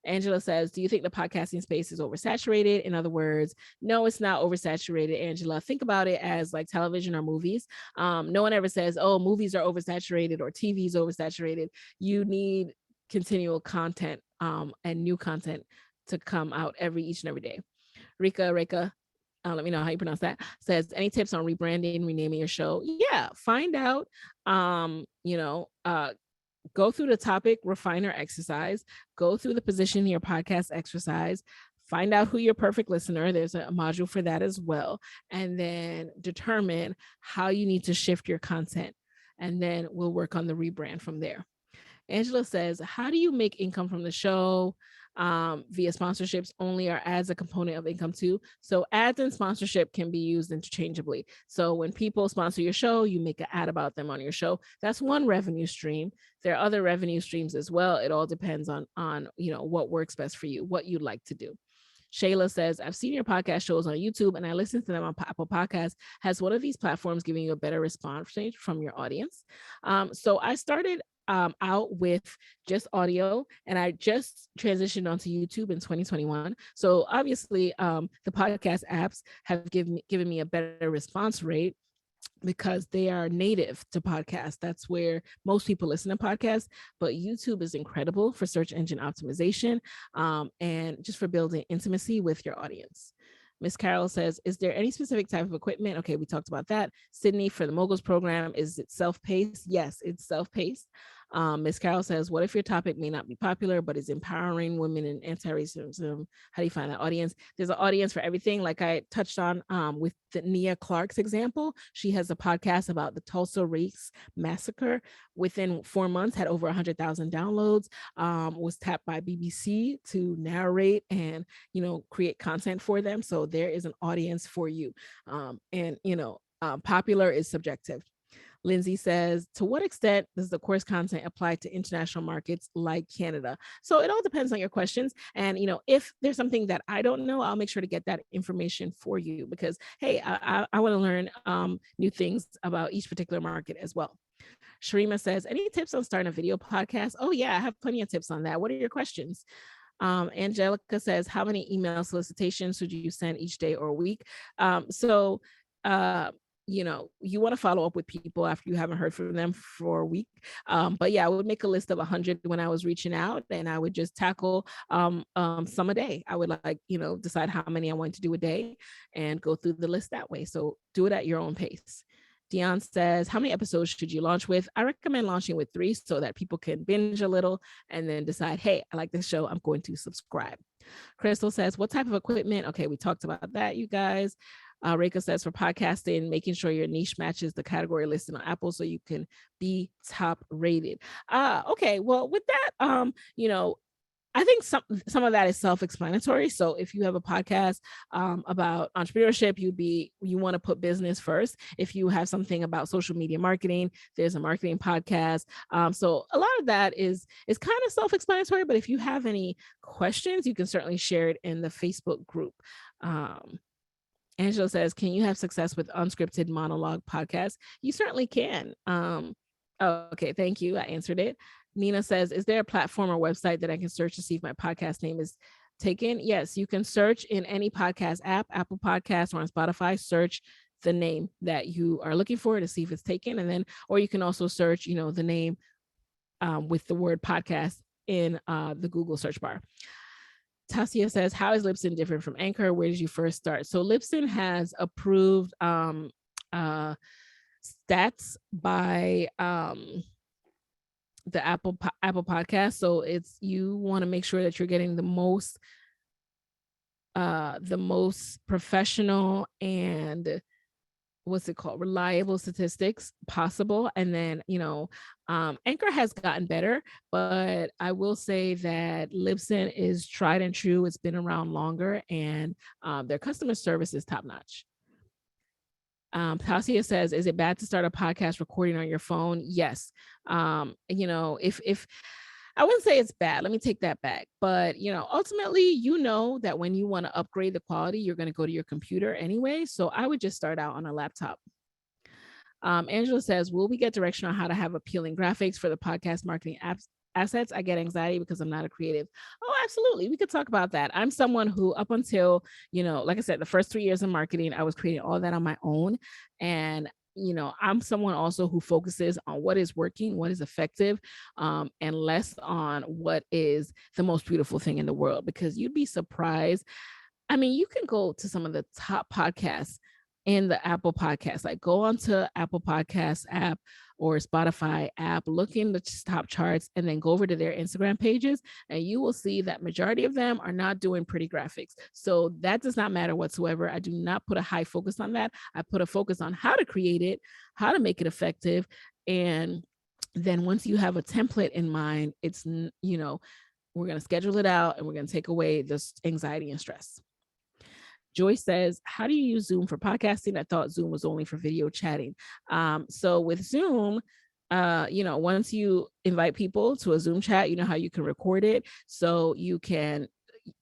Angela says, do you think the podcasting space is oversaturated? In other words, no, it's not oversaturated, Angela. Think about it as like television or movies. No one ever says, oh, movies are oversaturated or TV is oversaturated. You need continual content and new content to come out each and every day. Reka, let me know how you pronounce that, says, any tips on rebranding, renaming your show? Yeah, find out, go through the topic refiner exercise, go through the position in your podcast exercise, find out who your perfect listener, there's a module for that as well, and then determine how you need to shift your content, and then we'll work on the rebrand from there. Angela says, how do you make income from the show? Via sponsorships only, or ads a component of income too? So ads and sponsorship can be used interchangeably. So when people sponsor your show, you make an ad about them on your show. That's one revenue stream. There are other revenue streams as well. It all depends on what works best for you, what you like to do. Shayla says, I've seen your podcast shows on YouTube and I listen to them on Apple Podcasts. Has one of these platforms giving you a better response rate from your audience? So I started out with just audio, and I just transitioned onto YouTube in 2021. So obviously the podcast apps have given me a better response rate because they are native to podcasts. That's where most people listen to podcasts, but YouTube is incredible for search engine optimization and just for building intimacy with your audience. Miss Carol says, is there any specific type of equipment? Okay, we talked about that. Sydney, for the Moguls program, is it self-paced? Yes, it's self-paced. Miss Carol says, what if your topic may not be popular, but is empowering women in anti-racism? How do you find that audience? There's an audience for everything. Like I touched on with the Nia Clark's example, she has a podcast about the Tulsa Race Massacre. Within 4 months, had over 100,000 downloads, was tapped by BBC to narrate and, create content for them. So there is an audience for you. Popular is subjective. Lindsay says, to what extent does the course content apply to international markets like Canada? So it all depends on your questions. And, if there's something that I don't know, I'll make sure to get that information for you because, hey, I want to learn new things about each particular market as well. Sharima says, any tips on starting a video podcast? Oh yeah, I have plenty of tips on that. What are your questions? Angelica says, how many email solicitations should you send each day or week? You want to follow up with people after you haven't heard from them for a week. But yeah, I would make a list of 100 when I was reaching out, and I would just tackle some a day. I would decide how many I want to do a day and go through the list that way. So do it at your own pace. Dion says, how many episodes should you launch with? I recommend launching with 3 so that people can binge a little and then decide, hey, I like this show, I'm going to subscribe. Crystal says, what type of equipment? Okay, we talked about that, you guys. Reka says, for podcasting, making sure your niche matches the category listed on Apple so you can be top rated. Okay, well, with that, I think some of that is self-explanatory. So if you have a podcast about entrepreneurship, you want to put business first. If you have something about social media marketing, there's a marketing podcast. So a lot of that is kind of self-explanatory. But if you have any questions, you can certainly share it in the Facebook group. Angela says, "Can you have success with unscripted monologue podcasts?" You certainly can. Okay, thank you. I answered it. Nina says, "Is there a platform or website that I can search to see if my podcast name is taken?" Yes, you can search in any podcast app, Apple Podcasts or on Spotify, search the name that you are looking for to see if it's taken. And then, or you can also search, the name with the word podcast in the Google search bar. Tasia says, "How is Libsyn different from Anchor? Where did you first start?" So Libsyn has approved stats by the Apple Podcast. So you want to make sure that you're getting the most professional and reliable statistics possible. And then, Anchor has gotten better, but I will say that Libsyn is tried and true. It's been around longer, and their customer service is top notch. Tasia says, "Is it bad to start a podcast recording on your phone?" Yes. If I wouldn't say it's bad, let me take that back. But, ultimately, that when you want to upgrade the quality, you're going to go to your computer anyway. So I would just start out on a laptop. Angela says, "Will we get direction on how to have appealing graphics for the podcast marketing assets? I get anxiety because I'm not a creative." Oh, absolutely. We could talk about that. I'm someone who, up until, like I said, the first 3 years in marketing, I was creating all that on my own. And, I'm someone also who focuses on what is working, what is effective, and less on what is the most beautiful thing in the world, because you'd be surprised. I mean, you can go to some of the top podcasts in the Apple Podcast, like go onto Apple Podcasts app or Spotify app, look in the top charts, and then go over to their Instagram pages, and you will see that majority of them are not doing pretty graphics. So that does not matter whatsoever. I do not put a high focus on that. I put a focus on how to create it, how to make it effective. And then once you have a template in mind, it's, we're going to schedule it out and we're going to take away this anxiety and stress. Joyce says, "How do you use Zoom for podcasting? I thought Zoom was only for video chatting." So with Zoom, once you invite people to a Zoom chat, you know how you can record it. So you can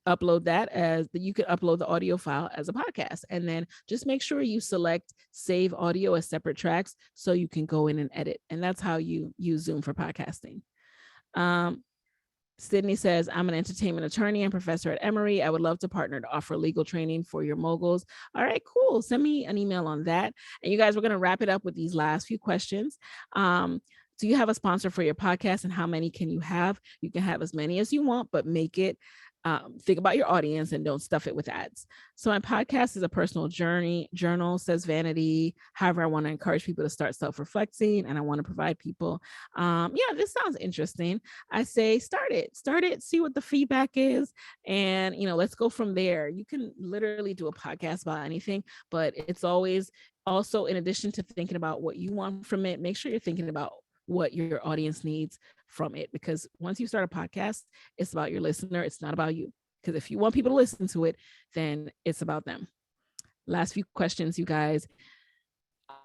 upload the audio file as a podcast, and then just make sure you select save audio as separate tracks so you can go in and edit. And that's how you use Zoom for podcasting. Sydney says, "I'm an entertainment attorney and professor at Emory. I would love to partner to offer legal training for your moguls." All right, cool. Send me an email on that. And you guys, we're going to wrap it up with these last few questions. Do you have a sponsor for your podcast, and how many can you have? You can have as many as you want, but make it think about your audience and don't stuff it with ads. So my podcast is a personal journal, says Vanity. However, I want to encourage people to start self-reflecting, and I want to provide people. This sounds interesting. I say, start it, see what the feedback is. And, let's go from there. You can literally do a podcast about anything, but it's always also, in addition to thinking about what you want from it, make sure you're thinking about what your audience needs from it, because once you start a podcast, it's about your listener. It's not about you, because if you want people to listen to it, then it's about them. Last few questions, you guys.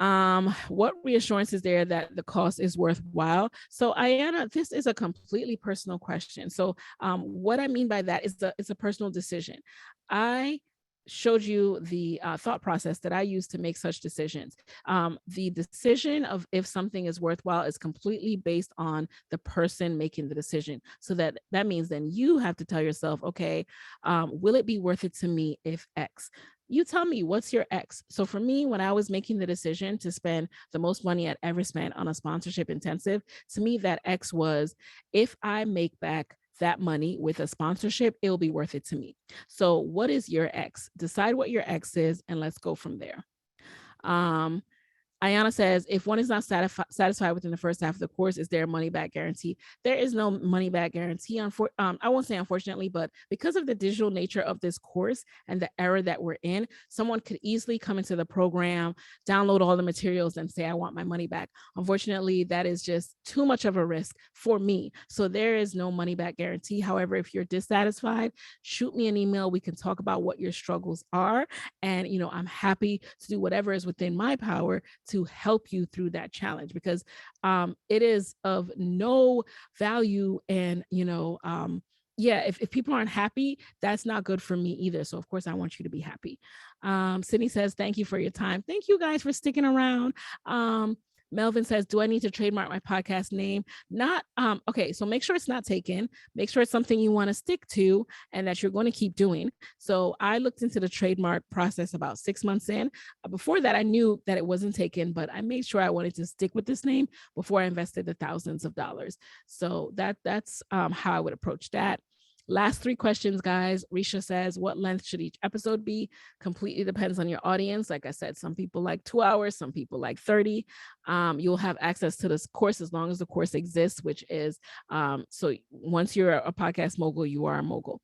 What reassurance is there that the cost is worthwhile? So Ayana, this is a completely personal question. So what I mean by that is it's a personal decision. I showed you the thought process that I use to make such decisions. The decision of if something is worthwhile is completely based on the person making the decision. So that means then you have to tell yourself, okay, will it be worth it to me if X? You tell me, what's your X? So for me, when I was making the decision to spend the most money I'd ever spent on a sponsorship intensive, to me, that X was, if I make back that money with a sponsorship, it'll be worth it to me. So what is your X? Decide what your X is, and let's go from there. Ayana says, if one is not satisfied within the first half of the course, is there a money back guarantee? There is no money back guarantee. I won't say unfortunately, but because of the digital nature of this course and the era that we're in, someone could easily come into the program, download all the materials and say, I want my money back. Unfortunately, that is just too much of a risk for me. So there is no money back guarantee. However, if you're dissatisfied, shoot me an email. We can talk about what your struggles are. And, I'm happy to do whatever is within my power to help you through that challenge, because it is of no value. And, if people aren't happy, that's not good for me either. So of course I want you to be happy. Sydney says, thank you for your time. Thank you guys for sticking around. Melvin says, do I need to trademark my podcast name? Not, okay, so make sure it's not taken. Make sure it's something you want to stick to and that you're going to keep doing. So I looked into the trademark process about 6 months in. Before that, I knew that it wasn't taken, but I made sure I wanted to stick with this name before I invested the thousands of dollars. So that's how I would approach that. Last 3 questions, guys. Risha says, what length should each episode be? Completely depends on your audience. Like I said, some people like 2 hours, some people like 30. You'll have access to this course as long as the course exists, which is, so once you're a podcast mogul, you are a mogul.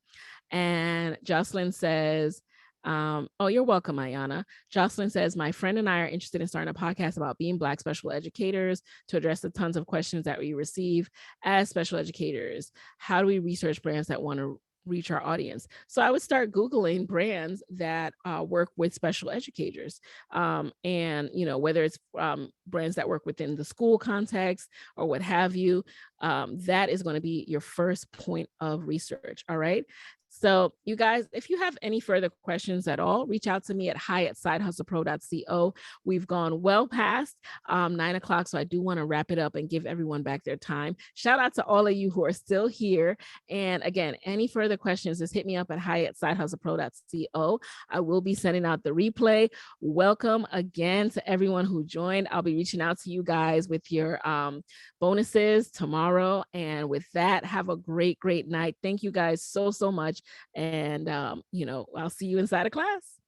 And Jocelyn says, oh, you're welcome, Ayana. Jocelyn says, my friend and I are interested in starting a podcast about being Black special educators to address the tons of questions that we receive as special educators. How do we research brands that want to reach our audience? So I would start Googling brands that work with special educators. And, whether it's brands that work within the school context or what have you, that is going to be your first point of research. All right. So you guys, if you have any further questions at all, reach out to me at hi@sidehustlepro.co. We've gone well past 9:00. So I do want to wrap it up and give everyone back their time. Shout out to all of you who are still here. And again, any further questions, just hit me up at hi@sidehustlepro.co. I will be sending out the replay. Welcome again to everyone who joined. I'll be reaching out to you guys with your bonuses tomorrow. And with that, have a great, great night. Thank you guys so much. And, I'll see you inside of class.